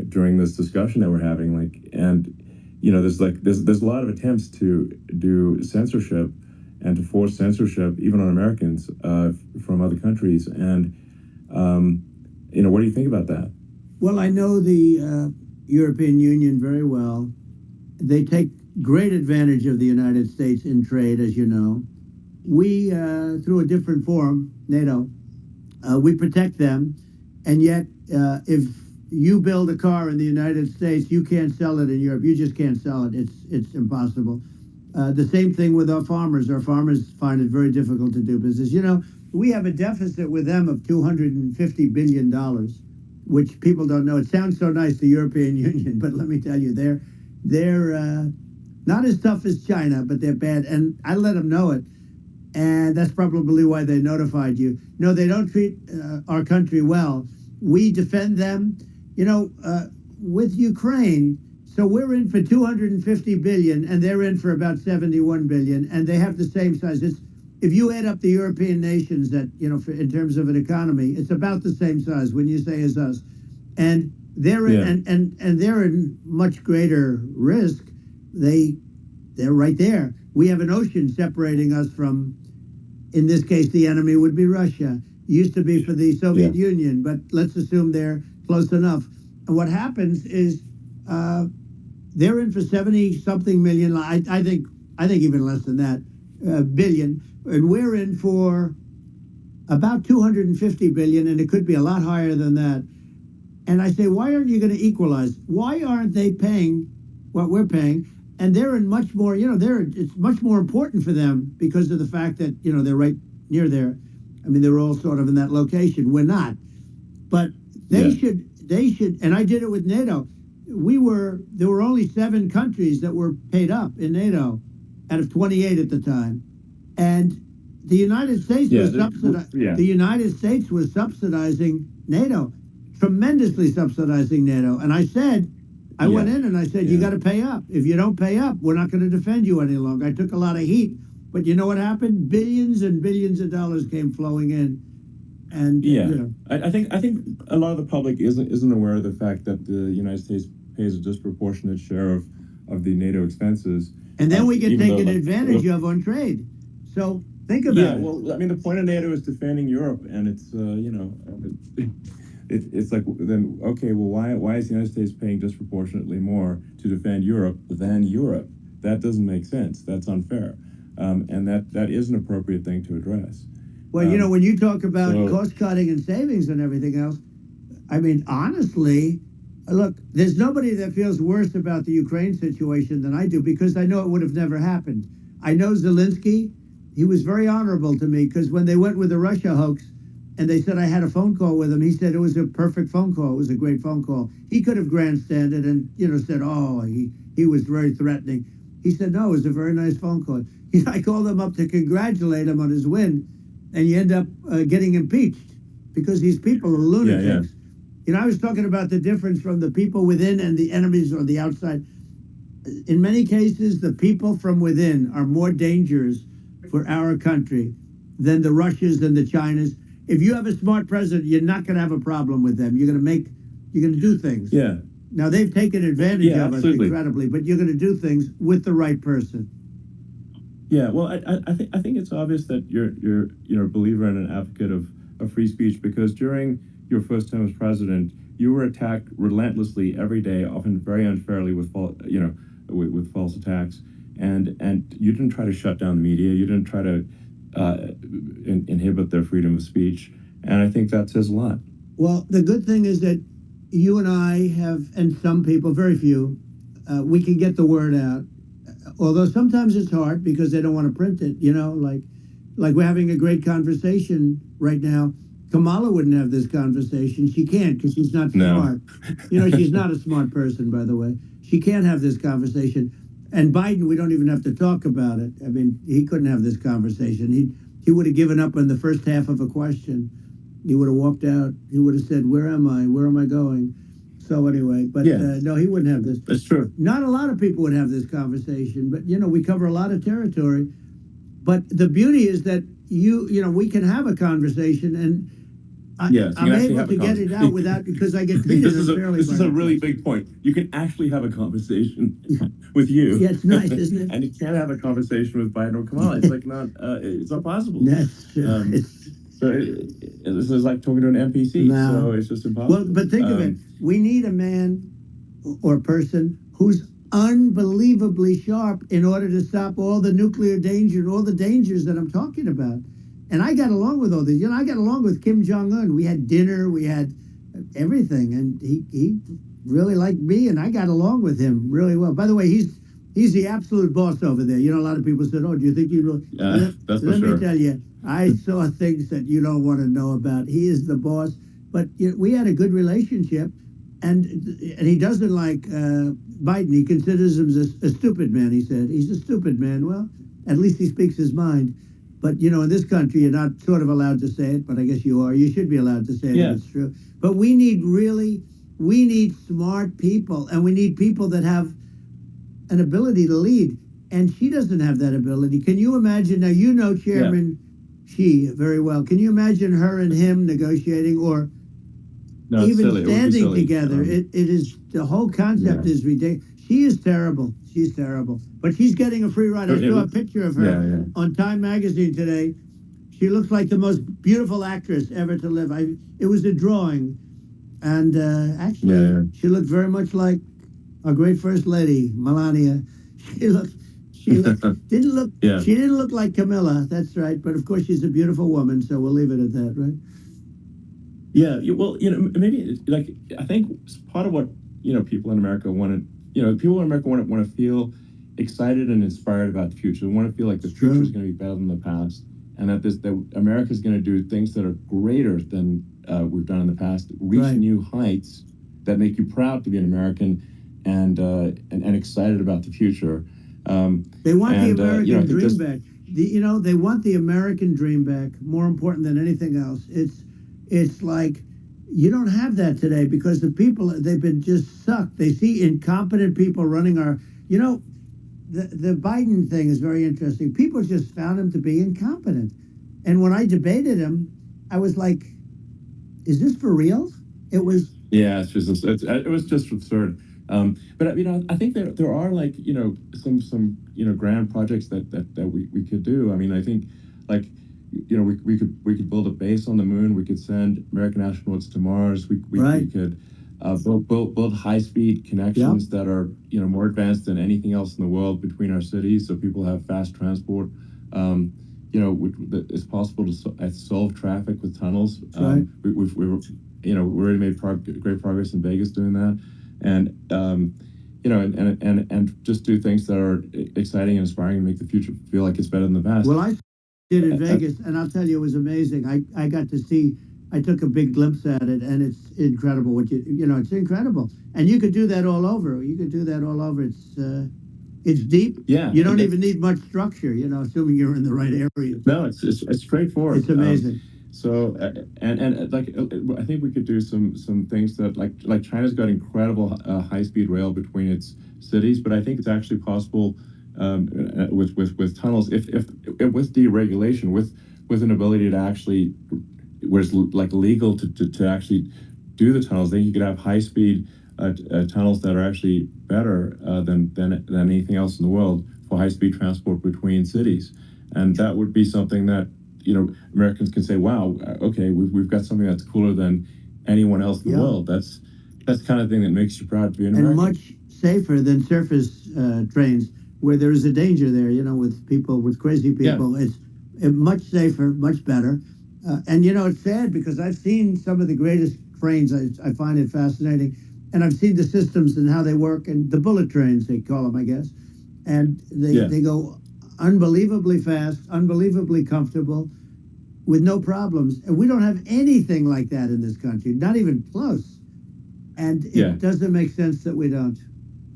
during this discussion that we're having, there's a lot of attempts to do censorship and to force censorship even on Americans from other countries, and what do you think about that? Well, I know the European Union very well. They take great advantage of the United States in trade, as you know. We, through a different forum, NATO, we protect them, and yet if you build a car in the United States, you can't sell it in Europe. You just can't sell it. It's impossible. The same thing with our farmers. Our farmers find it very difficult to do business. We have a deficit with them of $250 billion, which people don't know. It sounds so nice, the European Union, but let me tell you, they're not as tough as China, but they're bad, and I let them know it. And that's probably why they notified you. No, they don't treat our country well. We defend them, with Ukraine. So we're in for 250 billion, and they're in for about 71 billion, and they have the same size. If you add up the European nations that, in terms of an economy, it's about the same size when you say as us. And they're in, and they're in much greater risk. They're right there. We have an ocean separating us from, in this case, the enemy would be Russia. Used to be for the Soviet Union, but let's assume they're close enough. And what happens is they're in for 70-something million. I think even less than that, billion, and we're in for about 250 billion, and it could be a lot higher than that. And I say, why aren't you going to equalize? Why aren't they paying what we're paying? And they're in much more, it's much more important for them because of the fact that, they're right near there. They're all sort of in that location. We're not. But they should, and I did it with NATO. There were only 7 countries that were paid up in NATO out of 28 at the time. And the United States the United States was subsidizing NATO, tremendously subsidizing NATO. And I said, I went in and I said, you got to pay up. If you don't pay up, we're not going to defend you any longer. I took a lot of heat, but you know what happened? Billions and billions of dollars came flowing in, and I think a lot of the public isn't aware of the fact that the United States pays a disproportionate share of the NATO expenses, and then we get taken advantage of on trade. So think about it. Well, the point of NATO is defending Europe, and it's It's like, then, okay, well, why is the United States paying disproportionately more to defend Europe than Europe? That doesn't make sense. That's unfair. And that is an appropriate thing to address. Well, when you talk about cost cutting and savings and everything else, honestly, look, there's nobody that feels worse about the Ukraine situation than I do, because I know it would have never happened. I know Zelensky. He was very honorable to me, because when they went with the Russia hoax, and they said I had a phone call with him, he said it was a perfect phone call. It was a great phone call. He could have grandstanded and, said, oh, he was very threatening. He said, no, it was a very nice phone call. I called him up to congratulate him on his win, and you end up getting impeached because these people are lunatics. I was talking about the difference from the people within and the enemies on the outside. In many cases, the people from within are more dangerous for our country than the Russians and the Chinas. If you have a smart president, you're not going to have a problem with them. You're going to do things. Yeah. Now, they've taken advantage of us incredibly, but you're going to do things with the right person. Yeah. Well, I think it's obvious that you're a believer and an advocate of free speech, because during your first term as president, you were attacked relentlessly every day, often very unfairly with false attacks. and you didn't try to shut down the media. You didn't try to inhibit their freedom of speech. And I think that says a lot. Well, the good thing is that you and I have, and some people, very few, we can get the word out. Although sometimes it's hard because they don't want to print it, like we're having a great conversation right now. Kamala wouldn't have this conversation. She can't because she's not smart. She's not a smart person, by the way. She can't have this conversation. And Biden, we don't even have to talk about it. I mean, he couldn't have this conversation. He would have given up on the first half of a question. He would have walked out. He would have said, "Where am I? Where am I going?" So anyway, but no, he wouldn't have this. That's true. Not a lot of people would have this conversation, but we cover a lot of territory. But the beauty is that we can have a conversation, and I'm able to get it out without because I get treated unfairly. This is a really big point. You can actually have a conversation with you. Yeah, it's nice, isn't it? And you can't have a conversation with Biden or Kamala. It's like it's not possible. That's true. So this is like talking to an NPC. No. So it's just impossible. Well, but think of it. We need a man or person who's unbelievably sharp in order to stop all the nuclear danger and all the dangers that I'm talking about. And I got along with all these. I got along with Kim Jong-un. We had dinner. We had everything. And he really liked me, and I got along with him really well. By the way, he's the absolute boss over there. A lot of people said, "Oh, do you think you will?" That's for sure. Let me tell you, I saw things that you don't want to know about. He is the boss. But we had a good relationship, and he doesn't like Biden. He considers him a stupid man, he said. He's a stupid man. Well, at least he speaks his mind. But, in this country, you're not sort of allowed to say it, but I guess you are. You should be allowed to say it if it's true. But we need smart people, and we need people that have an ability to lead. And she doesn't have that ability. Can you imagine? Now, Chairman Xi very well. Can you imagine her and him negotiating or even standing together? It is, the whole concept is ridiculous. She is terrible. She's terrible. But she's getting a free ride. I saw a picture of her on Time Magazine today. She looks like the most beautiful actress ever to live. It was a drawing. And actually, she looked very much like our great First Lady, Melania. She didn't look like Camilla. That's right. But of course, she's a beautiful woman. So we'll leave it at that, right? Yeah. Well, maybe I think part of what people in America want to feel excited and inspired about the future. They want to feel like the future is going to be better than the past, and that America is going to do things that are greater than we've done in the past, reach new heights that make you proud to be an American, and excited about the future. They want the American dream back. They want the American dream back. More important than anything else, it's like you don't have that today because the people, they've been just sucked. They see incompetent people running our. The Biden thing is very interesting. People just found him to be incompetent, and when I debated him, I was like, "Is this for real?" It was. Yeah, it was just absurd. But I think there are some grand projects that we could do. I mean, I think we could build a base on the moon. We could send American astronauts to Mars. We could build high-speed connections that are more advanced than anything else in the world between our cities, so people have fast transport. It's possible to solve traffic with tunnels. We've already made great progress in Vegas doing that, and just do things that are exciting and inspiring and make the future feel like it's better than the past. Well, I did in Vegas, and I'll tell you, it was amazing. I got to see. I took a big glimpse at it, and it's incredible. It's incredible, and you could do that all over. It's deep. Yeah, you don't even need much structure. Assuming you're in the right area. No, it's straightforward. It's amazing. I think we could do some things that like China's got incredible high-speed rail between its cities, but I think it's actually possible with tunnels if with deregulation, with an ability to actually where it's legal to actually do the tunnels. Then you could have high-speed tunnels that are actually better than anything else in the world for high-speed transport between cities, and that would be something that Americans can say, wow, okay, we've got something that's cooler than anyone else in the world. That's the kind of thing that makes you proud to be an American. And much safer than surface trains. where there is a danger there, with people, with crazy people. It's much safer, much better. And, it's sad because I've seen some of the greatest trains. I find it fascinating. And I've seen the systems and how they work, and the bullet trains, they call them, I guess. And they go unbelievably fast, unbelievably comfortable, with no problems. And we don't have anything like that in this country, not even close. And it doesn't make sense that we don't.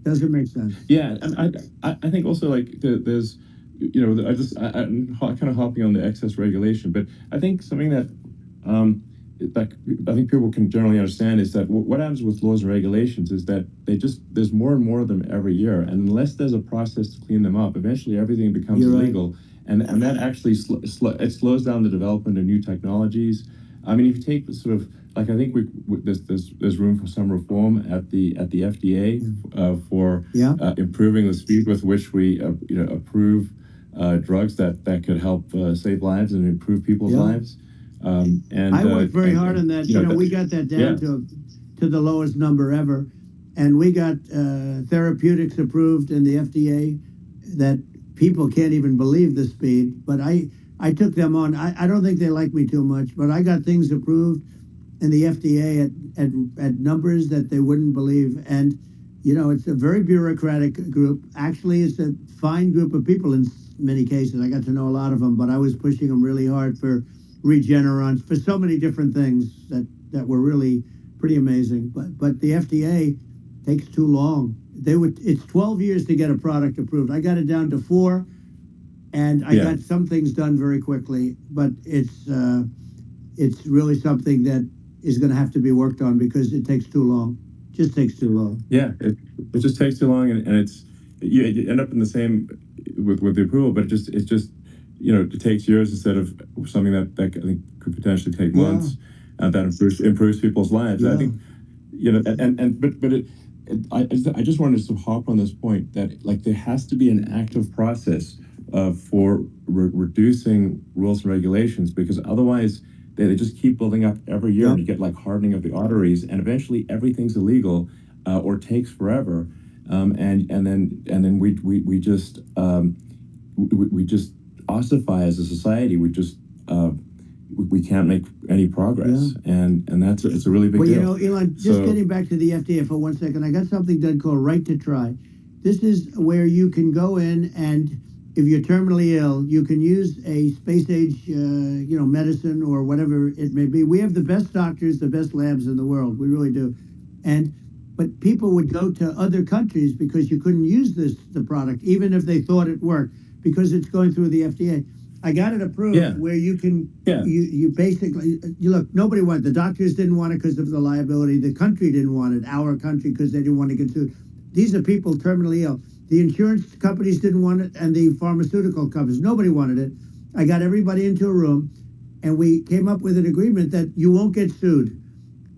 Doesn't make sense. Yeah, and I think also like there's, I'm kind of hopping on the excess regulation, but I think something that I think people can generally understand is that what happens with laws and regulations is that there's more and more of them every year, and unless there's a process to clean them up, eventually everything becomes illegal, and that actually it slows down the development of new technologies. I mean, if you take sort of like, I think there's room for some reform at the FDA for improving the speed with which we approve drugs that could help save lives and improve people's lives. And I worked very hard on that. We got that down to the lowest number ever, and we got therapeutics approved in the FDA that people can't even believe the speed. But I took them on. I don't think they like me too much, but I got things approved in the FDA at numbers that they wouldn't believe. And it's a very bureaucratic group. Actually, it's a fine group of people in many cases. I got to know a lot of them, but I was pushing them really hard for Regeneron, for so many different things that were really pretty amazing. But the FDA takes too long. It's 12 years to get a product approved. I got it down to 4, and I got some things done very quickly. But it's really something that is going to have to be worked on because it takes too long. Just takes too long. Yeah, it just takes too long, and it's you end up in the same with the approval, but it just it takes years instead of something that I think could potentially take months, that improves people's lives. I think, I just wanted to hop on this point that like there has to be an active process for reducing rules and regulations, because otherwise they just keep building up every year, and you get like hardening of the arteries, and eventually everything's illegal or takes forever, and then we just ossify as a society. We can't make any progress, and it's a really big deal. Elon, just getting back to the FDA for 1 second, I got something done called Right to Try. This is where you can go in, and if you're terminally ill, you can use a space age, medicine or whatever it may be. We have the best doctors, the best labs in the world. We really do. But people would go to other countries because you couldn't use the product, even if they thought it worked, because it's going through the FDA. I got it approved where you can, you basically, look, nobody wanted it. The doctors didn't want it because of the liability. The country didn't want it, our country, because they didn't want to get sued. These are people terminally ill. The insurance companies didn't want it, and the pharmaceutical companies, nobody wanted it. I got everybody into a room, and we came up with an agreement that you won't get sued.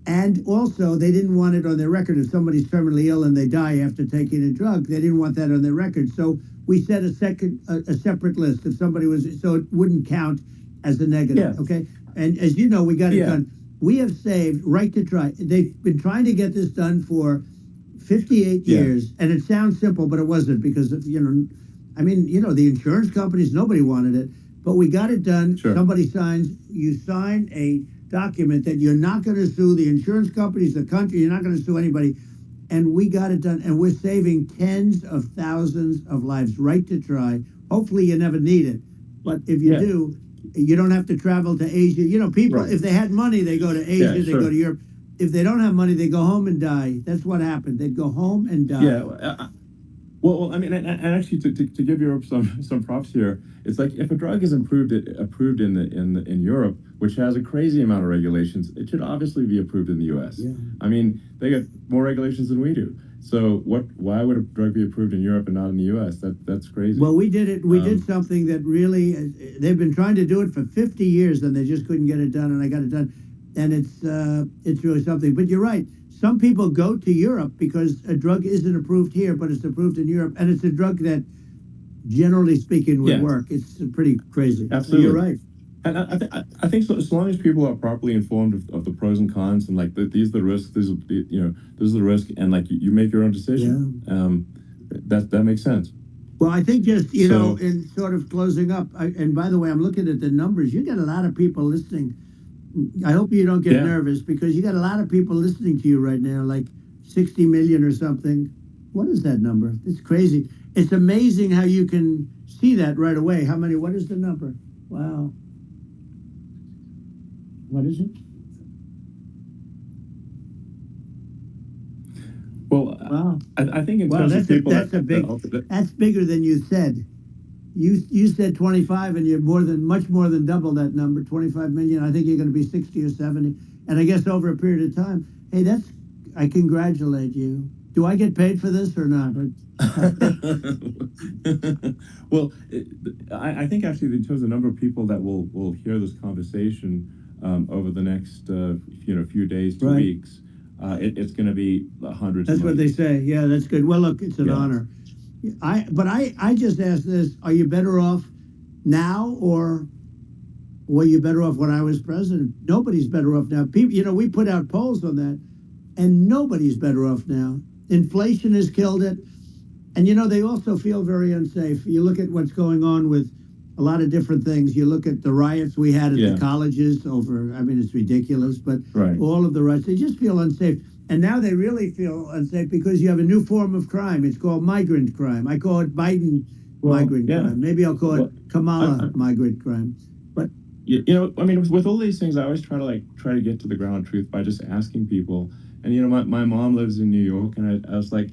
And also, they didn't want it on their record. If somebody's terminally ill and they die after taking a drug, they didn't want that on their record. So we set a separate list if somebody was, so it wouldn't count as a negative. Okay. And as you know, we got it done. We have saved Right to Try. They've been trying to get this done for 58 years, and it sounds simple, but it wasn't, because the insurance companies, nobody wanted it, but we got it done. Somebody you sign a document that you're not going to sue the insurance companies, the country, you're not going to sue anybody. And we got it done, and we're saving tens of thousands of lives. Right to Try. Hopefully you never need it, but if you do, you don't have to travel to Asia. People, if they had money, they go to Asia, they go to Europe. If they don't have money, they go home and die. That's what happened. They'd go home and die. Well, I mean, and actually, to give Europe some props here, it's like if a drug is approved in Europe, which has a crazy amount of regulations, it should obviously be approved in the U.S. I mean, they got more regulations than we do. So why would a drug be approved in Europe and not in the U.S.? That's crazy. Well, we did it. We did something that really, they've been trying to do it for 50 years, and they just couldn't get it done, and I got it done. And it's really something. But you're right. Some people go to Europe because a drug isn't approved here, but it's approved in Europe, and it's a drug that, generally speaking, would work. It's pretty crazy. Absolutely, so you're right. And I think so, as long as people are properly informed of the pros and cons, and like these are the risks, this is the risk, and like you make your own decision. That makes sense. Well, I think just, you know, So in sort of closing up, and by the way, I'm looking at the numbers. You got a lot of people listening. I hope you don't get yeah, nervous because you got a lot of people listening to you right now, like 60 million or something. What is that number? It's crazy. It's amazing how you can see that right away. How many? What is the number? Wow. What is it? well, Wow. I think in Wow, terms of people that's a big. That's bigger than you said. You said 25, and you're much more than double that number, 25 million. I think you're going to be 60 or 70, and I guess over a period of time. Hey, I congratulate you. Do I get paid for this or not? well, I think actually in terms of the number of people that will hear this conversation over the next few days to Right. weeks, it's going to be hundreds. That's of what they millions. say. Yeah, that's good. Well, look, it's an Yeah. honor. I just asked this: are you better off now, or were you better off when I was president? Nobody's better off now. People, we put out polls on that, and nobody's better off now. Inflation has killed it. And they also feel very unsafe. You look at what's going on with a lot of different things. You look at the riots we had at Yeah. the colleges over, I mean, it's ridiculous, but Right. all of the riots, they just feel unsafe. And now they really feel unsafe because you have a new form of crime. It's called migrant crime. I call it Biden migrant yeah. crime. Maybe I'll call it Well, Kamala migrant crime. But I mean, with all these things, I always try to get to the ground truth by just asking people. And my mom lives in New York, and I was like,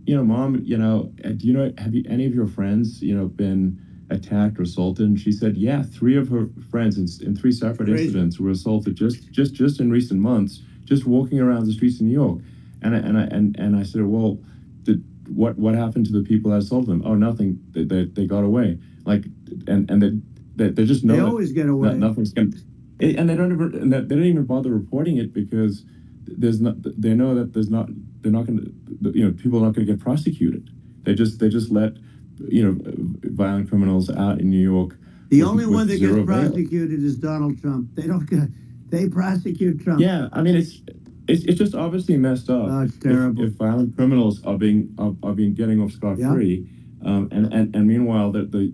Mom, have any of your friends, been attacked or assaulted? And she said, yeah, 3 of her friends in 3 separate Crazy. incidents were assaulted just in recent months, just walking around the streets in New York. And I said, well, what happened to the people that assaulted them? Oh, nothing. They got away. Like, and they just know they always get away. that nothing's going. And they don't even bother reporting it because they know that they're not going to, people are not going to get prosecuted. They just let, violent criminals out in New York. The with- only with one that zero gets bail. prosecuted is Donald Trump. They prosecute Trump. Yeah, I mean it's just obviously messed up. Oh, it's terrible. If violent criminals are being getting off scot free, and meanwhile the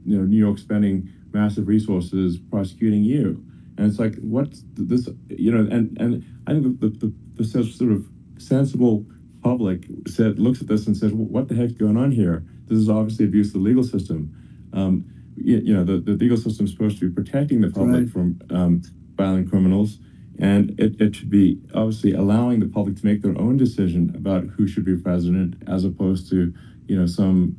New York spending massive resources prosecuting you, and it's like what's this and I think the sort of sensible public looks at this and says, well, what the heck's going on here? This is obviously abuse of the legal system. The legal system is supposed to be protecting the public Right. from violent criminals, and it should be obviously allowing the public to make their own decision about who should be president, as opposed to some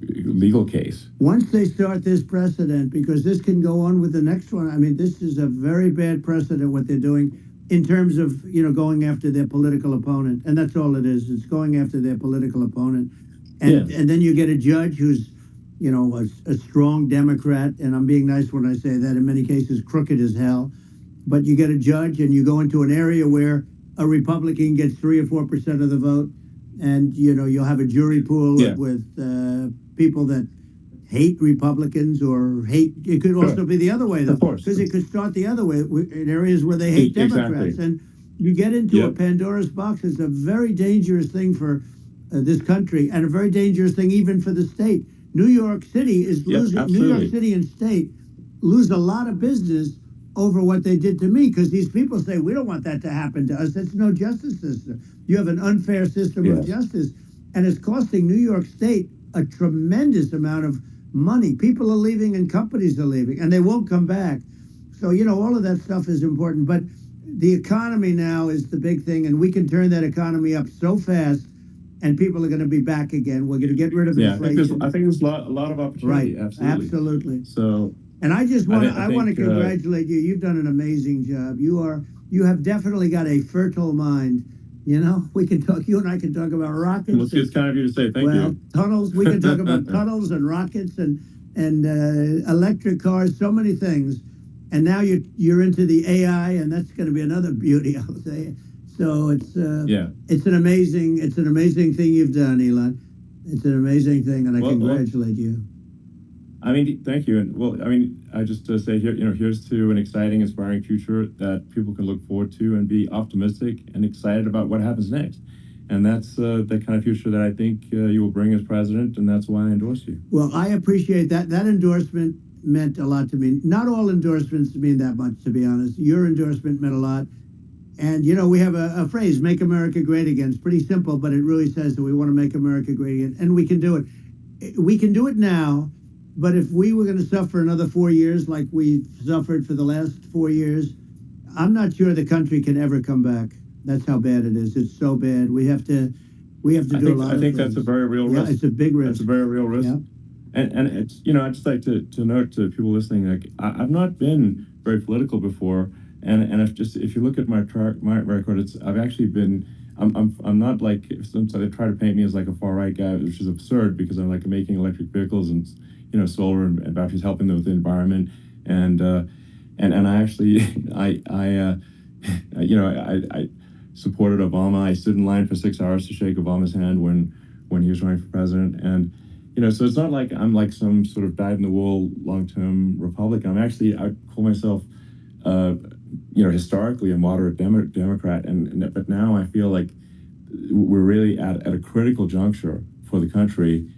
legal case. Once they start this precedent, because this can go on with the next one. I mean, this is a very bad precedent what they're doing in terms of going after their political opponent, and that's all it is. It's going after their political opponent, and then you get a judge who's a strong Democrat, and I'm being nice when I say that. In many cases, crooked as hell. But you get a judge, and you go into an area where a Republican gets 3 or 4% of the vote, and you'll have a jury pool with people that hate Republicans or hate. It could also be the other way, though, Of course. because it could start the other way in areas where they hate Democrats, and you get into a Pandora's box. It's a very dangerous thing for this country, and a very dangerous thing even for the state. New York City is losing. New York City and state lose a lot of business over what they did to me, because these people say, we don't want that to happen to us. It's no justice system. You have an unfair system of justice, and it's costing New York State a tremendous amount of money. People are leaving and companies are leaving, and they won't come back. So, all of that stuff is important. But the economy now is the big thing, and we can turn that economy up so fast, and people are going to be back again. We're going to get rid of inflation. I think there's a lot of opportunity. Right, absolutely. So, and I just want I to think, congratulate you. You've done an amazing job. You have definitely got a fertile mind. We can talk. You and I can talk about rockets. Well, it's kind of you to say. Thank you. Tunnels. We can talk about tunnels and rockets and electric cars. So many things. And now you're into the AI, and that's going to be another beauty, I'll say. So it's an amazing thing you've done, Elon. It's an amazing thing, and I congratulate you. I mean, thank you. And I just say here, here's to an exciting, inspiring future that people can look forward to and be optimistic and excited about what happens next. And that's the kind of future that I think you will bring as president, and that's why I endorse you. Well, I appreciate that. That endorsement meant a lot to me. Not all endorsements mean that much, to be honest. Your endorsement meant a lot. And, you know, we have a phrase, make America great again. It's pretty simple, but it really says that we want to make America great again. And we can do it. We can do it now, but if we were going to suffer another 4 years like we suffered for the last 4 years, I'm not sure the country can ever come back. That's how bad it is. It's so bad. We have to do a lot of things. I think that's a very real risk. Yeah, it's a big risk. It's a very real risk. Yeah. And it's, you know, I'd just like to note to people listening, like, I've not been very political before. And if you look at my record, I've actually been, I'm not like, sometimes they try to paint me as like a far right guy, which is absurd because I'm like making electric vehicles and, you know, solar and batteries, helping them with the environment. And I actually, I supported Obama. I stood in line for 6 hours to shake Obama's hand when he was running for president. And, you know, so it's not like I'm like some sort of dyed-in-the-wool long-term Republican. I call myself, you know, historically a moderate Democrat. But now I feel like we're really at a critical juncture for the country.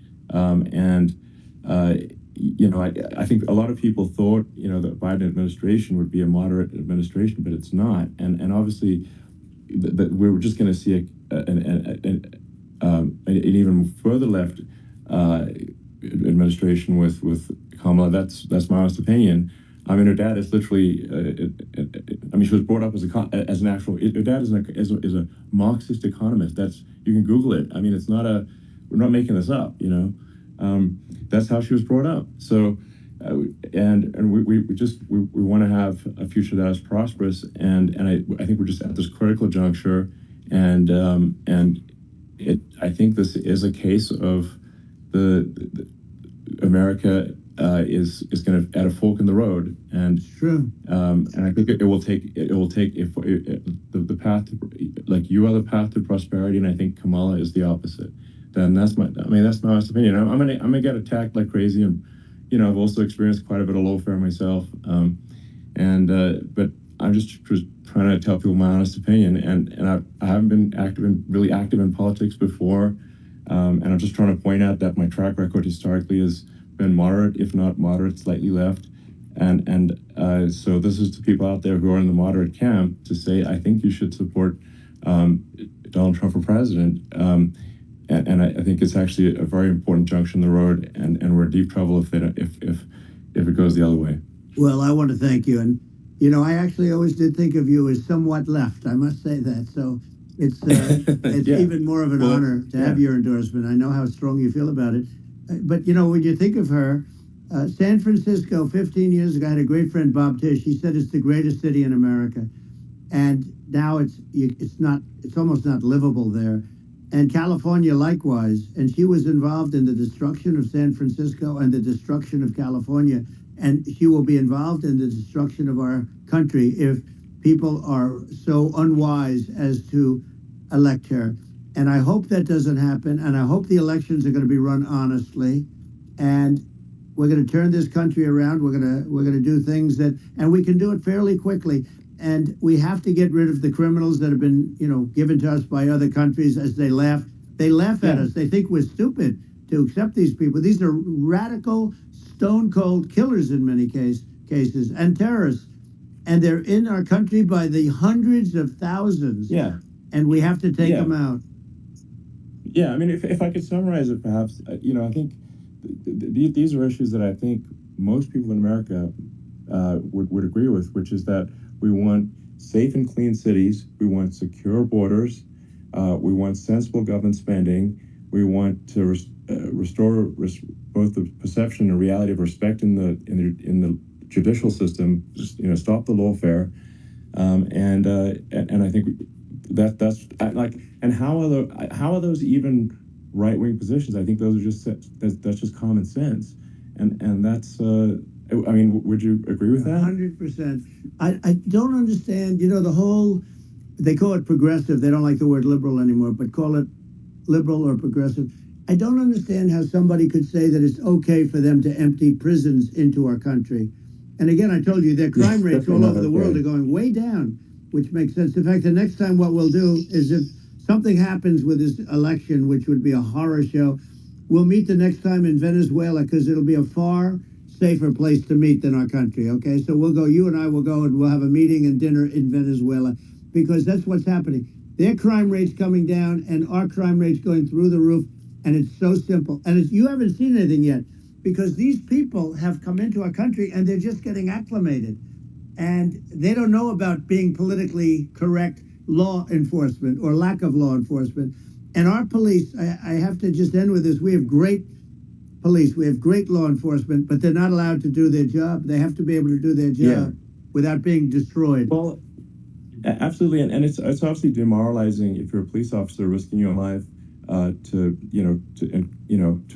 You know, I think a lot of people thought, you know, the Biden administration would be a moderate administration, but it's not. And obviously, we're just going to see an even further left administration with Kamala. That's my honest opinion. I mean, her dad is literally. I mean, she was brought up as an actual. Her dad is a Marxist economist. You can Google it. I mean, it's not we're not making this up. You know, that's how she was brought up. So, and we want to have a future that is prosperous. And I think we're just at this critical juncture. And I think this is a case of the America. Is going to at a fork in the road, and true. And I think it will take if the path like you are the path to prosperity, and I think Kamala is the opposite. Then that's my honest opinion. I'm gonna get attacked like crazy, and you know I've also experienced quite a bit of lawfare myself, but I'm just trying to tell people my honest opinion, and I haven't been really active in politics before, and I'm just trying to point out that my track record historically is been moderate, if not moderate, slightly left, and so this is to people out there who are in the moderate camp to say, I think you should support Donald Trump for president, and I think it's actually a very important junction in the road, and we're in deep trouble if it goes the other way. Well, I want to thank you, and you know, I actually always did think of you as somewhat left. I must say that. So it's yeah. Even more of an honor to have your endorsement. I know how strong you feel about it. But, you know, when you think of her, San Francisco, 15 years ago, I had a great friend, Bob Tish. He said it's the greatest city in America. And now it's almost not livable there. And California, likewise. And she was involved in the destruction of San Francisco and the destruction of California. And she will be involved in the destruction of our country if people are so unwise as to elect her. And I hope that doesn't happen. And I hope the elections are going to be run honestly. And we're going to turn this country around. We're going to do things and we can do it fairly quickly. And we have to get rid of the criminals that have been, you know, given to us by other countries as they laugh. They laugh at us. They think we're stupid to accept these people. These are radical, stone cold killers in many cases and terrorists. And they're in our country by the hundreds of thousands. Yeah. And we have to take them out. Yeah, I mean, if I could summarize it, perhaps, you know, I think these are issues that I think most people in America would agree with, which is that we want safe and clean cities, we want secure borders, we want sensible government spending, we want to restore both the perception and reality of respect in the judicial system, just, you know, stop the lawfare, and I think that's like, and how are those even right-wing positions? I think those are that's just common sense, and that's I mean, would you agree with that? 100%. I don't understand, you know, they call it progressive. They don't like the word liberal anymore, but call it liberal or progressive. I don't understand how somebody could say that it's okay for them to empty prisons into our country. And again, I told you their crime rates all over the world are going way down, which makes sense. In fact, the next time what we'll do is if something happens with this election, which would be a horror show. We'll meet the next time in Venezuela because it'll be a far safer place to meet than our country. Okay, so we'll go. You and I will go, and we'll have a meeting and dinner in Venezuela because that's what's happening. Their crime rate's coming down, and our crime rate's going through the roof. And it's so simple. And you haven't seen anything yet because these people have come into our country and they're just getting acclimated. And they don't know about being politically correct law enforcement or lack of law enforcement. And our police, I have to just end with this. We have great police. We have great law enforcement, but they're not allowed to do their job. They have to be able to do their job without being destroyed. Well, absolutely. And it's obviously demoralizing if you're a police officer risking your life to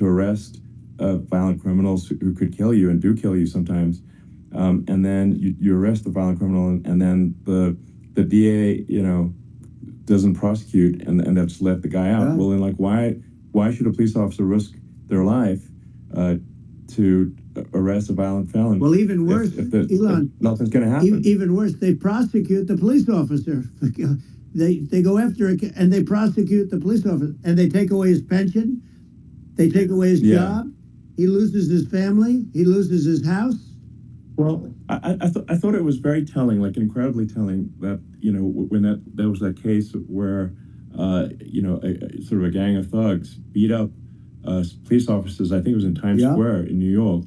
arrest violent criminals who could kill you and do kill you sometimes. And then you arrest the violent criminal and then the DA, doesn't prosecute and they just let the guy out. Yeah. Well, then why should a police officer risk their life to arrest a violent felon? Well, even worse, Elon, if nothing's going to happen. Even worse, they prosecute the police officer. They go after it and they prosecute the police officer and they take away his pension. They take away his job. He loses his family. He loses his house. Well, I thought it was very telling, like incredibly telling, that when there was that case where sort of a gang of thugs beat up police officers. I think it was in Times Square in New York,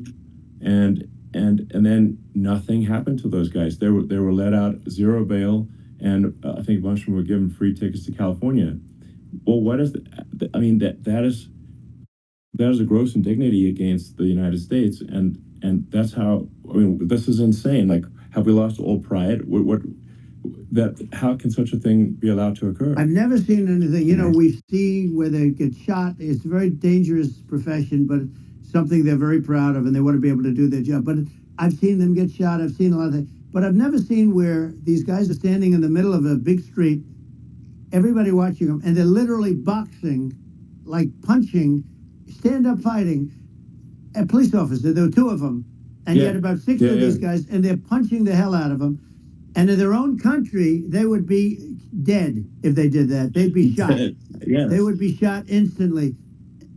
and then nothing happened to those guys. They were let out, zero bail, and I think a bunch of them were given free tickets to California. Well, what is I mean, that is a gross indignity against the United States, and that's how. I mean, this is insane. Like, have we lost all pride? How can such a thing be allowed to occur? I've never seen anything. We see where they get shot. It's a very dangerous profession, but something they're very proud of, and they want to be able to do their job. But I've seen them get shot. I've seen a lot of things. But I've never seen where these guys are standing in the middle of a big street, everybody watching them, and they're literally boxing, like punching, stand-up fighting, a police officer. There were two of them. And yet about six of these guys, and they're punching the hell out of them. And in their own country, they would be dead if they did that. They'd be shot. Yes. They would be shot instantly.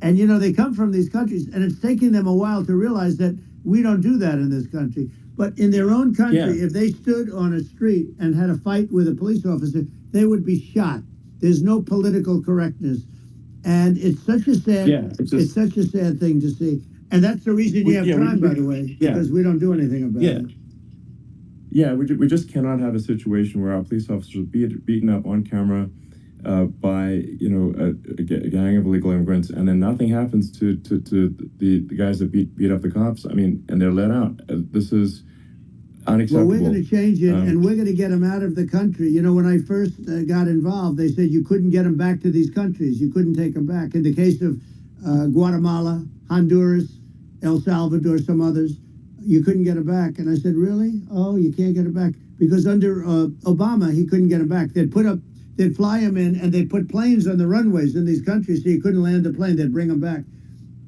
And, they come from these countries, and it's taking them a while to realize that we don't do that in this country. But in their own country, if they stood on a street and had a fight with a police officer, they would be shot. There's no political correctness. And it's such a sad, it's such a sad thing to see. And that's the reason you have crime, by the way, because we don't do anything about it. Yeah, we just cannot have a situation where our police officers are beaten up on camera by a gang of illegal immigrants, and then nothing happens to the guys that beat up the cops. I mean, and they're let out. This is unacceptable. Well, we're going to change it, and we're going to get them out of the country. When I first got involved, they said you couldn't get them back to these countries. You couldn't take them back. In the case of Guatemala, Honduras, El Salvador, some others, you couldn't get it back. And I said, really? Oh, you can't get it back? Because under Obama, he couldn't get it back. They'd fly him in, and they'd put planes on the runways in these countries so he couldn't land a plane. They'd bring him back.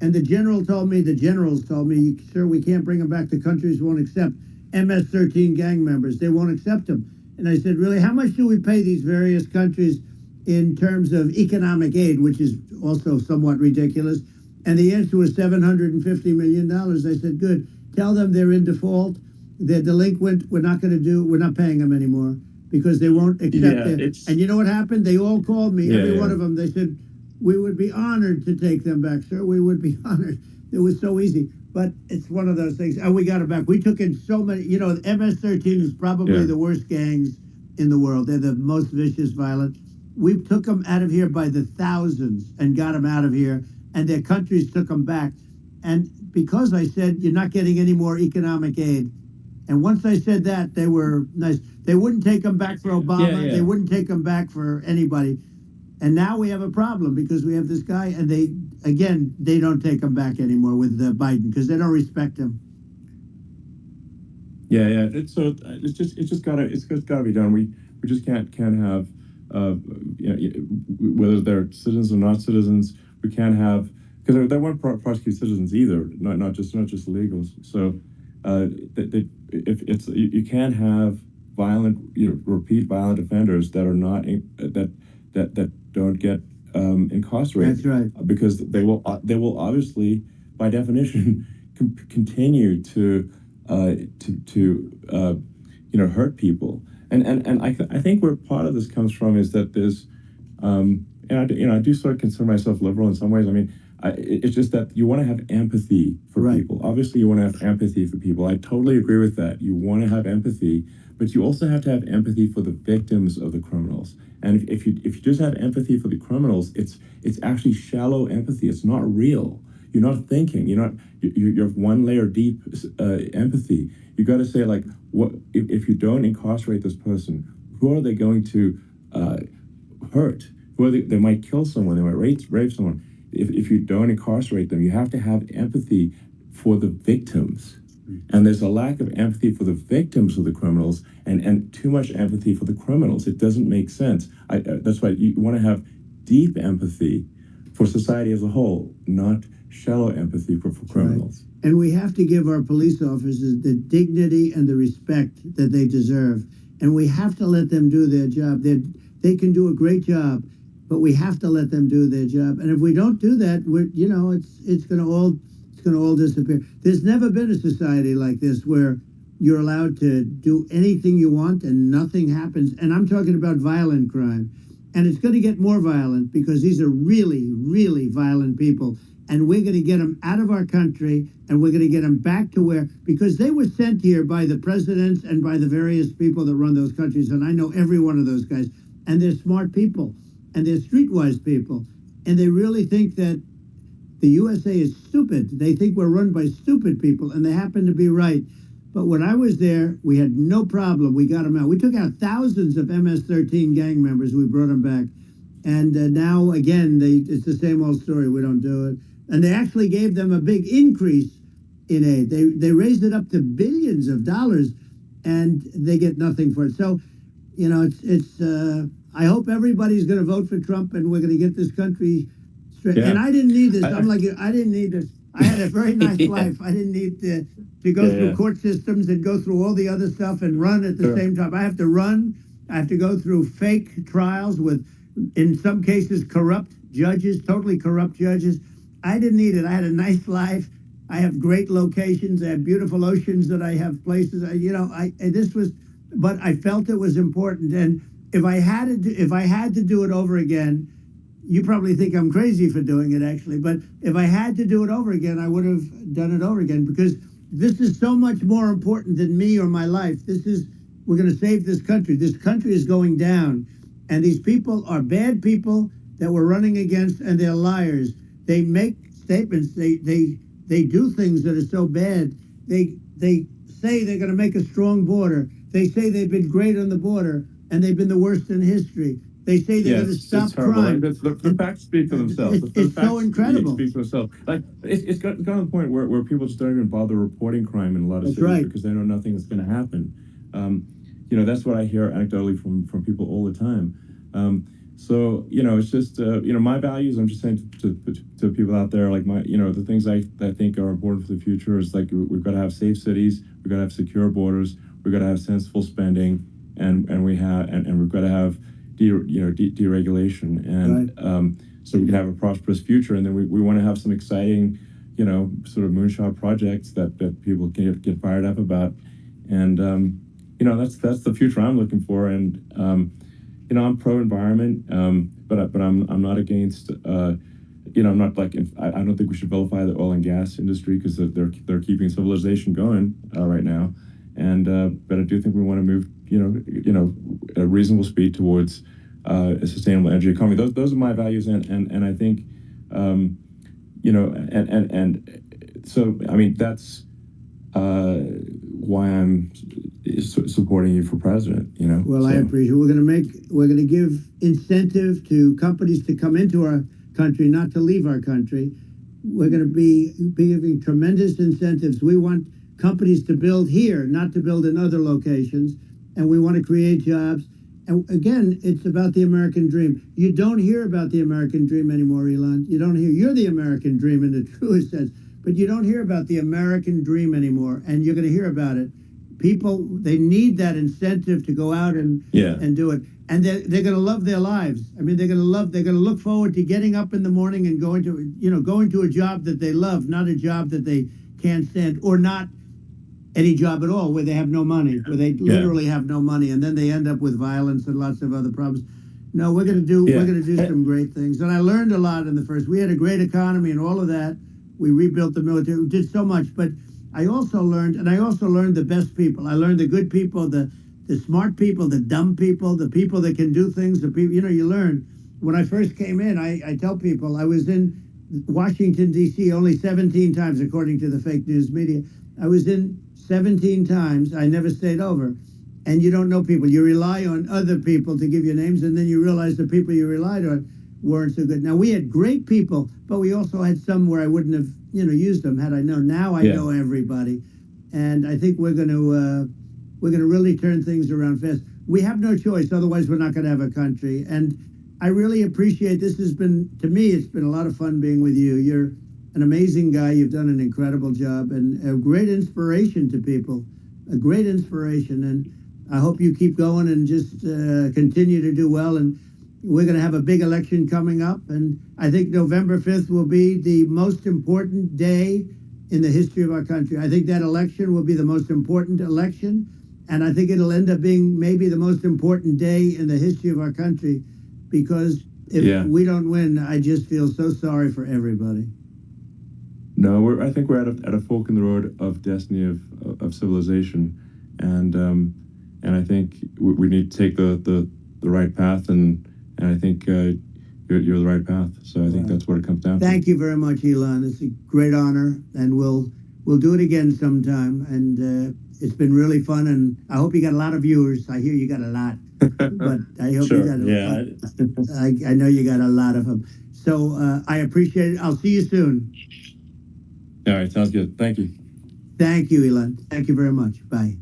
And the generals told me, sir, we can't bring him back. The countries won't accept MS-13 gang members. They won't accept them. And I said, really, how much do we pay these various countries in terms of economic aid, which is also somewhat ridiculous? And the answer was $750 million. I said, good. Tell them they're in default. They're delinquent. We're not paying them anymore because they won't accept it. And you know what happened? They all called me, every one of them. They said, we would be honored to take them back, sir. We would be honored. It was so easy. But it's one of those things. And we got it back. We took in so many. MS-13 is probably the worst gangs in the world. They're the most vicious, violent. We took them out of here by the thousands and got them out of here. And their countries took them back. And because I said, you're not getting any more economic aid. And once I said that, they were nice. They wouldn't take them back for Obama. They wouldn't take them back for anybody. And now we have a problem because we have this guy, and they don't take him back anymore with Biden because they don't respect him. It's just gotta be done. We just can't have whether they're citizens or not citizens. We can't have, because they won't prosecute citizens either, not just illegals. So you can't have violent, repeat violent offenders that are not that don't get incarcerated. That's right. Because they will obviously, by definition, continue to hurt people. And I think where part of this comes from is that there's and I do sort of consider myself liberal in some ways. I mean, it's just that you want to have empathy for Right. people. Obviously, you want to have empathy for people. I totally agree with that. You want to have empathy, but you also have to have empathy for the victims of the criminals. And if you just have empathy for the criminals, it's actually shallow empathy. It's not real. You're not thinking. You're one layer deep empathy. You got to say, like, what if you don't incarcerate this person? Who are they going to hurt? Who are they might kill someone. They might rape someone. If you don't incarcerate them, you have to have empathy for the victims. And there's a lack of empathy for the victims of the criminals and too much empathy for the criminals. It doesn't make sense. That's why you want to have deep empathy for society as a whole, not shallow empathy for criminals. Right. And we have to give our police officers the dignity and the respect that they deserve. And we have to let them do their job. They can do a great job, but we have to let them do their job. And if we don't do that, it's going to all disappear. There's never been a society like this where you're allowed to do anything you want and nothing happens. And I'm talking about violent crime. And it's going to get more violent because these are really, really violent people. And we're going to get them out of our country, and we're going to get them back to because they were sent here by the presidents and by the various people that run those countries. And I know every one of those guys. And they're smart people, and they're streetwise people. And they really think that the USA is stupid. They think we're run by stupid people, and they happen to be right. But when I was there, we had no problem. We got them out. We took out thousands of MS-13 gang members. We brought them back. And now, again, it's the same old story. We don't do it. And they actually gave them a big increase in aid. They raised it up to billions of dollars, and they get nothing for it. So, I hope everybody's going to vote for Trump, and we're going to get this country straight. Yeah. And I didn't need this. I'm like you. I didn't need this. I had a very nice life. I didn't need to go through court systems and go through all the other stuff and run at the same time. I have to run. I have to go through fake trials with, in some cases, corrupt judges, totally corrupt judges. I didn't need it. I had a nice life. I have great locations. I have beautiful oceans that I have places. But I felt it was important. And if I had to do it over again, you probably think I'm crazy for doing it, actually. But if I had to do it over again, I would have done it over again, because this is so much more important than me or my life. We're going to save this country. This country is going down. And these people are bad people that we're running against, and they're liars. They make statements. They do things that are so bad. They say they're going to make a strong border. They say they've been great on the border, and they've been the worst in history. They say they're going to stop crime. The facts speak for themselves. It's so incredible. Speak for themselves. Like it's gotten to the point where people just don't even bother reporting crime in a lot of cities because they know nothing is going to happen. That's what I hear anecdotally from people all the time. So it's just my values. I'm just saying to people out there, like the things I think are important for the future is, like, we've got to have safe cities, we've got to have secure borders, we've got to have sensible spending, and we've got to have deregulation, and so we can have a prosperous future. And then we want to have some exciting sort of moonshot projects that people can get fired up about, and that's the future I'm looking for. And I'm pro-environment, but I'm not against. I'm not like I don't think we should vilify the oil and gas industry, because they're keeping civilization going right now, and but I do think we want to move at a reasonable speed towards a sustainable energy economy. Those are my values, and I think so I mean that's why I'm supporting you for president. Well, so. I appreciate it. We're going to give incentive to companies to come into our country, not to leave our country. We're going to be giving tremendous incentives. We want companies to build here, not to build in other locations, and we want to create jobs. And again, it's about the American dream. You don't hear about the American dream anymore, Elon. You're the American dream in the truest sense, but you don't hear about the American dream anymore, and you're going to hear about it. people, they need that incentive to go out and do it. And they're going to love their lives. I mean, they're going to look forward to getting up in the morning and going to a job that they love, not a job that they can't stand, or not any job at all where they have no money, where they literally have no money, and then they end up with violence and lots of other problems. No, we're going to do some great things. And I learned a lot in the first. We had a great economy and all of that. We rebuilt the military. We did so much, but I also learned the best people. I learned the good people, the smart people, the dumb people, the people that can do things. The people, you learn. When I first came in, I tell people I was in Washington, D.C. only 17 times, according to the fake news media. I was in 17 times. I never stayed over. And you don't know people. You rely on other people to give you names, and then you realize the people you relied on weren't so good. Now, we had great people, but we also had some where I wouldn't have, used them had I known. Now I know everybody. And I think we're going to really turn things around fast. We have no choice. Otherwise, we're not going to have a country. And I really appreciate this. To me, it's been a lot of fun being with you. You're an amazing guy. You've done an incredible job and a great inspiration to people, a great inspiration. And I hope you keep going and just continue to do well. And we're going to have a big election coming up. And I think November 5th will be the most important day in the history of our country. I think that election will be the most important election. And I think it'll end up being maybe the most important day in the history of our country, because if we don't win, I just feel so sorry for everybody. No, I think we're at a fork in the road of destiny of civilization, and I think we need to take the right path, and I think you're the right path. So I think that's what it comes down to. Thank you very much, Elon. It's a great honor, and we'll do it again sometime. And it's been really fun, and I hope you got a lot of viewers. I hear you got a lot, but I hope you got a lot. I know you got a lot of them. So I appreciate it. I'll see you soon. All right, sounds good. Thank you. Thank you, Elon. Thank you very much. Bye.